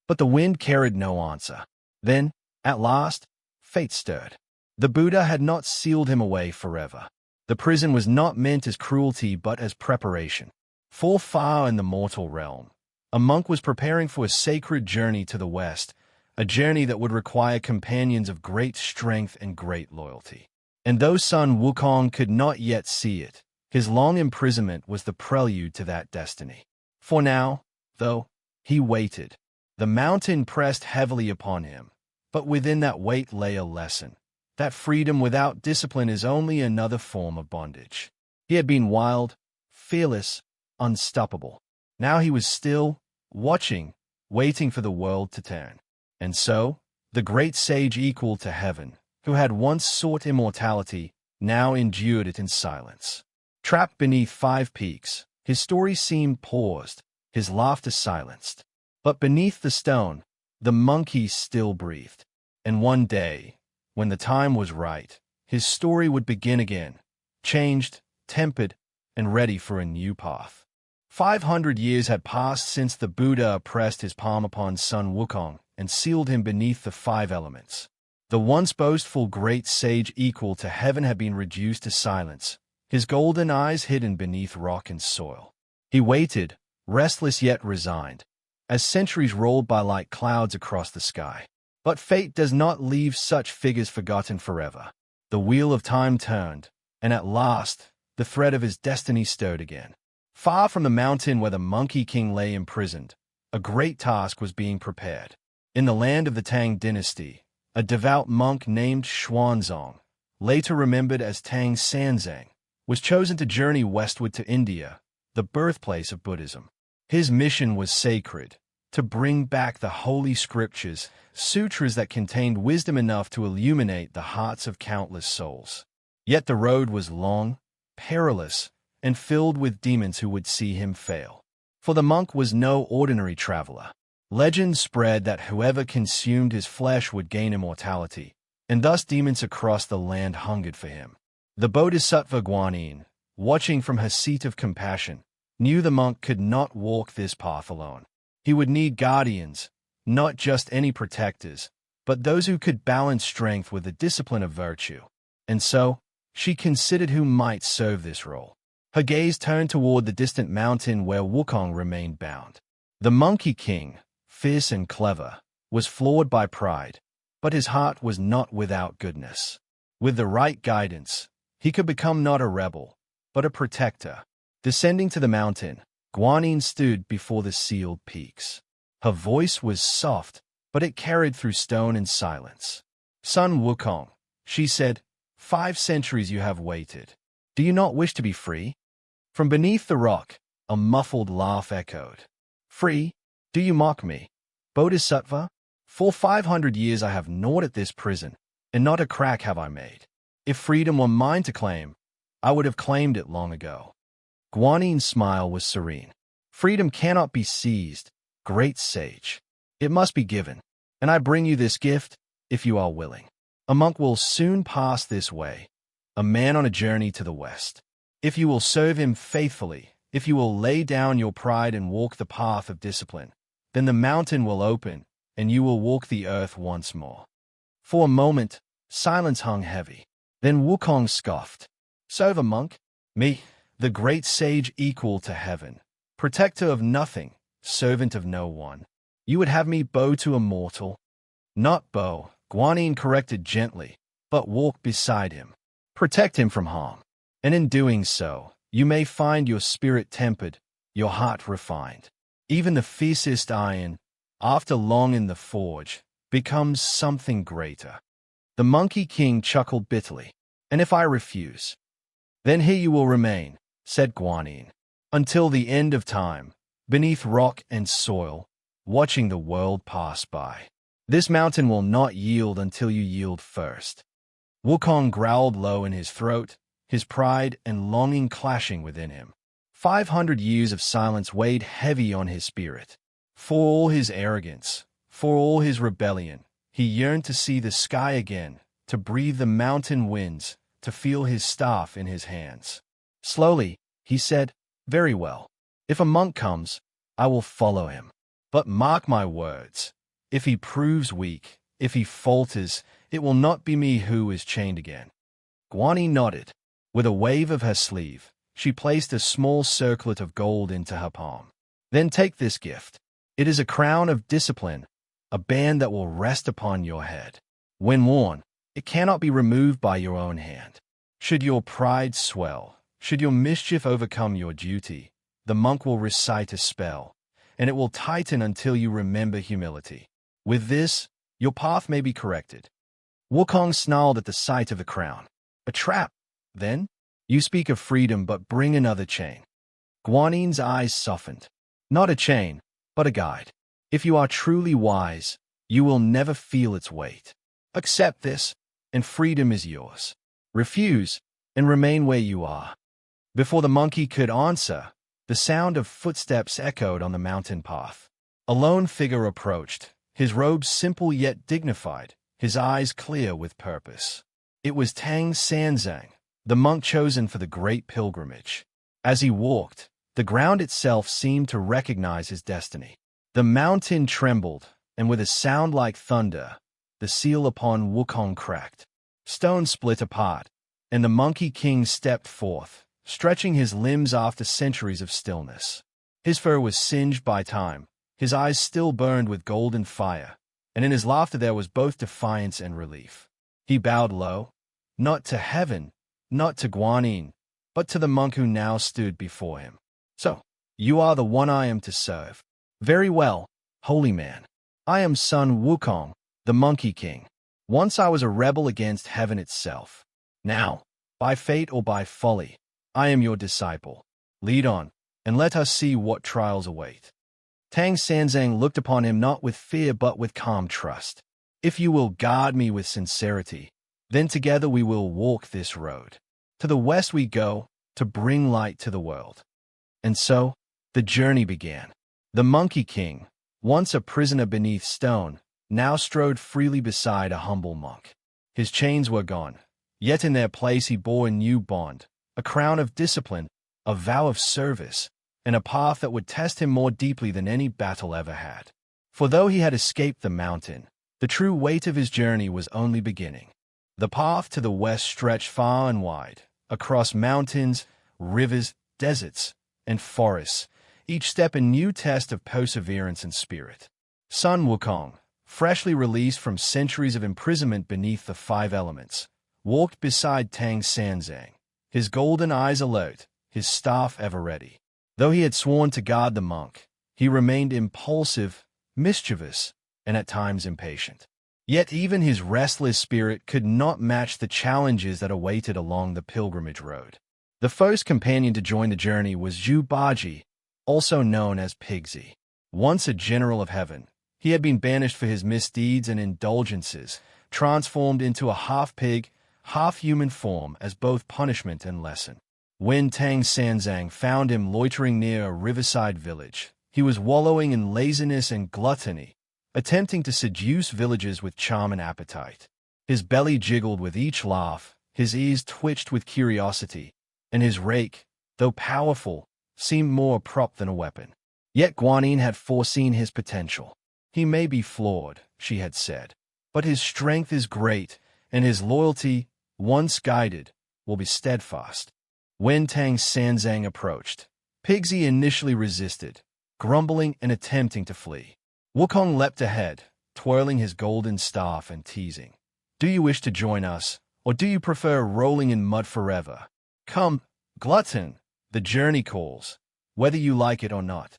But the wind carried no answer. Then, at last, fate stirred. The Buddha had not sealed him away forever. The prison was not meant as cruelty but as preparation. For far in the mortal realm, a monk was preparing for a sacred journey to the west, a journey that would require companions of great strength and great loyalty. And though Sun Wukong could not yet see it, his long imprisonment was the prelude to that destiny. For now, though, he waited. The mountain pressed heavily upon him, but within that weight lay a lesson, that freedom without discipline is only another form of bondage. He had been wild, fearless, unstoppable. Now he was still, watching, waiting for the world to turn. And so, the great sage equal to heaven, who had once sought immortality, now endured it in silence. Trapped beneath 5 peaks, his story seemed paused, his laughter silenced. But beneath the stone, the monkey still breathed. And one day, when the time was right, his story would begin again, changed, tempered, and ready for a new path. 500 years had passed since the Buddha pressed his palm upon Sun Wukong and sealed him beneath the 5 elements. The once boastful great sage equal to heaven had been reduced to silence, his golden eyes hidden beneath rock and soil. He waited, restless yet resigned, as centuries rolled by like clouds across the sky. But fate does not leave such figures forgotten forever. The wheel of time turned, and at last, the thread of his destiny stirred again. Far from the mountain where the Monkey King lay imprisoned, a great task was being prepared. In the land of the Tang dynasty, a devout monk named Xuanzang, later remembered as Tang Xuanzang, was chosen to journey westward to India, the birthplace of Buddhism. His mission was sacred, to bring back the holy scriptures, sutras that contained wisdom enough to illuminate the hearts of countless souls. Yet the road was long, perilous, and filled with demons who would see him fail. For the monk was no ordinary traveler. Legend spread that whoever consumed his flesh would gain immortality, and thus demons across the land hungered for him. The Bodhisattva Guanyin, watching from her seat of compassion, knew the monk could not walk this path alone. He would need guardians, not just any protectors, but those who could balance strength with the discipline of virtue. And so, she considered who might serve this role. Her gaze turned toward the distant mountain where Wukong remained bound. The Monkey King, fierce and clever, was flawed by pride, but his heart was not without goodness. With the right guidance, he could become not a rebel, but a protector. Descending to the mountain, Guanyin stood before the sealed peaks. Her voice was soft, but it carried through stone and silence. Sun Wukong, she said, 5 centuries you have waited. Do you not wish to be free? From beneath the rock, a muffled laugh echoed. Free? Do you mock me? Bodhisattva? For 500 years I have gnawed at this prison, and not a crack have I made. If freedom were mine to claim, I would have claimed it long ago. Guanyin's smile was serene. Freedom cannot be seized, great sage. It must be given, and I bring you this gift, if you are willing. A monk will soon pass this way, a man on a journey to the west. If you will serve him faithfully, if you will lay down your pride and walk the path of discipline, then the mountain will open, and you will walk the earth once more. For a moment, silence hung heavy. Then Wukong scoffed. Serve a monk? Me, the great sage equal to heaven, protector of nothing, servant of no one. You would have me bow to a mortal? Not bow, Guanyin corrected gently, but walk beside him. Protect him from harm. And in doing so, you may find your spirit tempered, your heart refined. Even the fiercest iron, after long in the forge, becomes something greater. The Monkey King chuckled bitterly. And if I refuse? Then here you will remain, said Guanyin, until the end of time, beneath rock and soil, watching the world pass by. This mountain will not yield until you yield first. Wukong growled low in his throat, his pride and longing clashing within him. 500 years of silence weighed heavy on his spirit. For all his arrogance, for all his rebellion, he yearned to see the sky again, to breathe the mountain winds, to feel his staff in his hands. Slowly, he said, Very well. If a monk comes, I will follow him. But mark my words. If he proves weak, if he falters, it will not be me who is chained again. Guanyin nodded. With a wave of her sleeve, she placed a small circlet of gold into her palm. Then take this gift. It is a crown of discipline, a band that will rest upon your head. When worn, it cannot be removed by your own hand. Should your pride swell, should your mischief overcome your duty, the monk will recite a spell, and it will tighten until you remember humility. With this, your path may be corrected. Wukong snarled at the sight of the crown. A trap, then? You speak of freedom, but bring another chain. Guanyin's eyes softened. Not a chain, but a guide. If you are truly wise, you will never feel its weight. Accept this, and freedom is yours. Refuse, and remain where you are. Before the monkey could answer, the sound of footsteps echoed on the mountain path. A lone figure approached, his robes simple yet dignified, his eyes clear with purpose. It was Xuanzang, the monk chosen for the great pilgrimage. As he walked, the ground itself seemed to recognize his destiny. The mountain trembled, and with a sound like thunder, the seal upon Wukong cracked. Stone split apart, and the Monkey King stepped forth, stretching his limbs after centuries of stillness. His fur was singed by time, his eyes still burned with golden fire, and in his laughter there was both defiance and relief. He bowed low, not to heaven, not to Guanyin, but to the monk who now stood before him. So, you are the one I am to serve. Very well, holy man. I am Sun Wukong, the Monkey King. Once I was a rebel against heaven itself. Now, by fate or by folly, I am your disciple. Lead on, and let us see what trials await. Xuanzang looked upon him not with fear but with calm trust. If you will guard me with sincerity, Then together we will walk this road. To the west we go, to bring light to the world. And so, the journey began. The Monkey King, once a prisoner beneath stone, now strode freely beside a humble monk. His chains were gone, yet in their place he bore a new bond, a crown of discipline, a vow of service, and a path that would test him more deeply than any battle ever had. For though he had escaped the mountain, the true weight of his journey was only beginning. The path to the west stretched far and wide, across mountains, rivers, deserts, and forests, each step a new test of perseverance and spirit. Sun Wukong, freshly released from centuries of imprisonment beneath the five elements, walked beside Tang Xuanzang, his golden eyes alert, his staff ever ready. Though he had sworn to guard the monk, he remained impulsive, mischievous, and at times impatient. Yet even his restless spirit could not match the challenges that awaited along the pilgrimage road. The first companion to join the journey was Zhu Baji, also known as Pigsy. Once a general of heaven, he had been banished for his misdeeds and indulgences, transformed into a half-pig, half-human form as both punishment and lesson. When Tang Xuanzang found him loitering near a riverside village, he was wallowing in laziness and gluttony, attempting to seduce villagers with charm and appetite. His belly jiggled with each laugh, his ears twitched with curiosity, and his rake, though powerful, seemed more a prop than a weapon. Yet Guanyin had foreseen his potential. He may be flawed, she had said, but his strength is great, and his loyalty, once guided, will be steadfast. When Tang Xuanzang approached, Pigsy initially resisted, grumbling and attempting to flee. Wukong leapt ahead, twirling his golden staff and teasing. "Do you wish to join us, or do you prefer rolling in mud forever? Come, glutton, the journey calls, whether you like it or not."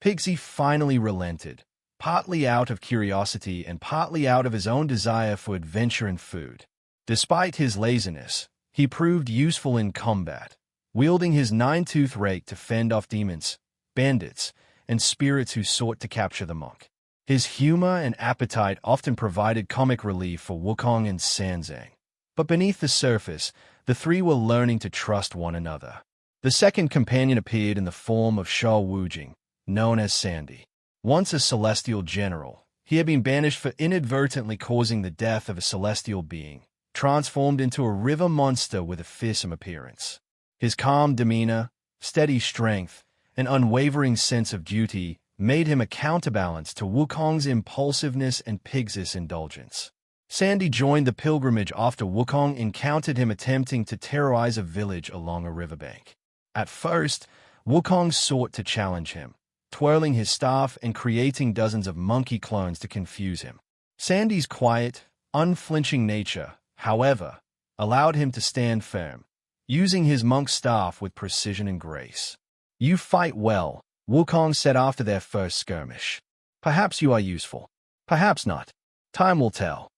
Pigsy finally relented, partly out of curiosity and partly out of his own desire for adventure and food. Despite his laziness, he proved useful in combat, wielding his nine-toothed rake to fend off demons, bandits, and spirits who sought to capture the monk. His humor and appetite often provided comic relief for Wukong and Xuanzang. But beneath the surface, the three were learning to trust one another. The second companion appeared in the form of Xuanzang, known as Sandy. Once a celestial general, he had been banished for inadvertently causing the death of a celestial being, transformed into a river monster with a fearsome appearance. His calm demeanor, steady strength, and unwavering sense of duty made him a counterbalance to Wukong's impulsiveness and Pigsy's indulgence. Sandy joined the pilgrimage after Wukong encountered him attempting to terrorize a village along a riverbank. At first, Wukong sought to challenge him, twirling his staff and creating dozens of monkey clones to confuse him. Sandy's quiet, unflinching nature, however, allowed him to stand firm, using his monk staff with precision and grace. "You fight well," Wukong said after their first skirmish. "Perhaps you are useful. Perhaps not. Time will tell."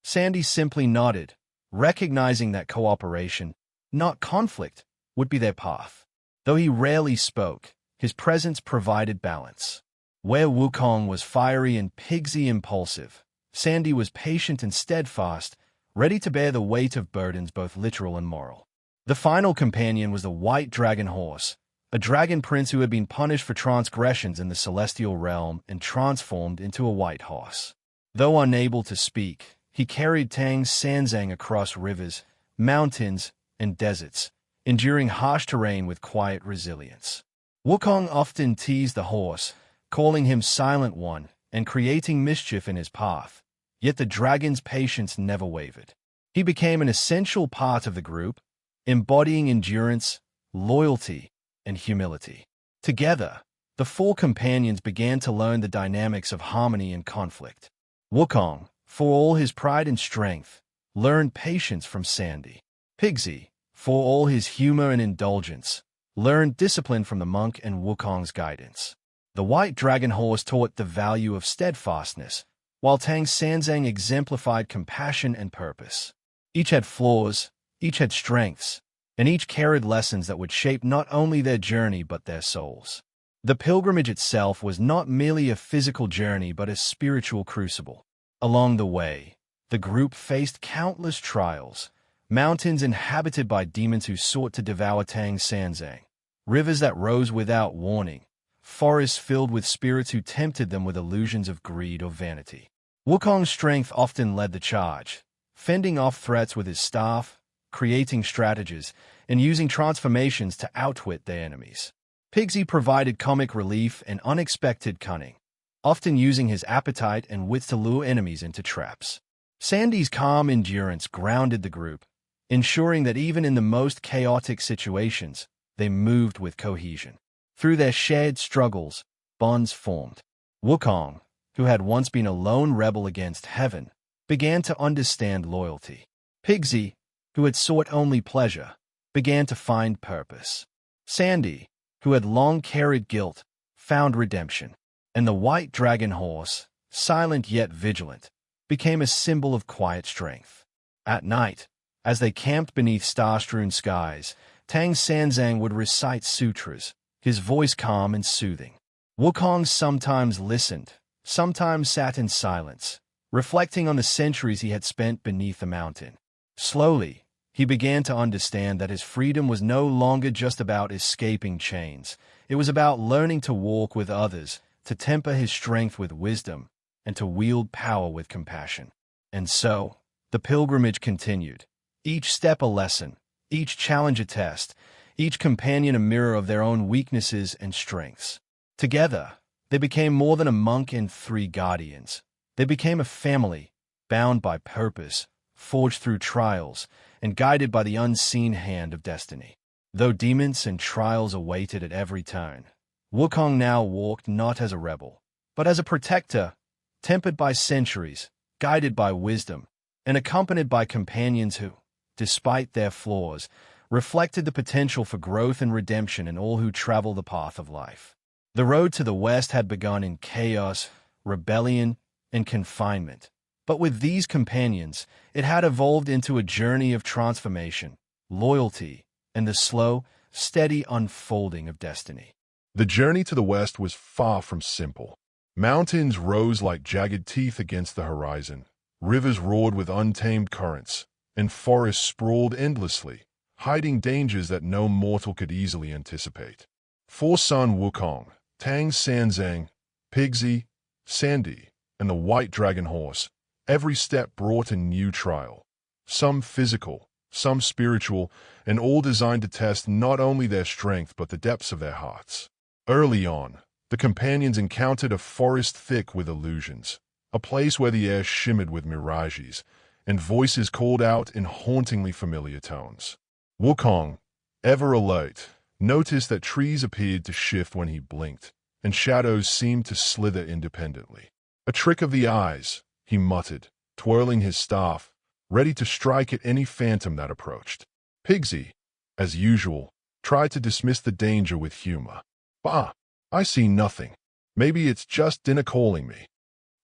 Sandy simply nodded, recognizing that cooperation, not conflict, would be their path. Though he rarely spoke, his presence provided balance. Where Wukong was fiery and Pigsy impulsive, Sandy was patient and steadfast, ready to bear the weight of burdens both literal and moral. The final companion was the white dragon horse, a dragon prince who had been punished for transgressions in the celestial realm and transformed into a white horse. Though unable to speak, he carried Tang Xuanzang across rivers, mountains, and deserts, enduring harsh terrain with quiet resilience. Wukong often teased the horse, calling him Silent One and creating mischief in his path, yet the dragon's patience never wavered. He became an essential part of the group, embodying endurance, loyalty, and humility. Together, the four companions began to learn the dynamics of harmony and conflict. Wukong, for all his pride and strength, learned patience from Sandy. Pigsy, for all his humor and indulgence, learned discipline from the monk and Wukong's guidance. The white dragon horse taught the value of steadfastness, while Tang Xuanzang exemplified compassion and purpose. Each had flaws, each had strengths, and each carried lessons that would shape not only their journey but their souls. The pilgrimage itself was not merely a physical journey but a spiritual crucible. Along the way, The group faced countless trials, mountains inhabited by demons who sought to devour Tang Xuanzang, rivers that rose without warning, forests filled with spirits who tempted them with illusions of greed or vanity. Wukong's strength often led the charge, fending off threats with his staff, creating strategies, and using transformations to outwit their enemies. Pigsy provided comic relief and unexpected cunning, often using his appetite and wits to lure enemies into traps. Sandy's calm endurance grounded the group, ensuring that even in the most chaotic situations, they moved with cohesion. Through their shared struggles, bonds formed. Wukong, who had once been a lone rebel against heaven, began to understand loyalty. Pigsy, who had sought only pleasure, began to find purpose. Sandy, who had long carried guilt, found redemption. And the white dragon horse, silent yet vigilant, became a symbol of quiet strength. At night, as they camped beneath star-strewn skies, Tang Xuanzang would recite sutras, his voice calm and soothing. Wukong sometimes listened, sometimes sat in silence, reflecting on the centuries he had spent beneath the mountain. Slowly, he began to understand that his freedom was no longer just about escaping chains. It was about learning to walk with others, to temper his strength with wisdom, and to wield power with compassion. And so, the pilgrimage continued, each step a lesson, each challenge a test, each companion a mirror of their own weaknesses and strengths. Together, they became more than a monk and 3 guardians. They became a family, bound by purpose, forged through trials, and guided by the unseen hand of destiny. Though demons and trials awaited at every turn, Wukong now walked not as a rebel, but as a protector, tempered by centuries, guided by wisdom, and accompanied by companions who, despite their flaws, reflected the potential for growth and redemption in all who travel the path of life. The road to the West had begun in chaos, rebellion, and confinement, but with these companions, it had evolved into a journey of transformation, loyalty, and the slow, steady unfolding of destiny. The journey to the west was far from simple. Mountains rose like jagged teeth against the horizon, rivers roared with untamed currents, and forests sprawled endlessly, hiding dangers that no mortal could easily anticipate. For Sun Wukong, Tang Xuanzang, Pigsy, Sandy, and the white dragon horse, every step brought a new trial, some physical, some spiritual, and all designed to test not only their strength but the depths of their hearts. Early on, the companions encountered a forest thick with illusions, a place where the air shimmered with mirages, and voices called out in hauntingly familiar tones. Wukong, ever alert, noticed that trees appeared to shift when he blinked, and shadows seemed to slither independently. A trick of the eyes, he muttered, twirling his staff, ready to strike at any phantom that approached. Pigsy, as usual, tried to dismiss the danger with humor. "Bah, I see nothing. Maybe it's just dinner calling me."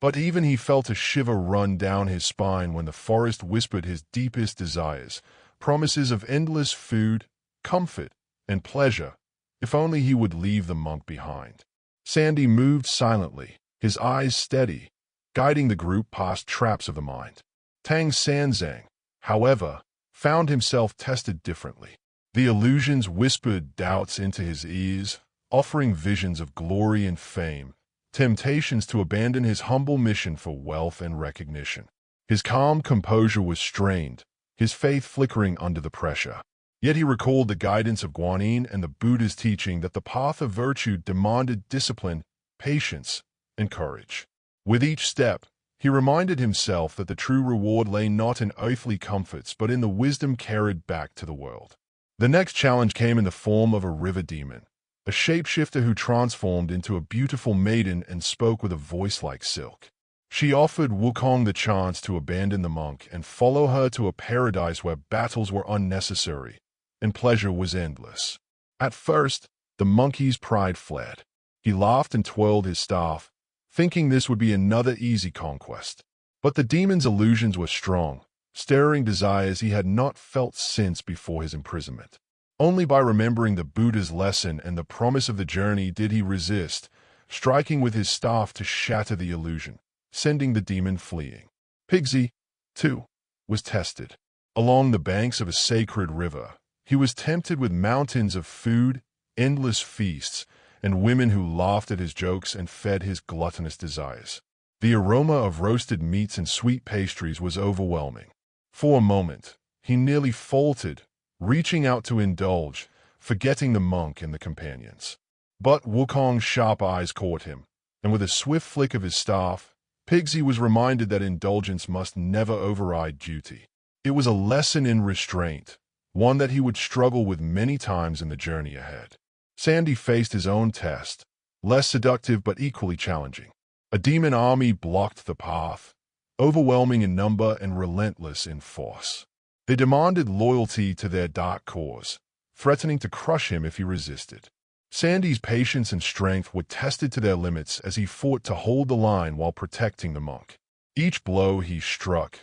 But even he felt a shiver run down his spine when the forest whispered his deepest desires, promises of endless food, comfort, and pleasure, if only he would leave the monk behind. Sandy moved silently, his eyes steady, guiding the group past traps of the mind. Tang Xuanzang, however, found himself tested differently. The illusions whispered doubts into his ears, offering visions of glory and fame, temptations to abandon his humble mission for wealth and recognition. His calm composure was strained, his faith flickering under the pressure. Yet he recalled the guidance of Guanyin and the Buddha's teaching that the path of virtue demanded discipline, patience, and courage. With each step, he reminded himself that the true reward lay not in earthly comforts but in the wisdom carried back to the world. The next challenge came in the form of a river demon, a shapeshifter who transformed into a beautiful maiden and spoke with a voice like silk. She offered Wukong the chance to abandon the monk and follow her to a paradise where battles were unnecessary and pleasure was endless. At first, the monkey's pride fled. He laughed and twirled his staff, thinking this would be another easy conquest. But the demon's illusions were strong, stirring desires he had not felt since before his imprisonment. Only by remembering the Buddha's lesson and the promise of the journey did he resist, striking with his staff to shatter the illusion, sending the demon fleeing. Pigsy, too, was tested. Along the banks of a sacred river, he was tempted with mountains of food, endless feasts, and women who laughed at his jokes and fed his gluttonous desires. The aroma of roasted meats and sweet pastries was overwhelming. For a moment, he nearly faltered, reaching out to indulge, forgetting the monk and the companions. But Wukong's sharp eyes caught him, and with a swift flick of his staff, Pigsy was reminded that indulgence must never override duty. It was a lesson in restraint, one that he would struggle with many times in the journey ahead. Sandy faced his own test, less seductive but equally challenging. A demon army blocked the path, overwhelming in number and relentless in force. They demanded loyalty to their dark cause, threatening to crush him if he resisted. Sandy's patience and strength were tested to their limits as he fought to hold the line while protecting the monk. Each blow he struck,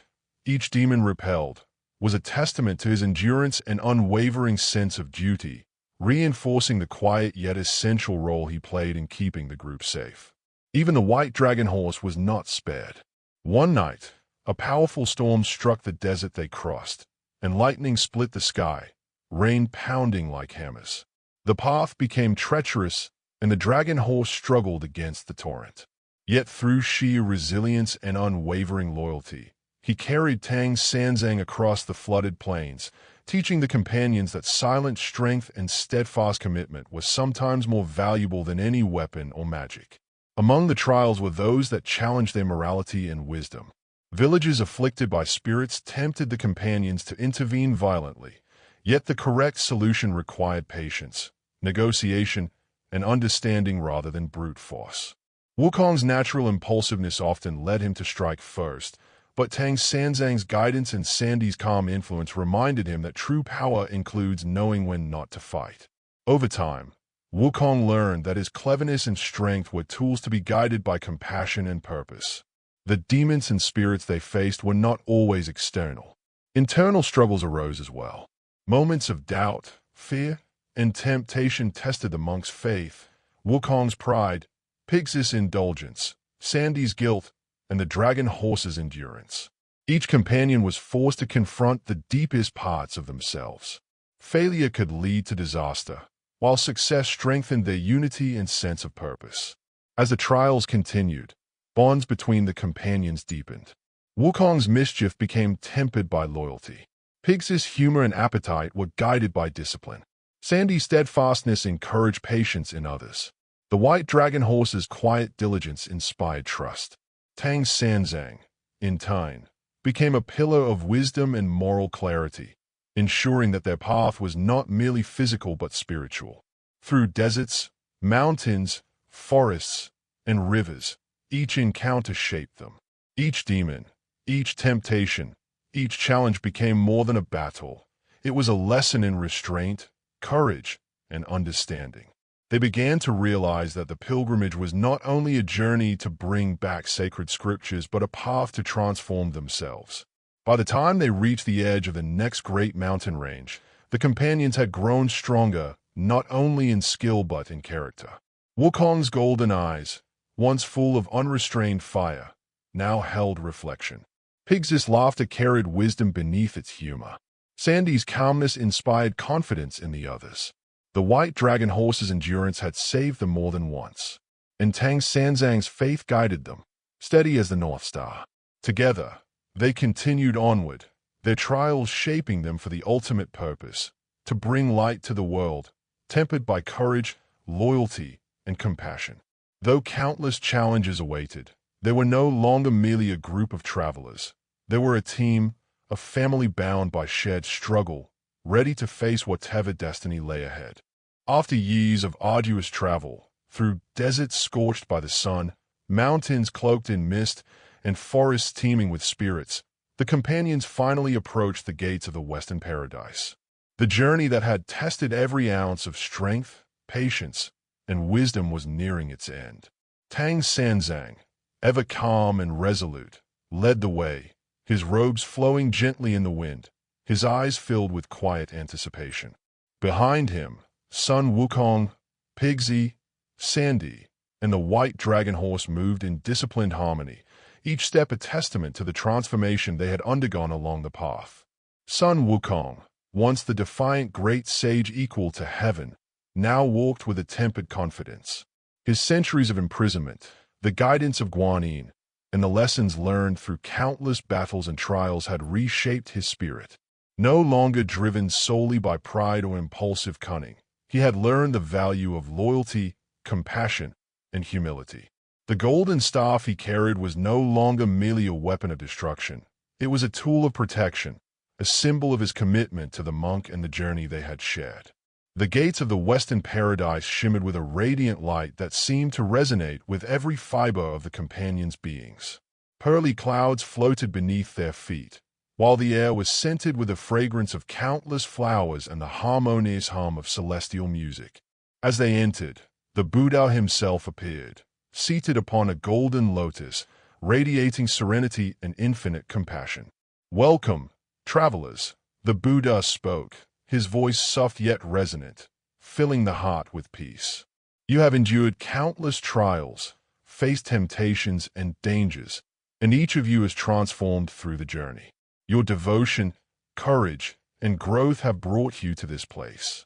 each demon repelled, was a testament to his endurance and unwavering sense of duty, reinforcing the quiet yet essential role he played in keeping the group safe. Even the white dragon horse was not spared. One night, a powerful storm struck the desert they crossed, and lightning split the sky, rain pounding like hammers. The path became treacherous, and the dragon horse struggled against the torrent. Yet through sheer resilience and unwavering loyalty, he carried Tang Xuanzang across the flooded plains, teaching the companions that silent strength and steadfast commitment was sometimes more valuable than any weapon or magic. Among the trials were those that challenged their morality and wisdom. Villages afflicted by spirits tempted the companions to intervene violently, yet the correct solution required patience, negotiation, and understanding rather than brute force. Wukong's natural impulsiveness often led him to strike first, but Tang Xuanzang's guidance and Sandy's calm influence reminded him that true power includes knowing when not to fight. Over time, Wukong learned that his cleverness and strength were tools to be guided by compassion and purpose. The demons and spirits they faced were not always external. Internal struggles arose as well. Moments of doubt, fear, and temptation tested the monk's faith, Wukong's pride, Pig's indulgence, Sandy's guilt, and the dragon horse's endurance. Each companion was forced to confront the deepest parts of themselves. Failure could lead to disaster, while success strengthened their unity and sense of purpose. As the trials continued, bonds between the companions deepened. Wukong's mischief became tempered by loyalty. Pig's humor and appetite were guided by discipline. Sandy's steadfastness encouraged patience in others. The white dragon horse's quiet diligence inspired trust. Tang Xuanzang, in time, became a pillar of wisdom and moral clarity, ensuring that their path was not merely physical but spiritual. Through deserts, mountains, forests, and rivers, each encounter shaped them. Each demon, each temptation, each challenge became more than a battle. It was a lesson in restraint, courage, and understanding. They began to realize that the pilgrimage was not only a journey to bring back sacred scriptures but a path to transform themselves. By the time they reached the edge of the next great mountain range, the companions had grown stronger, not only in skill but in character. Wukong's golden eyes, once full of unrestrained fire, now held reflection. Pig's laughter carried wisdom beneath its humor. Sandy's calmness inspired confidence in the others. The white dragon horse's endurance had saved them more than once, and Tang Xuanzang's faith guided them, steady as the North Star. Together, they continued onward, their trials shaping them for the ultimate purpose, to bring light to the world, tempered by courage, loyalty, and compassion. Though countless challenges awaited, they were no longer merely a group of travelers. They were a team, a family bound by shared struggle, ready to face whatever destiny lay ahead. After years of arduous travel, through deserts scorched by the sun, mountains cloaked in mist, and forests teeming with spirits, the companions finally approached the gates of the Western Paradise. The journey that had tested every ounce of strength, patience, and wisdom was nearing its end. Tang Xuanzang, ever calm and resolute, led the way, his robes flowing gently in the wind, his eyes filled with quiet anticipation. Behind him, Sun Wukong, Pigsy, Sandy, and the white dragon horse moved in disciplined harmony, each step a testament to the transformation they had undergone along the path. Sun Wukong, once the defiant great sage equal to heaven, now walked with a tempered confidence. His centuries of imprisonment, the guidance of Guanyin, and the lessons learned through countless battles and trials had reshaped his spirit. No longer driven solely by pride or impulsive cunning, he had learned the value of loyalty, compassion, and humility. The golden staff he carried was no longer merely a weapon of destruction. It was a tool of protection, a symbol of his commitment to the monk and the journey they had shared. The gates of the Western Paradise shimmered with a radiant light that seemed to resonate with every fiber of the companions' beings. Pearly clouds floated beneath their feet, while the air was scented with the fragrance of countless flowers and the harmonious hum of celestial music. As they entered, the Buddha himself appeared, seated upon a golden lotus, radiating serenity and infinite compassion. "Welcome, travelers," the Buddha spoke, his voice soft yet resonant, filling the heart with peace. "You have endured countless trials, faced temptations and dangers, and each of you is transformed through the journey. Your devotion, courage, and growth have brought you to this place."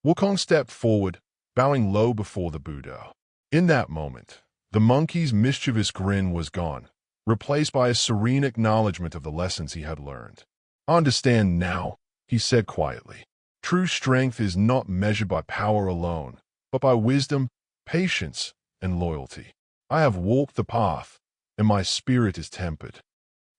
Wukong stepped forward, bowing low before the Buddha. In that moment, the monkey's mischievous grin was gone, replaced by a serene acknowledgement of the lessons he had learned. "Understand now," he said quietly. "True strength is not measured by power alone, but by wisdom, patience, and loyalty. I have walked the path, and my spirit is tempered."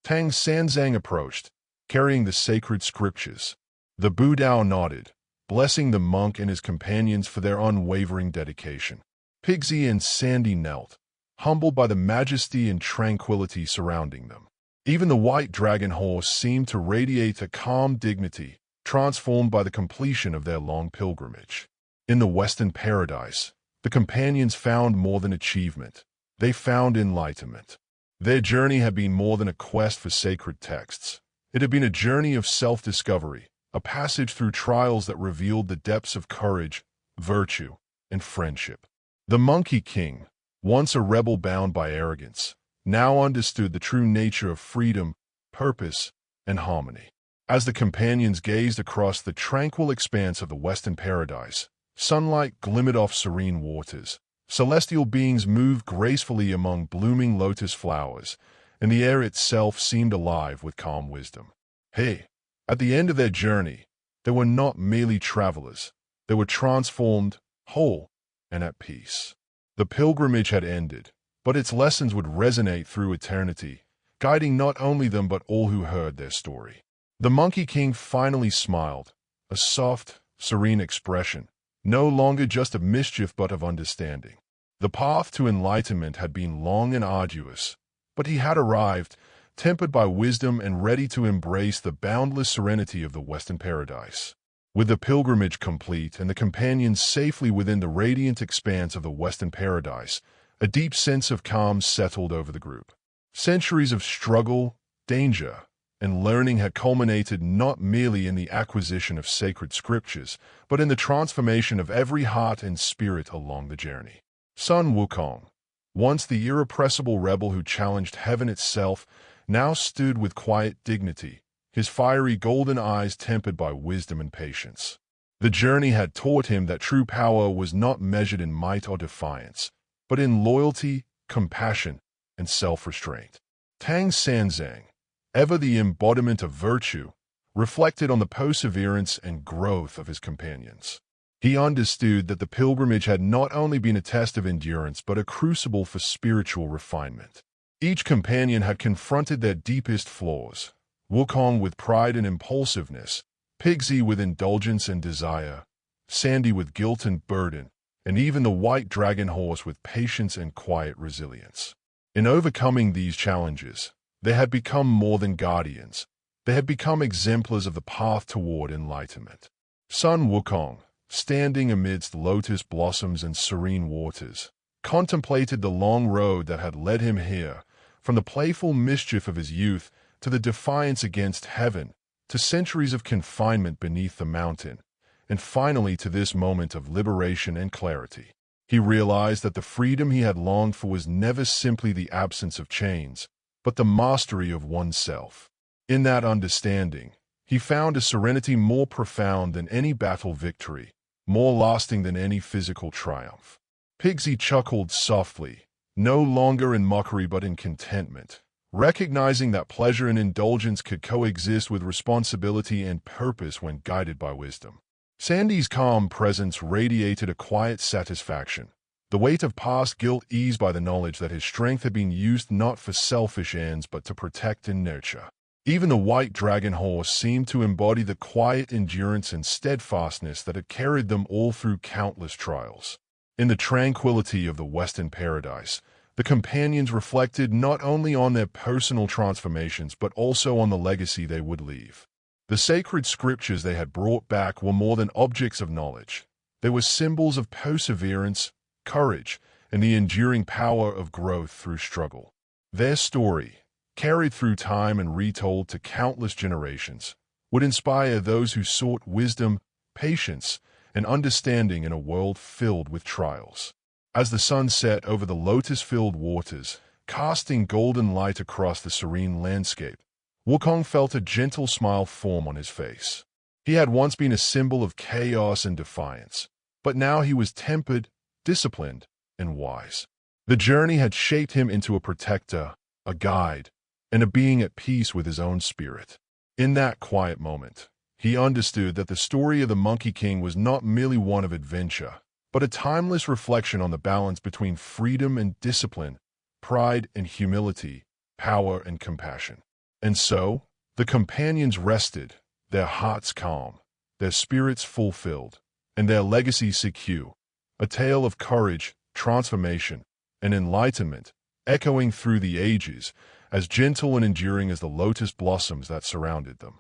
Xuanzang approached, carrying the sacred scriptures. The Buddha nodded, blessing the monk and his companions for their unwavering dedication. Pigsy and Sandy knelt, humbled by the majesty and tranquility surrounding them. Even the white dragon horse seemed to radiate a calm dignity, transformed by the completion of their long pilgrimage. In the Western Paradise, the companions found more than achievement. They found enlightenment. Their journey had been more than a quest for sacred texts. It had been a journey of self-discovery, a passage through trials that revealed the depths of courage, virtue, and friendship. The Monkey King, once a rebel bound by arrogance, now understood the true nature of freedom, purpose, and harmony. As the companions gazed across the tranquil expanse of the Western Paradise, sunlight glimmered off serene waters, celestial beings moved gracefully among blooming lotus flowers, and the air itself seemed alive with calm wisdom. At the end of their journey, they were not merely travelers. They were transformed, whole, and at peace. The pilgrimage had ended, but its lessons would resonate through eternity, guiding not only them but all who heard their story. The Monkey King finally smiled, a soft, serene expression, no longer just of mischief but of understanding. The path to enlightenment had been long and arduous, but he had arrived, tempered by wisdom and ready to embrace the boundless serenity of the Western Paradise. With the pilgrimage complete and the companions safely within the radiant expanse of the Western Paradise, a deep sense of calm settled over the group. Centuries of struggle, danger, and learning had culminated not merely in the acquisition of sacred scriptures, but in the transformation of every heart and spirit along the journey. Sun Wukong, once the irrepressible rebel who challenged heaven itself, now stood with quiet dignity, his fiery golden eyes tempered by wisdom and patience. The journey had taught him that true power was not measured in might or defiance, but in loyalty, compassion, and self-restraint. Xuanzang, ever the embodiment of virtue, reflected on the perseverance and growth of his companions. He understood that the pilgrimage had not only been a test of endurance but a crucible for spiritual refinement. Each companion had confronted their deepest flaws, Wukong with pride and impulsiveness, Pigsy with indulgence and desire, Sandy with guilt and burden, and even the white dragon horse with patience and quiet resilience. In overcoming these challenges, they had become more than guardians. They had become exemplars of the path toward enlightenment. Sun Wukong, standing amidst lotus blossoms and serene waters, contemplated the long road that had led him here, from the playful mischief of his youth to the defiance against heaven, to centuries of confinement beneath the mountain, and finally to this moment of liberation and clarity. He realized that the freedom he had longed for was never simply the absence of chains, but the mastery of oneself. In that understanding, he found a serenity more profound than any battle victory, more lasting than any physical triumph. Pigsy chuckled softly, no longer in mockery but in contentment, recognizing that pleasure and indulgence could coexist with responsibility and purpose when guided by wisdom. Sandy's calm presence radiated a quiet satisfaction, the weight of past guilt eased by the knowledge that his strength had been used not for selfish ends but to protect and nurture. Even the white dragon horse seemed to embody the quiet endurance and steadfastness that had carried them all through countless trials. In the tranquility of the Western paradise, the companions reflected not only on their personal transformations but also on the legacy they would leave. The sacred scriptures they had brought back were more than objects of knowledge. They were symbols of perseverance, courage, and the enduring power of growth through struggle. Their story, carried through time and retold to countless generations, would inspire those who sought wisdom, patience, and understanding in a world filled with trials. As the sun set over the lotus-filled waters, casting golden light across the serene landscape, Wukong felt a gentle smile form on his face. He had once been a symbol of chaos and defiance, but now he was tempered, disciplined, and wise. The journey had shaped him into a protector, a guide, and a being at peace with his own spirit. In that quiet moment, he understood that the story of the Monkey King was not merely one of adventure, but a timeless reflection on the balance between freedom and discipline, pride and humility, power and compassion. And so, the companions rested, their hearts calm, their spirits fulfilled, and their legacy secure, a tale of courage, transformation, and enlightenment, echoing through the ages, as gentle and enduring as the lotus blossoms that surrounded them.